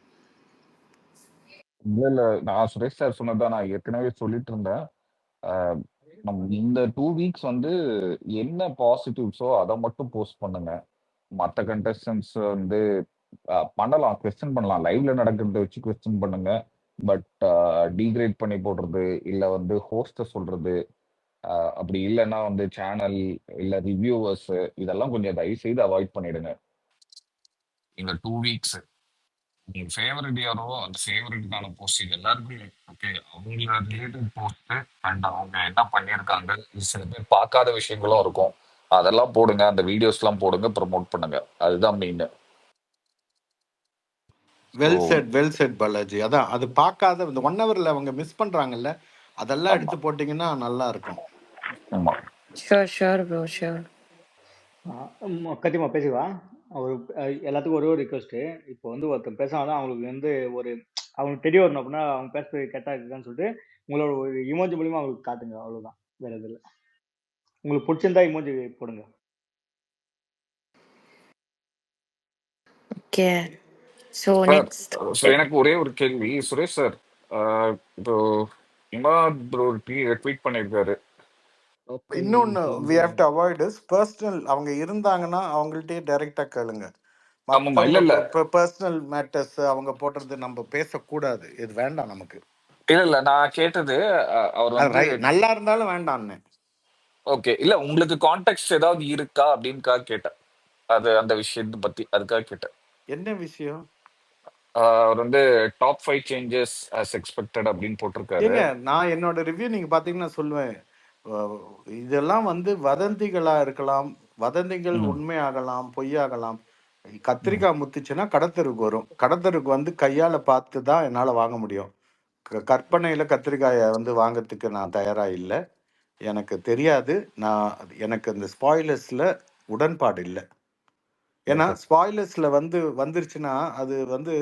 இல்ல நான் சுரேஷ் சார் சொன்னதான் நான் ஏற்கனவே சொல்லிட்டு இருந்தேன். நம்ம இந்த 2 வீக்ஸ் வந்து என்ன பாசிட்டிவ்ஸோ அதை மட்டும் போஸ்ட் பண்ணுங்க. மற்ற கண்டஸ்டன்ஸ் வந்து பண்ணலாம், கொஸ்டின் பண்ணலாம், லைவ்ல நடக்கிறத வச்சு கொஸ்டின் பண்ணுங்க. பட் டீக்ரேட் பண்ணி போடுறது இல்ல வந்து ஹோஸ்ட சொல்றது, அப்படி இல்லைன்னா வந்து சேனல் இல்ல ரிவ்யூவர்ஸ், இதெல்லாம் கொஞ்சம் தயவு செய்து அவாய்ட் பண்ணிடுங்க இந்த 2 வீக்ஸ். நீங்க ஃபேவரட் யாரோ அந்த ஃபேவரட்டுக்கான போஸ்ட் இது எல்லாருக்கும் ஓகே, அவங்க ரிலேட்டட் போஸ்ட் அண்ட் அவங்க என்ன பண்ணியிருக்காங்க, சில பேர் பார்க்காத விஷயங்களும் இருக்கும், அதெல்லாம் போடுங்க. அந்த வீடியோஸ்லாம் போடுங்க, ப்ரொமோட் பண்ணுங்க. அதுதான் மெயின். Well set Balaji. அதான் அது பார்க்காத இந்த 1 hourல அவங்க மிஸ் பண்றாங்கல்ல, அதெல்லாம் எடுத்து போட்டிங்கன்னா நல்லா இருக்கும். Sure bro sure. கத்தியமா பேசுவா. ஒரு எல்லாத்துக்கும் ஒரே ஒரு ரிக்வஸ்ட்டு. இப்போ வந்து ஒருத்தர் பேசினாதான் அவங்களுக்கு வந்து அவங்களுக்கு தெரிய வரணும். அப்படின்னா அவங்க பேசுறது கெட்டா இருக்குதான்னு சொல்லிட்டு உங்களோட ஒரு இமோஜி மூலியமா அவங்களுக்கு காட்டுங்க. அவ்வளவுதான், வேற எதுவும் இல்லை. உங்களுக்கு பிடிச்சிருந்தா இமோஜி போடுங்க. ஓகே. ஸோ நெக்ஸ்ட் எனக்கு ஒரே ஒரு கேள்வி சுரேஷ் சார். இப்போ இமாத் ப்ரோ ட்வீட் பண்ணியிருக்காரு. இன்னொன்னு we have to avoid is personal. அவங்க இருந்தாங்கன்னா அவங்கள்ட்டயே டைரக்டா கேளுங்க. மற்றவங்க பர்சனல் மேட்டர்ஸ் அவங்க போடுறது நம்ம பேசக்கூடாது. இது வேண்டாம் நமக்கு. இல்ல நான் கேட்டது அவர் வந்து நல்லா இருந்தாலும் வேண்டாம்னு. ஓகே, இல்ல உங்களுக்கு கான்டெக்ஸ்ட் ஏதாவது இருக்கா அப்படின்னு கேட்டேன். அது அந்த விஷயத்தை பத்தி அதுக்காக கேட்டேன். என்ன விஷயம்? அவர் வந்து டாப் 5 சேஞ்சஸ் as expected அப்படின்னு போட்டிருக்காரு. நான் என்னோட ரிவ்யூ நீங்க பாத்தீங்கன்னா சொல்லுவேன். அஹ், இதெல்லாம் வந்து வதந்திகளா இருக்கலாம், வதந்திகள் ம், உண்மையாகலாம், பொய்யாகலாம். கத்திரிக்காய் முத்துச்சுன்னா கடத்தருக்கு வரும். கடத்தருக்கு வந்து கையால பார்த்து தான் என்னால வாங்க முடியும். கற்பனையில கத்திரிக்காயை வந்து வாங்கறதுக்கு நான் தயாரா இல்லை. எனக்கு தெரியாது. எனக்கு இந்த ஸ்பாயிலர்ஸ்ல உடன்பாடு இல்லை. ஏன்னா ஓகே. ஸ்பாயிலர்ஸ்ல வந்துருச்சுன்னா அது வந்து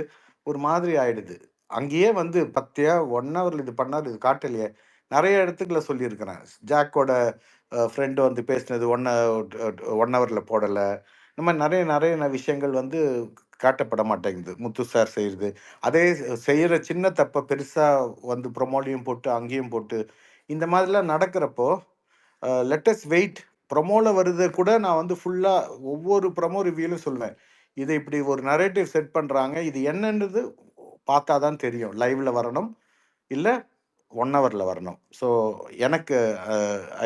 ஒரு மாதிரி ஆயிடுது. அங்கேயே வந்து பத்தியா 1 ஹவர்ல இது பண்ணாரு, இது காட்டலையே. நிறைய இடத்துக்குள்ள சொல்லியிருக்கிறேன். ஜாக்கோட ஃப்ரெண்டு வந்து பேசினது 1 ஹவர்ல போடல. இந்த மாதிரி நிறைய நிறைய விஷயங்கள் வந்து காட்டப்பட மாட்டேங்குது. முத்து சார் செய்யறது. அதே செய்யற சின்ன தப்ப பெருசா வந்து ப்ரொமோலையும் போட்டு அங்கேயும் போட்டு இந்த மாதிரிலாம் நடக்கிறப்போ லெட்டஸ் வெயிட். ப்ரொமோல வருது கூட நான் வந்து ஃபுல்லா ஒவ்வொரு ப்ரொமோ ரிவ்யூலும் சொல்லுவேன். இதை இப்படி ஒரு நரேட்டிவ் செட் பண்றாங்க, இது என்னன்றது பார்த்தா தான் தெரியும். லைவ்ல வரணும், இல்ல 1 ஹவர்ல வரணும். ஸோ எனக்கு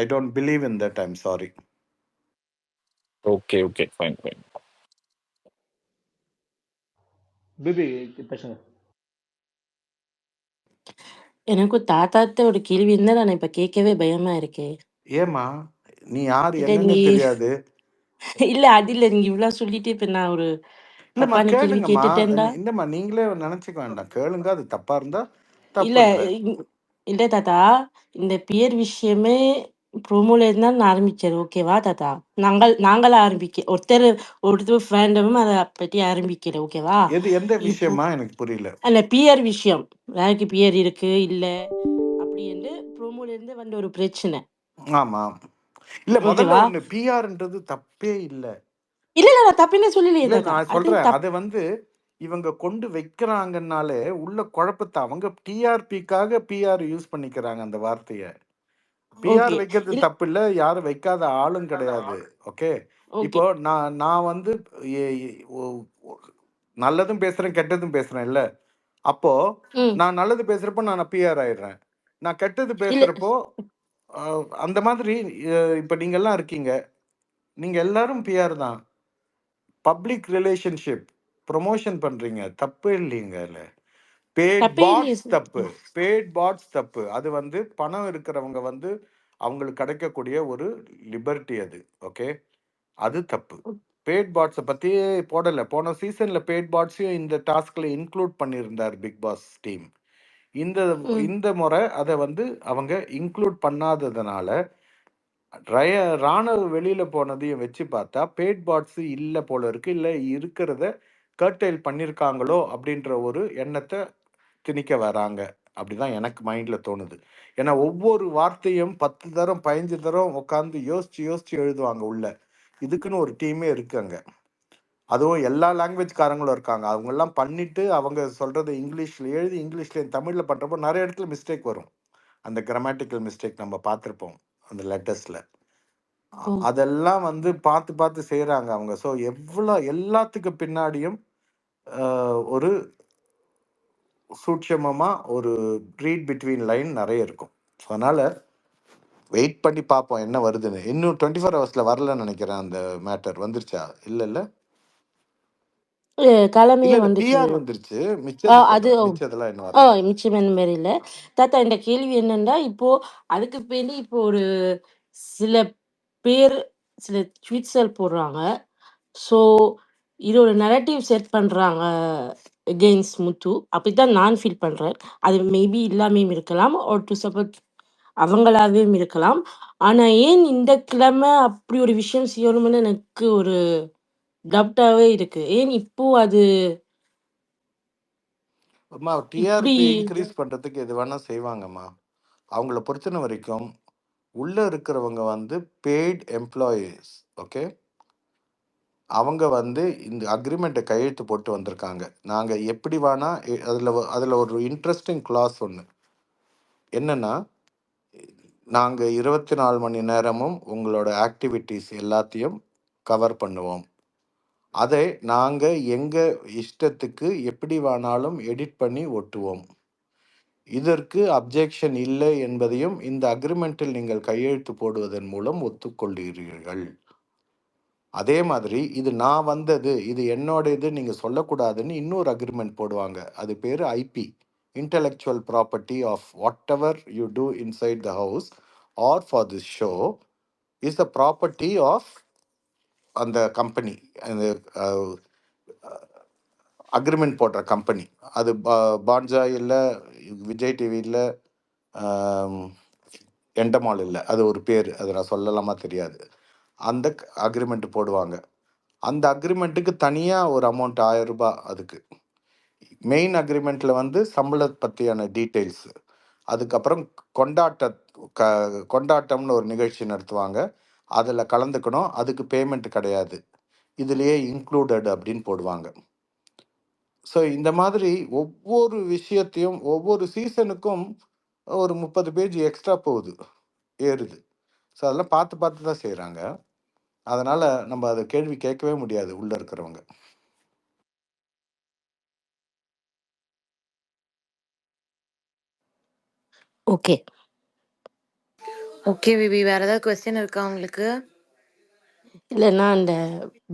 I don't believe in that. I'm sorry. Okay, okay. Fine, fine. BB பேசுங்க. எனக்கு தாத்தாட்ட ஒரு கேள்வி இருந்தா நான் இப்ப கேட்கவே பயமா இருக்கே. ஏமா நீ யாரு இல்ல என்னன்னே நீ தெரியாது? இல்ல அது இல்ல. நீங்க இவ்ளோ சொல்லிட்டு இப்ப நான் ஒரு இல்லம்மா தப்பான கேள்வி கேளுங்கம்மா. கேட்டுட்டேன்டா. இல்லம்மா நீங்களே நினைச்சுக்க வேண்டாம். கேளுங்க. அது தப்பா இருந்தா இல்ல தப்புன்றேன். இல்ல தாத்தா. இந்த பியர் விஷயமே ப்ரோமோல இருந்தா நான் ஆரம்பிச்சது. ஓகேவா தாத்தா? நாங்களா ஒருத்தர் ஃபேண்டமும் அத பத்தி ஆரம்பிக்கல. ஓகேவா? எந்த இப்போ விஷயமா எனக்கு புரியல. அந்த பியர் விஷயம். யாருக்கு பியர் இருக்கு, இல்ல அப்படி என்று ப்ரோமோல இருந்து வந்த ஒரு பிரச்சனை. ஆமா. இல்ல முதல்ல ஓகேவா? ஒண்ணு பிஆர்ன்றது தப்பே இல்ல. இல்ல நான் தப்புன்னே சொல்லலையே இல்ல தாத்தா. நான் அது சொல்றேன். தப் அத வந்து இவங்க கொண்டு வைக்கிறாங்கன்னாலே உள்ள குழப்பத்த அவங்க டிஆர்பிக்காக பிஆர் யூஸ் பண்ணிக்கிறாங்க அந்த வார்த்தைய. PR okay. வைக்கிறது இல்ல தப்பு இல்ல. யாரும் வைக்காத ஆளும் கிடையாது. ஓகே. ஓகே. இப்போ நான் வந்து எ- எ- ஒ- ஒ- நல்லதும் பேசுறேன், கெட்டதும் பேசுறேன் இல்ல. அப்போ ம். நான் நல்லது பேசுறப்போ நான் பிஆர் ஆயிடுறேன். நான் கெட்டது இல்ல பேசுறப்போ அந்த மாதிரி இப்ப நீங்க எல்லாம் இருக்கீங்க. நீங்க எல்லாரும் பிஆர் தான். பப்ளிக் ரிலேஷன்ஷிப் ப்ரொமோஷன் பண்றீங்க, தப்பு இல்லைங்க. இல்ல பேட் தப்பே இல்லையே பாட்ஸ் தப்பு. சார். பேட் பாட்ஸ் தப்பு. அது வந்து பணம் இருக்கிறவங்க வந்து அவங்களுக்கு கிடைக்கக்கூடிய ஒரு லிபர்ட்டி அது. ஓகே. அது தப்பு. பேட் பாட்ஸை பத்தி போடல. போன சீசன்ல பேட் பாட்ஸையும் இந்த டாஸ்க்ல இன்க்ளூட் பண்ணியிருந்தார் பிக் பாஸ் டீம். இந்த ம். இந்த முறை அதை வந்து அவங்க இன்க்ளூட் பண்ணாததுனால ராணுவ வெளியில போனதையும் வச்சு பார்த்தா பேட் பாட்ஸ் இல்ல போல இருக்கு. இல்ல இருக்கிறத கர்டைல் பண்ணியிருக்காங்களோ அப்படின்ற ஒரு எண்ணத்தை திணிக்க வராங்க. அப்படிதான் எனக்கு மைண்ட்ல தோணுது. ஏன்னா ஒவ்வொரு வார்த்தையும் 10 தரம் 15 தரம் உட்காந்து யோசிச்சு யோசிச்சு எழுதுவாங்க உள்ள. இதுக்குன்னு ஒரு டீமே இருக்கு அங்க. அதுவும் எல்லா லாங்குவேஜ் காரங்களும் இருக்காங்க. அவங்க எல்லாம் பண்ணிட்டு அவங்க சொல்றதை இங்கிலீஷ்ல எழுதி இங்கிலீஷ்ல தமிழ்ல பண்றப்போ நிறைய இடத்துல மிஸ்டேக் வரும். அந்த கிராமட்டிக்கல் மிஸ்டேக் நம்ம பார்த்துருப்போம் அந்த லெட்டர்ஸ்ல. ஓ. அதெல்லாம் வந்து பார்த்து பார்த்து செய்றாங்க அவங்க. ஸோ எல்லாத்துக்கு பின்னாடியும் ஒரு சூட்சமமா ஒரு ரீட் பிட்வீன் லைன் நிறைய இருக்கும். ஸோ அதனால வெயிட் பண்ணி பார்ப்போம் என்ன வருதுன்னு. இன்னும் 24 ஹவர்ஸ்ல வரலன்னு நினைக்கிறேன். அந்த மேட்டர் வந்துருச்சா? இல்ல இல்ல கிழமையே இல்ல இல்ல வந்துச்சு. பிஆர் வந்துருச்சு. மிச்சது அது சொல்றேன். மிச்சதெல்லாம் இன்னும் வரல. மிச்சம் அந்த மாதிரி இல்ல தாத்தா. இந்த கேள்வி என்னன்னா, இப்போ அதுக்கு வேண்டி இப்போ ஒரு சில பேர் சில ட்வீட்ஸல் போடுறாங்க. ஸோ இது ஒரு நரேட்டிவ் செட் பண்றாங்க எகெயின்ஸ்ட் முத்து. அப்படித்தான் நான் ஃபீல் பண்றேன். அது மேபி இல்லாமையும் இருக்கலாம், ஒரு டு சப்போர்ட் அவங்களாகவும் இருக்கலாம். ஆனா ஏன் இந்த கிழமை அப்படி ஒரு விஷயம் செய்யணும்னு எனக்கு ஒரு டவுட்டாவே இருக்கு. ஏன் இப்போ அது அம்மா இப்படி டிஆர்பி இன்க்ரீஸ் பண்றதுக்கு எது வேணா செய்வாங்கம்மா. அவங்கள பொறுத்தன வரைக்கும் உள்ள இருக்கிறவங்க வந்து பெய்ட் எம்ப்ளாயீஸ். ஓகே. அவங்க வந்து இந்த அக்ரிமெண்ட்டை கையெழுத்து போட்டு வந்திருக்காங்க. நாங்க எப்படி வேணா அதுல ஒரு இன்ட்ரெஸ்டிங் கிளாஸ் ஒன்று என்னன்னா, நாங்க 24 மணி நேரமும் உங்களோட ஆக்டிவிட்டீஸ் எல்லாத்தையும் கவர் பண்ணுவோம். அதை நாங்க எங்க இஷ்டத்துக்கு எப்படி வேணாலும் எடிட் பண்ணி ஒட்டுவோம். இதற்கு அப்ஜெக்ஷன் இல்லை என்பதையும் இந்த அக்ரிமெண்ட்டில் நீங்கள் கையெழுத்து போடுவதன் மூலம் ஒத்துக்கொள்கிறீர்கள். அதே மாதிரி இது நான் வந்தது, இது என்னோட இது நீங்க சொல்லக்கூடாதுன்னு இன்னொரு அக்ரிமெண்ட் போடுவாங்க. அது பேரு IP, intellectual property of whatever you do inside the house. Or for this show is the property of அந்த கம்பெனி, அந்த அக்ரிமெண்ட் போடுற கம்பெனி. அது பான்ஜா இல்லை, விஜய் டிவி இல்லை, எண்டமால் இல்லை, அது ஒரு பேர், அது நான் சொல்லலாமா தெரியாது. அந்த அக்ரிமெண்ட் போடுவாங்க. அந்த அக்ரிமெண்ட்டுக்கு தனியாக ஒரு அமௌண்ட் 1000 ரூபாய். அதுக்கு மெயின் அக்ரிமெண்ட்டில் வந்து சம்பளத்தை பற்றியான டீட்டெயில்ஸு, அதுக்கப்புறம் கொண்டாட்டம்னு ஒரு நிகழ்ச்சி நடத்துவாங்க, அதில் கலந்துக்கணும், அதுக்கு பேமெண்ட் கிடையாது, இதுலேயே இன்க்ளூடட் அப்படின்னு போடுவாங்க. ஸோ இந்த மாதிரி ஒவ்வொரு விஷயத்தையும் ஒவ்வொரு சீசனுக்கும் ஒரு 30 பேஜ் எக்ஸ்ட்ரா போகுது, ஏறுது. ஸோ அதெல்லாம் பார்த்து பார்த்து தான் செய்கிறாங்க. அதனால் நம்ம அதை கேள்வி கேட்கவே முடியாது உள்ளே இருக்கிறவங்க. ஓகே ஓகே விவி, வேற ஏதாவது கொஸ்டின் இருக்கா உங்களுக்கு? இல்லைன்னா அந்த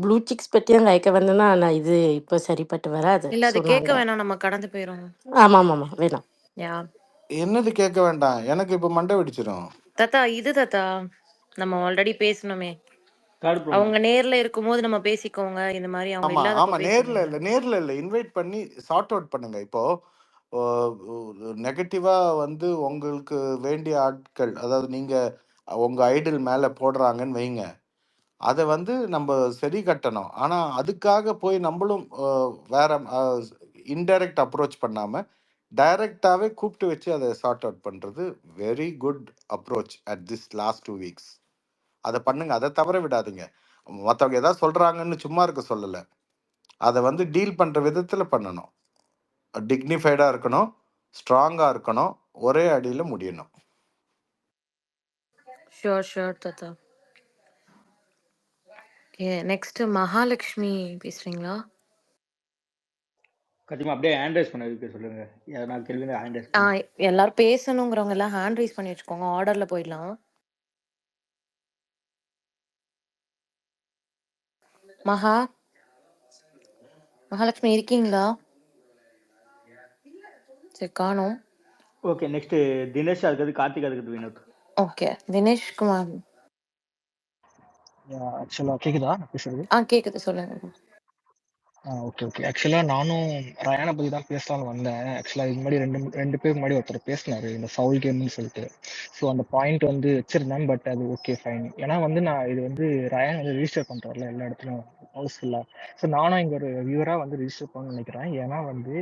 ப்ளூ சிக்ஸ் பற்றியும் கேட்க வந்தேன்னா நான் இது இப்போ சரிப்பட்டு வராது. இல்ல அது ஸோ கேட்க நாங்கள் வேணாம், நம்ம கடந்து போயிரும். ஆமாம் ஆமாம் வேணாம். யா என்னது கேட்க வேண்டாம், எனக்கு இப்போ மண்டை வெடிச்சிடும். தாத்தா, இது தாத்தா நம்ம ஆல்ரெடி பேசணுமே, தேர்ட் ப்ரோ அவங்க மேக்ஸ். நேர்ல இருக்கும்போது நம்ம பேசிக்கோங்க, இந்த மாதிரி அவங்க ஆமாம் இல்லாதப்ப ஆமாம், பேசுங்க. நேரில் இல்லை, இன்வைட் பண்ணி சார்ட் அவுட் பண்ணுங்க. இப்போது நெகட்டிவாக வந்து உங்களுக்கு வேண்டிய ஆட்கள், அதாவது நீங்கள் உங்கள் ஐடில் மேலே போடுறாங்கன்னு வைங்க, அதை வந்து நம்ம சரி கட்டணும். ஆனால் அதுக்காக போய் நம்மளும் வேற இன்டைரக்ட் அப்ரோச் பண்ணாமல் டைரெக்டாகவே கூப்பிட்டு வச்சு அதை சார்ட் அவுட் பண்ணுறது very good approach at this last 2 weeks. அதை பண்ணுங்க, அதை தவற விடாதீங்க. மற்றவங்க ஏதாவது சொல்கிறாங்கன்னு சும்மா இருக்க சொல்லலை, அதை வந்து டீல் பண்ணுற விதத்தில் பண்ணணும், டிக்னிஃபைடாக இருக்கணும், ஸ்ட்ராங்காக இருக்கணும், ஒரே அடியில் முடியணும். ஷோர் ஷோர் தாத்தா. ஓகே, நெக்ஸ்ட் மகாலட்சுமி பேசுறீங்களா? கண்டிப்பா அப்படியே ஹேண்ட் ரைஸ் பண்ண வைக்க சொல்லுங்க. எதனா கேள்வி ஹேண்ட் ரைஸ் பண்ணுங்க. எல்லாரும் பேசணுங்கிறவங்க எல்லாம் ஹேண்ட் ரைஸ் பண்ணி வச்சுக்கோங்க, ஆர்டர்ல போயிடலாம். மகாலட்சுமி இருக்கீங்களா? சரி, காணோம். ஓகே, நெக்ஸ்ட் தினேஷ், அதுக்கு கார்த்திக், அதுக்கு வினோத். ஓகே, தினேஷ் குமார். ஆக்சுவலா கேக்குதா நான் பேசுறது? கேக்குது, சொல்லுங்க. Okay okay. ஆக்சுவலா நானும் ரயானை பத்தி தான் பேசலாம்னு வந்தேன். ஆக்சுவலா இது முன்னாடி ரெண்டு பேருக்கு முன்னாடி ஒருத்தர் பேசினாரு இந்த ஃபவுல் கேம்னு சொல்லிட்டு. ஸோ அந்த பாயிண்ட் வந்து வச்சிருந்தேன், பட் அது ஓகே ஃபைன். ஏன்னா வந்து நான் இது வந்து ரயான் வந்து ரிஜிஸ்டர் பண்றாருல எல்லா இடத்துலையும் ஹவுஸ்ஃபுல்லா. ஸோ நானும் இங்க ஒரு வியூவரா வந்து ரிஜிஸ்டர் பண்ணணும்னு நினைக்கிறேன். ஏன்னா வந்து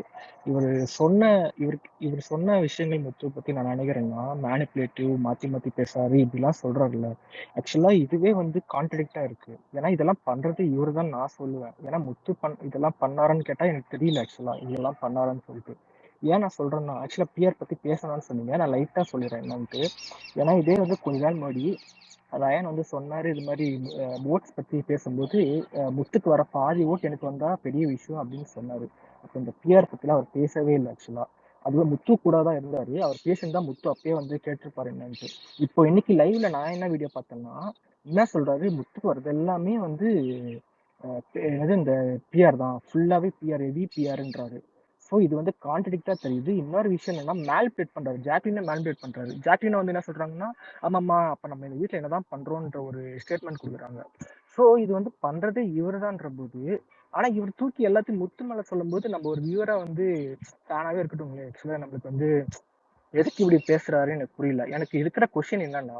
இவர் சொன்ன விஷயங்கள் முத்து பத்தி நான் நினைக்கிறேன்னா மேனிப்புலேட்டிவ், மாத்தி மாத்தி பேசாரு, இப்படிலாம் சொல்றாருல்ல. ஆக்சுவலா இதுவே வந்து கான்ட்ரடிக்டா இருக்கு. ஏன்னா இதெல்லாம் பண்றது இவரு தான் நான் சொல்லுவேன். ஏன்னா முத்து இதெல்லாம் பண்ணாரான்னு கேட்டா எனக்கு தெரியல ஆக்சுவலா இதெல்லாம் பண்ணாரான்னு சொல்லிட்டு. ஏன் நான் சொல்றேன்னா, ஆக்சுவலா பிஆர் பத்தி பேசணும்னு சொன்னீங்க, நான் லைட்டா சொல்லிடுறேன் என்னன்ட்டு. ஏன்னா இதே வந்து கொஞ்ச நாள் முன்னாடி ரயான் வந்து சொன்னாரு இது மாதிரி ஓட்ஸ் பத்தி பேசும்போது, முத்துக்கு வர பாதி ஓட் எனக்கு வந்தா பெரிய விஷயம் அப்படின்னு சொன்னாரு. அப்போ இந்த பிஆர் பத்திலாம் அவர் பேசவே இல்லை ஆக்சுவலா. அதுவும் முத்து கூட தான் இருந்தாரு. அவர் பேசியிருந்தா முத்து அப்பயே வந்து கேட்டிருப்பாரு என்னன்ட்டு. இப்போ இன்னைக்கு லைவ்ல நான் என்ன வீடியோ பார்த்தேன்னா, என்ன சொல்றாரு, முத்துக்கு வர்றது எல்லாமே வந்து என்னது இந்த பிஆர் தான், ஃபுல்லாவே பிஆர், ஹெவி பிஆர்ன்றாரு. ஸோ இது வந்து கான்ட்ரடிக்டா தெரியுது. இன்னொரு விஷயம் என்னன்னா, மேல்பிளேட் பண்றாரு, ஜாக்லினை மேல்பிளேட் பண்றாரு. ஜாக்லினை வந்து என்ன சொல்றாங்கன்னா, ஆமாம்மா அப்ப நம்ம இந்த வீட்டுல என்னதான் பண்றோம்ன்ற ஒரு ஸ்டேட்மெண்ட் கொடுக்குறாங்க. ஸோ இது வந்து பண்றதே இவருதான்ற போது, ஆனா இவர் தூக்கி எல்லாத்தையும் முத்து மேல சொல்லும் போது நம்ம ஒரு வியூவரா வந்து தானாவே இருக்கட்டும். ஆக்சுவலா நம்மளுக்கு வந்து எதுக்கு இப்படி பேசுறாரு எனக்கு புரியல. எனக்கு இருக்கிற கொஸ்டின் என்னன்னா,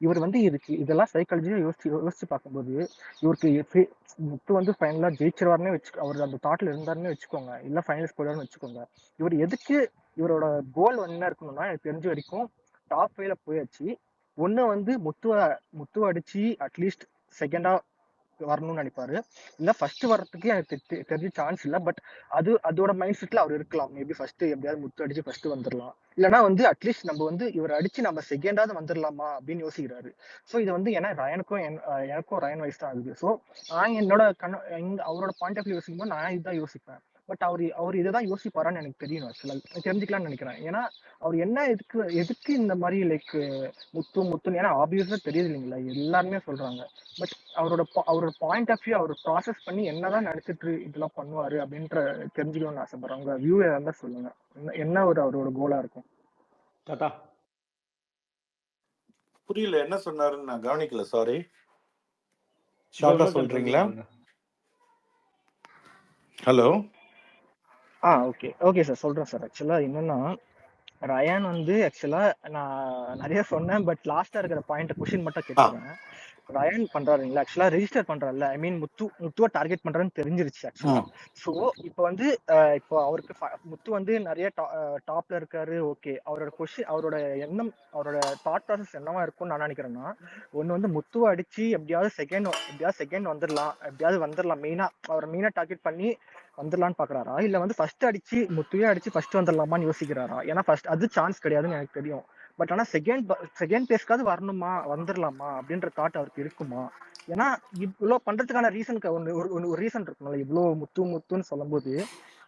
இவர் வந்து இதெல்லாம் சைக்காலஜியா யோசிச்சு பார்க்கும்போது, இவருக்கு முத்து வந்து ஃபைனலா ஜெயிச்சிருவாருன்னே அவர் அந்த தாட்ல இருந்தாருன்னு வச்சுக்கோங்க, இல்ல ஃபைனல்ஸ் போயிடுவாருன்னு வச்சுக்கோங்க. இவர் எதுக்கு, இவரோட கோல் என்ன இருக்கணும்னா, எனக்கு தெரிஞ்ச வரைக்கும் டாப் 5ல போயாச்சு. ஒண்ணு வந்து முத்துவ அடிச்சு அட்லீஸ்ட் செகண்டா வரணும்னு நினைப்பாரு, இல்ல ஃபர்ஸ்ட் வர்றதுக்கு எனக்கு தெரிஞ்ச சான்ஸ் இல்ல. பட் அதோட மைண்ட் செட்ல அவர் இருக்கலாம். மேபி ஃபர்ஸ்ட் எப்படியாவது முத்து அடிச்சு ஃபர்ஸ்ட் வந்துடலாம், இல்லைன்னா வந்து அட்லீஸ்ட் நம்ம வந்து இவர் அடிச்சு நம்ம செகண்டாவது வந்துடலாமா அப்படின்னு யோசிக்கிறாரு. ஸோ இது வந்து ஏன்னா எனக்கும் ரயன் வைஸ் தான் ஆகுது. ஸோ நான் என்னோட அவரோட பாயிண்ட் ஆஃப் வியூ யோசிக்கும் போது நான் இதுதான் யோசிப்பேன். பட் அவர் இதுதான் யோசிப்பாரான்னு எனக்கு தெரியணும், ஆக்சுவலா தெரிஞ்சுக்கலாம்னு நினைக்கிறேன். ஏன்னா அவர் என்ன எதுக்கு இந்த மாதிரி லைக் முத்துன்னு, ஏன்னா ஆப்வியஸா தெரியுது இல்லைங்களா, எல்லாருமே சொல்றாங்க. பட் அவரோட பாயிண்ட் ஆஃப் வியூ அவர் ப்ராசஸ் பண்ணி என்னதான் நினைச்சிட்டு இதெல்லாம் பண்ணுவாரு அப்படின்ற தெரிஞ்சுக்கணும்னு ஆசைப்படுறேன். உங்க வியூ இருந்தா சொல்லுங்க, என்ன அவரோட கோலா இருக்கும். தாத்தா புரியல என்ன சொன்னாருன்னு நான் கவனிக்கல, சாரி. ப்ரோ ஷார்ட்டா இன்னொரு டைம் சொல்றீங்களா? சொல்லுங்க. ஹலோ. ஓகே ஓகே சார், சொல்றேன் சார். ஆக்சுவலா என்னன்னா, ரயான் வந்து ஆக்சுவலா நான் நிறைய சொன்னேன், பட் லாஸ்டா இருக்கிற பாயிண்ட் கொஸ்டின் மட்டும் கேட்டுக்கிறேன். ரயான் பண்றாருங்களா, ஆக்சுவலா ரெஜிஸ்டர் பண்றாருல, ஐ மீன் முத்துவை டார்கெட் பண்றாருன்னு தெரிஞ்சிருச்சு ஆக்சுவலா. ஸோ இப்போ வந்து இப்போ அவருக்கு முத்து வந்து நிறைய டாப்ல இருக்காரு. ஓகே, அவரோட கொஸ்டின், அவரோட எண்ணம், அவரோட தாட் ப்ராசஸ் என்னவா இருக்கும்னு நான் நினைக்கிறேன்னா, ஒன்னு வந்து முத்துவை அடிச்சு எப்படியாவது செகண்ட் வந்துடலாம், அவரை மெயினா டார்கெட் பண்ணி வந்துடலான்னு பாக்குறாரா, இல்ல வந்து ஃபர்ஸ்ட் அடிச்சு முத்துவே அடிச்சு ஃபர்ஸ்ட் வந்துடலாமான்னு யோசிக்கிறாரா? ஏன்னா ஃபர்ஸ்ட் அது சான்ஸ் கிடையாதுன்னு எனக்கு தெரியும். பட் ஆனா செகண்ட் பிளேஸ்க்காவது வரணுமா, வந்துடலாமா அப்படின்ற தாட் அவருக்கு இருக்குமா? ஏன்னா இவ்வளவு பண்றதுக்கான ரீசனுக்கு ஒரு ரீசன் இருக்கணும்ல. இவ்வளவு முத்துன்னு சொல்லும் போது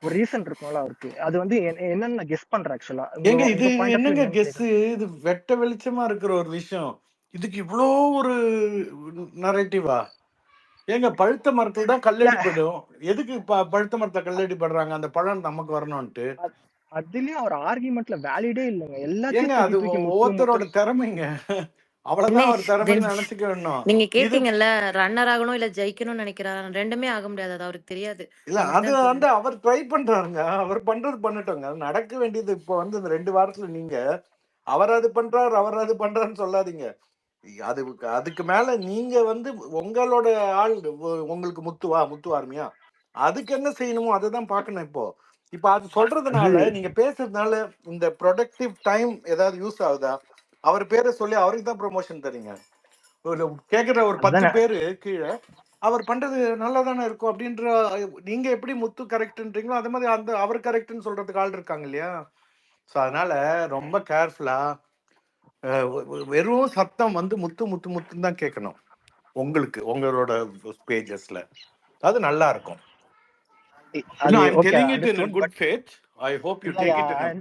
ஒரு ரீசன் இருக்கும்ல அவருக்கு. அது வந்து என்னன்னு நான் கெஸ் பண்றேன் ஆக்சுவலா. ஏங்க இது உங்க பாயிண்ட் ஆஃப் என்னங்க வியூ கெஸ்? இது வெட்ட வெளிச்சமா இருக்கிற ஒரு விஷயம். இதுக்கு இவ்வளோ ஒரு நரேட்டிவா? ஏங்க பழுத்த மரத்துல தான் கல்லடி படும். எதுக்கு பழுத்த மரத்துல கல்லடி படுறாங்க? அந்த பழம் நமக்கு வரணும்ட்டு. அதுலயும் அவர் ஆர்குமெண்ட்ல வேலிடே இல்லைங்க. ஏங்க எல்லாத்தையும் அது தூக்கி ஒவ்வொருத்தரோட திறமைங்க. அவ்வளவுதான் அவர் தினேஷ் திறமைன்னு நினைச்சுக்க வேணும். நீங்க இது கேட்டீங்கல்ல, ரன்னர் ஆகணும் இல்ல ஜெயிக்கணும்னு நினைக்கிறாரு. ரெண்டுமே ஆக முடியாது, அது அவருக்கு தெரியாது. இல்ல எனக்கு அது தான் வந்து தெரியும். அவர் ட்ரை பண்றாருங்க. அவர் பண்றது பண்ணட்டோங்க. நடக்க வேண்டியது இப்போ வந்து இந்த 2 வாரத்துல நீங்க அவர் அது பண்றாருன்னு சொல்லாதீங்க. அது அதுக்கு மேல நீங்க வந்து உங்களோட ஆள் உங்களுக்கு முத்து ஆர்மியா, அதுக்கு என்ன செய்யணுமோ அதை தான் பார்க்கணும். இப்போ அது சொல்றதுனால, நீங்க பேசுறதுனால இந்த ப்ரொடக்டிவ் டைம் ஏதாவது யூஸ் ஆகுதா? அவர் பேரை சொல்லி அவருக்கு தான் ப்ரொமோஷன் தரீங்க. கேட்குற ஒரு 10 பேரு கீழே அவர் பண்றது நல்லா தானே இருக்கும் அப்படின்ற, நீங்க எப்படி முத்து கரெக்ட்ன்றீங்களோ அதே மாதிரி அந்த அவர் கரெக்ட்னு சொல்றதுக்கு ஆள் இருக்காங்க இல்லையா? ஸோ அதனால ரொம்ப கேர்ஃபுல்லா, வெறும் சத்தம் வந்து முத்துன்னு தான் கேட்கணும் உங்களுக்கு, உங்களோட பேஜஸ்ல. அது நல்லா இருக்கும். அது I'm okay, telling it in a understood. good but faith. I hope you இல்ல take it in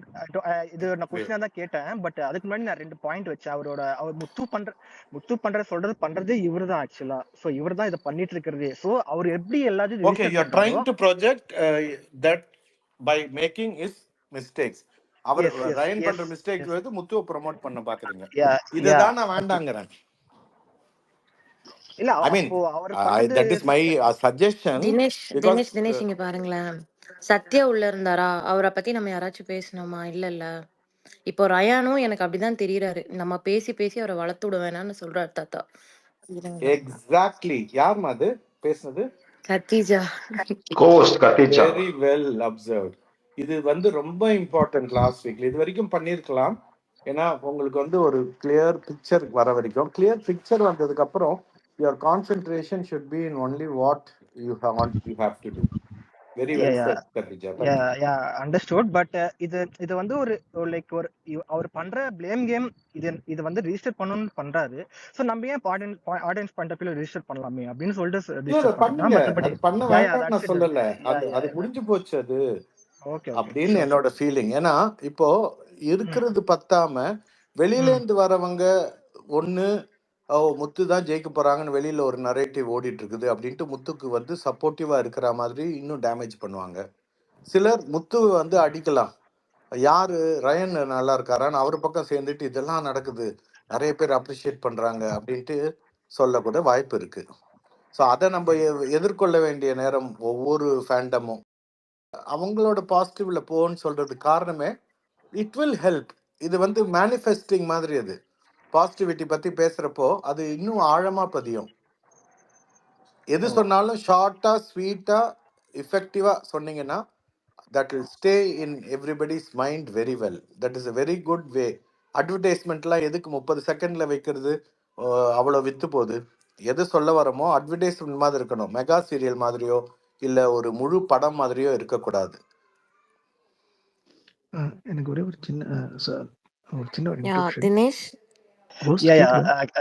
a இது நான் way. கொஸ்டினா தான் கேட்டேன். பட் அதுக்கு முன்னாடி நான் 2 பாயிண்ட் வச்சேன். அவர் முத்து பண்றது இவரு தான் ஆக்சுவலா. சோ இவர் தான் இதை பண்ணிட்டு இருக்கிறது. சோ அவர் எப்படி எல்லாத்தையும் Okay, ரிஜிஸ்டர் you are பண்றாரோ. trying to project that by making his mistakes. அவர் ரயன் பண்ற மிஸ்டேக் வந்து முத்துவை ப்ரொமோட் பண்ண பாக்குறீங்க. இதுதான் நான் வேண்டாங்கிறேன். இல்ல I mean, அப்போ அவர் பண்றது that is my suggestion. Dinesh இங்க பாருங்களேன். சத்யா உள்ள இருந்தாரா? அவரை பத்தி நம்ம யாராச்சும் பேசணுமா? இல்ல. இப்போ ரயானும் எனக்கு அப்படிதான் தெரியறாரு. நம்ம பேசி அவரை வளர்த்து விட வேணாம்னு சொல்றாரு தாத்தா. எக்ஸாக்ட்லி. யார் அது பேசுனது? கத்தீஜா. கோஸ்ட் கத்திச்சா. Very well observed. இது வந்து ரொம்ப இம்பார்ட்டன்ட். லாஸ்ட் வீக்ல இது வரைக்கும் பண்ணியிருக்கலாம். ஏன்னா உங்களுக்கு வந்து ஒரு கிளியர் பிக்சர் வர வரைக்கும், கிளியர் பிக்சர் வந்ததுக்கு அப்புறம் your concentration should be in only what you have to do. Very well said, Khatija. Understood. But இது வந்து ஒரு லைக் அவர் பண்ற ப்ளேம் கேம். இது வந்து ரிஜிஸ்டர் பண்ணணும்னு பண்றாரு. சோ நம்ம ஏன் ஆடியன்ஸ் பாயிண்ட் ஆஃப் வியூல ரிஜிஸ்டர் பண்ணலாமே அப்படின்னு சொல்லிட்டு ரிஜிஸ்டர் பண்றேன். மத்தபடி அது பண்ண வேண்டாம் நான் சொல்லல. அது முடிஞ்சு போச்சு அது அப்படின்னு என்னோட ஃபீலிங். ஏன்னா இப்போ இருக்கிறது பத்தாம வெளியில இருந்து வரவங்க ஒண்ணு முத்து தான் ஜெயிக்க போறாங்கன்னு வெளியில ஒரு நரேட்டிவ் ஓடிட்டு இருக்குது அப்படின்ட்டு முத்துக்கு வந்து சப்போர்ட்டிவா இருக்கிற மாதிரி இன்னும் டேமேஜ் பண்ணுவாங்க. சிலர் முத்து வந்து அடிக்கலாம், யாரு ரயன் நல்லா இருக்காரான்னு அவர் பக்கம் சேர்ந்துட்டு இதெல்லாம் நடக்குது, நிறைய பேர் அப்ரிஷியேட் பண்றாங்க அப்படின்ட்டு சொல்லக்கூட வாய்ப்பு இருக்கு. ஸோ அதை நம்ம எதிர்கொள்ள வேண்டிய நேரம். ஒவ்வொரு ஃபேண்டமும் அவங்களோட பாசிட்டிவ்ல போன்னு சொல்றது காரணமே இட் வில் ஹெல்ப். இது வந்து மேனிஃபெஸ்டிங் மாதிரி. அது பாசிட்டிவிட்டி பத்தி பேசுறப்போ அது இன்னும் ஆழமா பதியும். எது சொன்னாலும் ஷார்ட்டா ஸ்வீட்டா எஃபெக்டிவா சொன்னீங்கன்னா that will stay in everybody's mind very well. That is a very good way. அட்வர்டைஸ்மெண்ட்லாம் எதுக்கு 30 செகண்ட்ல வைக்கிறது? அவ்வளோ வித்து போகுது. எது சொல்ல வரமோ அட்வர்டைஸ்மெண்ட் மாதிரி இருக்கணும். மெகா சீரியல் மாதிரியோ இல்ல ஒரு முழு படம் மாதிரியோ இருக்கக்கூடாது. எனக்கு ஒரே ஒரு சின்ன தினேஷ்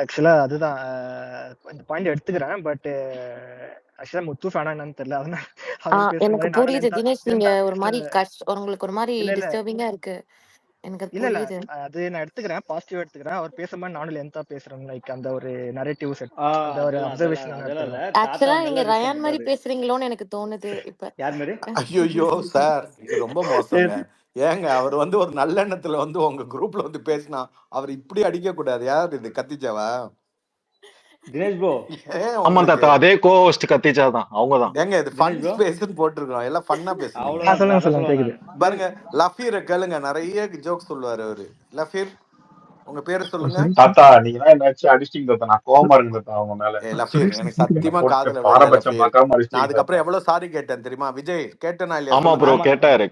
ஆக்சுவலா அதுதான் இந்த பாயிண்ட் எடுத்துக்கிறேன். பட் ஆக்சுவலா முத்து ஃபேனா என்னன்னு தெரியல. அதனால எனக்கு புரியுது தினேஷ். நீங்க ஒரு மாதிரி உங்களுக்கு ஒரு மாதிரி டிஸ்டர்பிங்கா இருக்கு. எனக்கு அது புரியுது. அது நான் எடுத்துக்கிறேன், பாசிட்டிவா எடுத்துக்கிறேன். அவர் பேசும்போது நானும் லென்த்தா பேசுறேன். லைக் அந்த ஒரு நரேட்டிவ் செட், அந்த ஒரு அப்சர்வேஷன். ஆக்சுவலா நீங்க ரயான் மாதிரி பேசுறீங்களோன்னு எனக்கு தோணுது இப்ப. யார் மாதிரி? ஐயோ சார், இது ரொம்ப மோசங்க. ஏங்க அவர் வந்து ஒரு நல்லெண்ணத்துல வந்து உங்க குரூப்ல வந்து பேசினா அவர் இப்படி அடிக்க கூடாது. யார் இது கத்திச்சாவா? தினேஷ் ப்ரோ ஏன் ஆமா உங்களுக்கு தாத்தா, அதே கோஸ்ட் கத்திச்சாதான் அவங்கதான். ஏங்க இது ஃபன் தினேஷ் ப்ரோ ஸ்பேஸ்ன்னு போட்டிருக்கோம், எல்லாம் ஃபன்னா பேசுனீங்க. அவ்வளோதான் ப்ரோ, சொல்லுங்க அதான் சொல்லுங்க சொல்லுவேன் கேக்குது. நான். பாருங்க லஃபீரை கேளுங்க, நிறைய ஜோக் சொல்லுவாரு அவரு. லஃபீர் உங்க பேரை சொல்லுங்க. சுரேஷ் சார், தாத்தா நீங்க தான் என்னாச்சும் அடிச்சிட்டீங்க தாத்தா, நான் கோவமா இருக்கு தாத்தா அவங்க மேல. லஃபீர் சுரேஷ் சார் எனக்கு கேக்குதா? சத்தியமா போட்டு காதுல விழல பாரபட்சம் லஃபீர். பார்க்காம நான் அடிச்சிட்டீங்க தாத்தா. அதுக்கப்புறம் எவ்வளவு சாரி கேட்டேன் தெரியுமா? விஜய் கேட்டேனா இல்லையா ஆமா சொல்லுங்க. ப்ரோ, ஆமா கேட்டாரு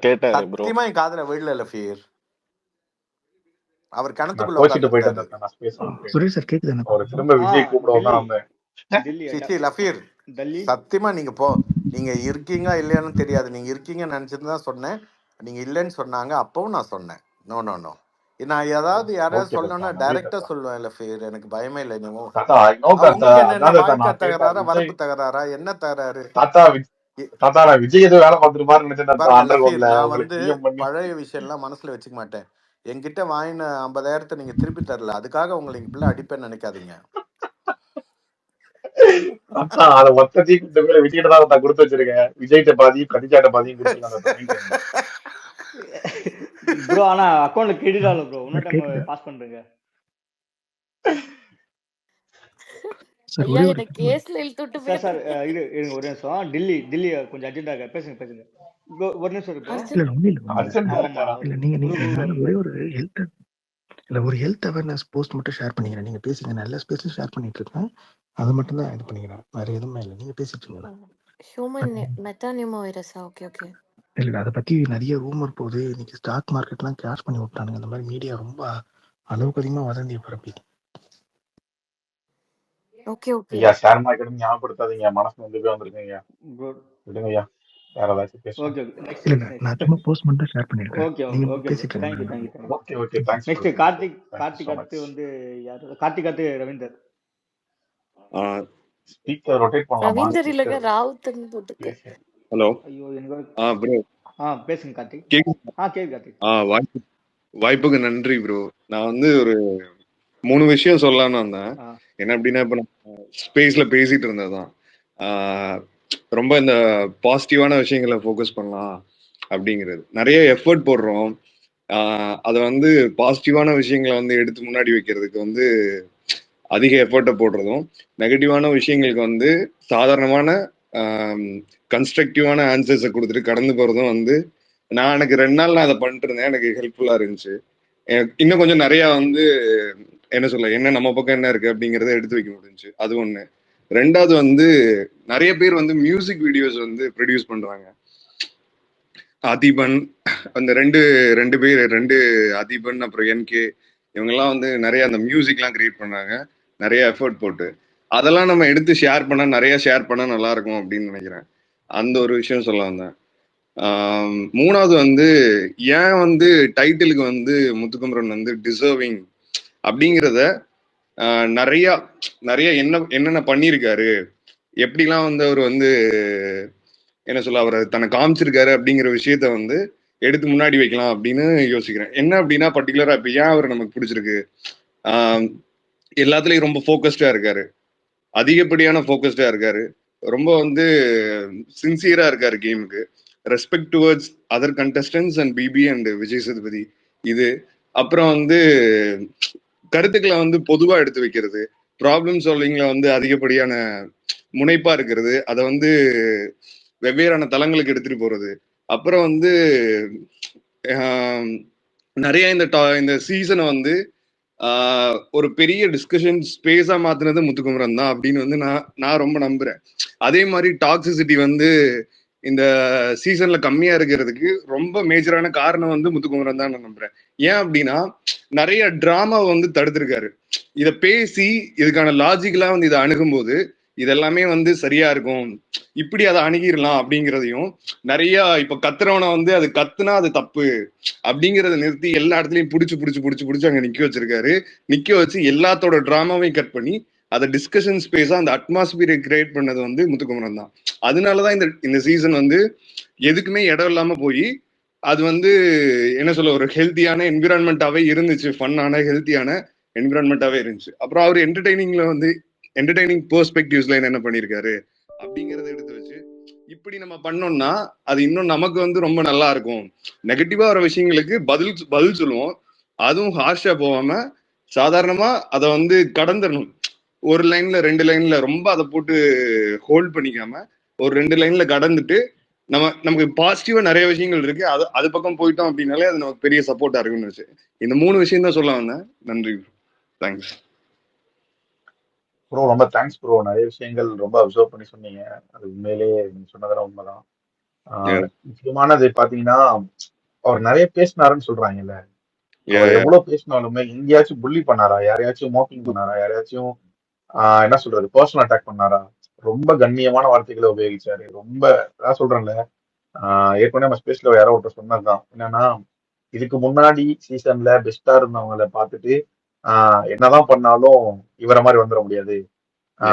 ப்ரோ. சத்தியமா என் காதுல விழல லஃபீர். அவர் நான் கிணத்துக்குள்ள கோச்சிட்டு போயிட்டேன் உட்காந்துருக்காரு. தாத்தா, நான் ஸ்பேஸ் விட்டு. சுரேஷ் சார் கேக்குதா எனக்கு? அவரை திரும்ப ஆ விஜய் கூப்பிடவும் தான் டெல்லி வந்தேன். டெல்லி சிச்சி லஃபீர் டெல்லி சத்தியமா நீங்க நீங்க இருக்கீங்க இல்லையான்னு தெரியாது, நீங்க இருக்கீங்கன்னு நினைச்சிட்டு தான் சொன்னேன். நீங்க இல்லைன்னு சொன்னாங்க, அப்பவும் நான் சொன்னேன். நோ நோ நோ, நான் ஏதாவது யாராவது ஓகே தாத்தா, சொல்லணும்னா நன்றி டைரக்டா தாத்தா. சொல்லுவேன் லஃபீர், எனக்கு பயமே இல்லை. நீங்க தாத்தா ஐ நோ தாத்தா, உங்களுக்கு என்ன அதான் தாத்தா வாழ்க்கை நான் கேட்டேன் தகராறா, விஜய். வரப்பு தகராறா, என்ன தகராறு? தாத்தா தாத்தா நான் விஜய் ஏதோ வேலை பார்த்துருப்பாருன்னு நினைச்சேன் தாத்தா, பாருங்க அண்டர் லஃபீர், கிரவுண்ட்ல நான் உங்களுக்கு வந்து பிஎம் பண்ணி. பழைய விஷயம்லாம் மனசுல வச்சுக்க மாட்டேன். என்கிட்ட வாங்கின 50,000 நீங்க திருப்பி தரல, அதுக்காக உங்களை இங்க பிள்ளை அடிப்பேன்னு நினைக்காதீங்க. தாத்தா அதை ஒத்த தீ கொண்டு போய் விஜய்கிட்ட தான் தாத்தா கொடுத்து வச்சிருக்கேன். விஜய்கிட்ட பாதியும் கதிஜாட்ட பாதியும் கொடுத்துருக்கேன் தாத்தா, வாங்கிக்கோங்க. ப்ரோ. ஆனா அக்கௌண்ட்ல கிரெடிட் ஆகல ப்ரோ, இன்னொரு சார் டைம் கேக்குதா? பாஸ் பண்றேங்க. சார் ஐயா ஒரே ஒரு என்ன கேஸ்ல இழுத்து விட்டு சார் போயிடாதீங்க. இருங்க ஒரு நிமிஷம். டெல்லி கொஞ்சம் அர்ஜென்டா இருக்கு, பேசுங்க ப்ரோ. ஒரு நிமிஷம் ப்ரோ. இல்ல அர்ஜுன் ஒண்ணும் இல்ல ஒண்ணும் இல்ல. அர்ஜென்டா ஆமாமா இருக்கா? இல்ல நீங்க நீங்க குரூப் நான் ஒரே இருக்காரு. ஒரு ஹெல்த் அவேர்னஸ் போஸ்ட் மட்டும் ஷேர் பண்ணிக்கிறேன். நீங்க பேசுங்க, நல்ல ஸ்பேஸ்ல ஷேர் பண்ணிட்டு இருக்கேன். அது மட்டும் தான் இது பண்ணிக்கிறேன், வேற எதுவுமே இல்லை. நீங்க பேசிட்டு இருக்கீங்க. ஹியூமன் மெட்டானிமோ வைரஸா? Okay okay. இல்ல அதை பத்தி நிறைய ரூமர் போகுது. இன்னைக்கு ஸ்டாக் மார்க்கெட்லாம் கிராஷ் பண்ணி விட்டானுங்க. அந்த மாதிரி மீடியா ரொம்ப அளவுக்கு அதிகமா வதந்தி பரப்பி. Okay okay. ஐயா ஷேர் மார்க்கெட் ஞாபகப்படுத்தாதீங்க, மனசு வந்து போய் வந்திருக்கீங்க. ப்ரோ விடுங்க ஐயா, வேற ஏதாச்சும் பேசுவோம். ஓகே நெக்ஸ்ட் இல்ல நெக்ஸ்ட் நான் நெக்ஸ்ட் சும்மா போஸ்ட் மட்டும் ஷேர் பண்ணிருக்கேன். ஓகே நீங்க ஓகே ப்ரோ. பேசிட்டு தேங்க்யூ இருங்க. Thank you. Okay thanks next bro. Karthik so அடுத்து மச். வந்து யாரு? கார்த்திக் அடுத்து ரவீந்தர். ஸ்பீக்கர் ரொட்டேட் பண்ணலாமா? ரவீந்தர் இல்லங்க, ஸ்பீக்கர் ராவுத்னு போட்டுருக்கு. பேச. ஹலோ. ஐயோ எனக்கு ப்ரோ பேசுங்க கார்த்திக். கேக்குது. கேக்கு கார்த்திக். வாய்ப்புக்கு நன்றி ப்ரோ. நான் வந்து ஒரு 3 விஷயம் சொல்லலாம்னு வந்தேன். என்ன அப்படின்னா, இப்போ நம்ம ஸ்பேஸ்ல பேசிட்டு இருந்ததுதான் ரொம்ப இந்த பாசிட்டிவான விஷயங்களை ஃபோக்கஸ் பண்ணலாம் அப்படிங்கிறது. நிறைய எஃபர்ட் போடுறோம், அதை வந்து பாசிட்டிவான விஷயங்களை வந்து எடுத்து முன்னாடி வைக்கிறதுக்கு வந்து அதிக எஃபர்ட்டை போடுறதும், நெகட்டிவான விஷயங்களுக்கு வந்து சாதாரணமான கன்ஸ்ட்ரக்டிவான ஆன்சர்ஸை கொடுத்துட்டு கடந்து போறதும் வந்து எனக்கு 2 நாள் நான் அதை பண்ணிட்டு இருந்தேன். எனக்கு ஹெல்ப்ஃபுல்லா இருந்துச்சு. இன்னும் கொஞ்சம் நிறைய வந்து என்ன சொல்ல, என்ன நம்ம பக்கம் என்ன இருக்கு அப்படிங்கிறத எடுத்து வைக்க முடிஞ்சுச்சு. அது ஒண்ணு. 2வது வந்து நிறைய பேர் வந்து மியூசிக் வீடியோஸ் வந்து ப்ரொடியூஸ் பண்றாங்க. அதிபன் அந்த ரெண்டு பேர் அதிபன் அப்புறம் என்கே இவங்கெல்லாம் வந்து நிறைய அந்த மியூசிக்லாம் கிரியேட் பண்ணாங்க, நிறைய எஃபர்ட் போட்டு. அதெல்லாம் நம்ம எடுத்து நிறைய ஷேர் பண்ணா நல்லா இருக்கும் அப்படின்னு நினைக்கிறேன். அந்த ஒரு விஷயம் சொல்ல வந்தேன். 3வது வந்து ஏன் வந்து டைட்டிலுக்கு வந்து முத்துக்குமரன் வந்து டிசர்விங் அப்படிங்கிறத நிறைய என்னென்ன பண்ணியிருக்காரு, எப்படிலாம் வந்து அவர் வந்து என்ன சொல்ல அவர் தன்னை காமிச்சிருக்காரு அப்படிங்கிற விஷயத்த வந்து எடுத்து முன்னாடி வைக்கலாம் அப்படின்னு யோசிக்கிறேன். என்ன அப்படின்னா பர்டிகுலரா இப்ப ஏன் அவர் நமக்கு பிடிச்சிருக்கு, எல்லாத்துலயும் ரொம்ப ஃபோக்கஸ்டா இருக்காரு, அதிகப்படியான ஃபோக்கஸ்டா இருக்காரு, ரொம்ப வந்து சின்சியரா இருக்காரு கேமுக்கு, respect towards other contestants and BB and Vijay Sethupathi. இது அப்புறம் வந்து கருத்துக்களை வந்து பொதுவா எடுத்து வைக்கிறது, ப்ராப்ளம் சால்விங்ல வந்து அதிகப்படியான முனைப்பா இருக்கிறது, அதை வந்து வெவ்வேறான தளங்களுக்கு எடுத்துட்டு போறது. அப்புறம் வந்து நிறைய இந்த சீசனை வந்து ஒரு பெரிய டிஸ்கஷன் ஸ்பேஸா மாத்தினது முத்துக்குமரன் தான் அப்படின்னு வந்து நான் ரொம்ப நம்புறேன். அதே மாதிரி டாக்ஸிசிட்டி வந்து இந்த சீசன்ல கம்மியா இருக்கிறதுக்கு ரொம்ப மேஜரான காரணம் வந்து முத்துக்குமரன் தான் நான் நம்புறேன். ஏன் அப்படின்னா நிறைய டிராமா வந்து தடுத்திருக்காரு. இதை பேசி இதுக்கான லாஜிக்கலா வந்து இதை அணுகும்போது இதெல்லாமே வந்து சரியா இருக்கும், இப்படி அதை அணுகிடலாம் அப்படிங்கிறதையும், நிறைய இப்ப கத்துறவனை வந்து அது கத்துனா அது தப்பு அப்படிங்கறத நிறுத்தி எல்லா இடத்துலயும் புடிச்சு அங்க நிக்க வச்சிருக்காரு. நிக்க வச்சு எல்லாத்தோட டிராமாவையும் கட் பண்ணி அதை டிஸ்கஷன் ஸ்பேஸா அந்த அட்மாஸ்பியரை கிரியேட் பண்ணது வந்து முத்துக்குமரன் தான். அதனாலதான் இந்த சீசன் வந்து எதுக்குமே இடம் இல்லாம போய் அது வந்து என்ன சொல்ல ஒரு ஹெல்த்தியான என்விரான்மெண்டாவே இருந்துச்சு, ஃபன்னான ஹெல்த்தியான என்விரான்மெண்டாவே இருந்துச்சு. அப்புறம் அவர் என்டர்டைனிங் பெர்ஸ்பெக்டிவ்ஸ்ல என்ன பண்ணிருக்காரு அப்படிங்கறத எடுத்து வச்சு இப்படி நம்ம பண்ணோம்னா அது இன்னும் நமக்கு வந்து ரொம்ப நல்லா இருக்கும். நெகட்டிவா வர விஷயங்களுக்கு பதில் சொல்லுவோம். அதுவும் ஹார்ஷா போகாம சாதாரணமா அதை வந்து கடந்துடணும். ஒரு லைன்ல 2 லைன்ல ரொம்ப அதை போட்டு ஹோல்ட் பண்ணிக்காம ஒரு 2 லைன்ல கடந்துட்டு நமக்கு பாசிட்டிவா நிறைய விஷயங்கள் இருக்கு. அது பக்கம் போயிட்டோம் அப்படின்னாலே அது நமக்கு பெரிய சப்போர்ட்டா இருக்குன்னு வச்சு இந்த 3 விஷயம் தான் சொல்ல வந்தேன். நன்றி. Thanks bro. ரொம்ப தேங்க்ஸ் ப்ரோ. நிறைய விஷயங்கள் ரொம்ப அப்சர்வ் பண்ணி சொன்னீங்க. அது உண்மையிலேயே நீங்க சொன்னதெல்லாம் உண்மைதான். முக்கியமானது பாத்தீங்கன்னா அவர் நிறைய பேசினாருன்னு சொல்றாங்கல்ல. அவர் எவ்வளவு பேசினாலுமே எங்கேயாச்சும் புள்ளி பண்ணாரா, யாரையாச்சும் மோக்கிங் பண்ணாரா, யாரையாச்சும் என்ன சொல்றது பர்சனல் அட்டாக் பண்ணாரா? ரொம்ப கண்ணியமான வார்த்தைகளை உபயோகிச்சாரு. ரொம்ப அதான் சொல்றேன்ல, ஏற்கனவே நம்ம ஸ்பேஸ்ல யாரோ ஒருத்தர் சொன்னதுதான் என்னன்னா, இதுக்கு முன்னாடி சீசன்ல பெஸ்டா இருந்தவங்களை பார்த்துட்டு என்னதான் பண்ணாலும் இவரை மாதிரி வந்துட முடியாது,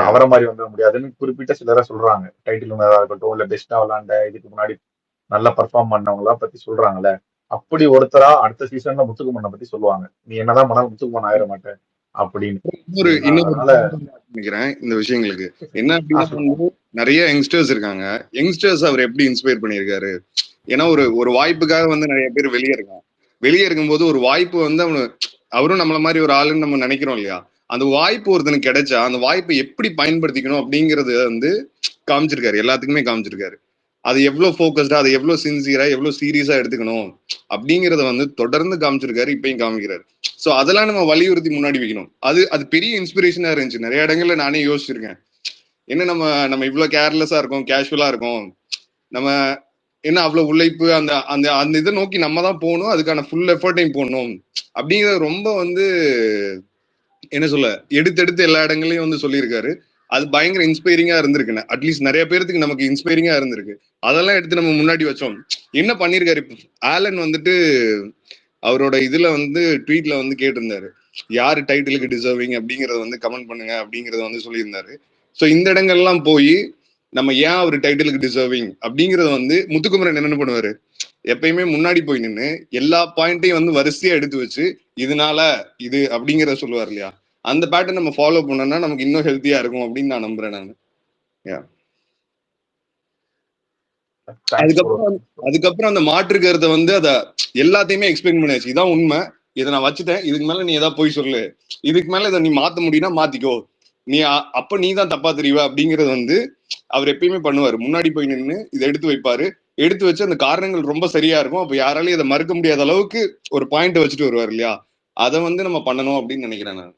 அவரை மாதிரி வந்துட முடியாதுன்னு குறிப்பிட்ட சிலரை சொல்றாங்க. டைட்டில் வினரா இருக்கட்டும், இல்ல பெஸ்டா விளாண்ட இதுக்கு முன்னாடி நல்லா பர்ஃபார்ம் பண்ணவங்கள பத்தி சொல்றாங்கல்ல. அப்படி ஒருத்தரா அடுத்த சீசன்ல முத்துக்குமண்ணை பத்தி சொல்லுவாங்க, நீ என்னதான் பண்ணாலும் முத்துக்குமன் ஆயிட மாட்டேன் அப்படின்னு. நினைக்கிறேன் இந்த விஷயங்களுக்கு என்ன அப்படின்னா, நிறைய யங்ஸ்டர்ஸ் இருக்காங்க. யங்ஸ்டர்ஸ் அவர் எப்படி இன்ஸ்பயர் பண்ணியிருக்காரு. ஏன்னா ஒரு வாய்ப்புக்காக வந்து நிறைய பேர் வெளியே இருக்காங்க. வெளியே இருக்கும்போது ஒரு வாய்ப்பு வந்து அவரும் நம்மள மாதிரி ஒரு ஆளுன்னு நம்ம நினைக்கிறோம் இல்லையா. அந்த வாய்ப்பு ஒருத்தனுக்கு கிடைச்சா அந்த வாய்ப்பை எப்படி பயன்படுத்திக்கணும் அப்படிங்கறது வந்து காமிச்சிருக்காரு. எல்லாத்துக்குமே காமிச்சிருக்காரு. அது எவ்வளவு போக்கஸ்டா, அது எவ்வளவு சின்சியரா, எவ்வளவு சீரியஸா எடுத்துக்கணும் அப்படிங்கறத வந்து தொடர்ந்து காமிச்சிருக்காரு, இப்பயும் காமிக்கிறாரு. சோ அதெல்லாம் நம்ம வலியுறுத்தி முன்னாடி வைக்கணும். அது பெரிய இன்ஸ்பிரேஷனா இருந்துச்சு. நிறைய இடங்கள்ல நானே யோசிச்சிருக்கேன், என்ன நம்ம இவ்வளவு கேர்லெஸ்ஸா இருக்கோம், கேஷுவலா இருக்கோம், நம்ம என்ன அவ்வளவு உழைப்பு அந்த அந்த அந்த இதை நோக்கி நம்ம தான் போகணும், அதுக்கான ஃபுல் எஃபர்ட்டையும் போடணும் அப்படிங்கிறது ரொம்ப வந்து என்ன சொல்ல எடுத்து எல்லா இடங்களையும் வந்து சொல்லியிருக்காரு. அது பயங்கர இன்ஸ்பைரிங்கா இருந்திருக்கு. அட்லீஸ்ட் நிறைய பேருக்கு நமக்கு இன்ஸ்பைரிங்கா இருந்திருக்கு. அதெல்லாம் எடுத்து நம்ம முன்னாடி வச்சோம். என்ன பண்ணிருக்காரு இப்போ ஆலன் வந்துட்டு அவரோட இதுல வந்து ட்வீட்ல வந்து கேட்டிருந்தாரு, யாரு டைட்டிலுக்கு டிசர்விங் அப்படிங்கறத வந்து கமெண்ட் பண்ணுங்க அப்படிங்கறத வந்து சொல்லியிருந்தாரு. ஸோ இந்த இடங்கள்லாம் போய் நம்ம ஏன் அவர் டைட்டிலுக்கு டிசர்விங் அப்படிங்கறத வந்து முத்துக்குமரன் என்ன பண்ணுவாரு, எப்பயுமே முன்னாடி போய் நின்று எல்லா பாயிண்ட்டையும் வந்து வரிசையா எடுத்து வச்சு இதனால இது அப்படிங்கறத சொல்லுவார் இல்லையா. அந்த பேட்டர்ன் நம்ம ஃபாலோ பண்ணோம்னா நமக்கு இன்னும் ஹெல்த்தியா இருக்கும் அப்படின்னு நான் நம்புறேன் நான். அதுக்கப்புறம் அந்த மாற்று கருத்தை வந்து அத எல்லாத்தையுமே எக்ஸ்பிளைன் பண்ணியாச்சு. இதான் உண்மை, இதை நான் வச்சுட்டேன், இதுக்கு மேல நீ ஏதாவது போய் சொல்லு, இதுக்கு மேல இதை நீ மாத்த முடியும்னா மாத்திக்கோ, நீ அப்ப நீ தான் தப்பா தெரியவ அப்படிங்கறது வந்து அவர் எப்பயுமே பண்ணுவாரு. முன்னாடி போய் நின்று இதை எடுத்து வைப்பாரு. எடுத்து வச்சு அந்த காரணங்கள் ரொம்ப சரியா இருக்கும். அப்ப யாராலையும் இதை மறுக்க முடியாத அளவுக்கு ஒரு பாயிண்ட் வச்சுட்டு வருவார் இல்லையா. அதை வந்து நம்ம பண்ணணும் அப்படின்னு நினைக்கிறேன் நான்.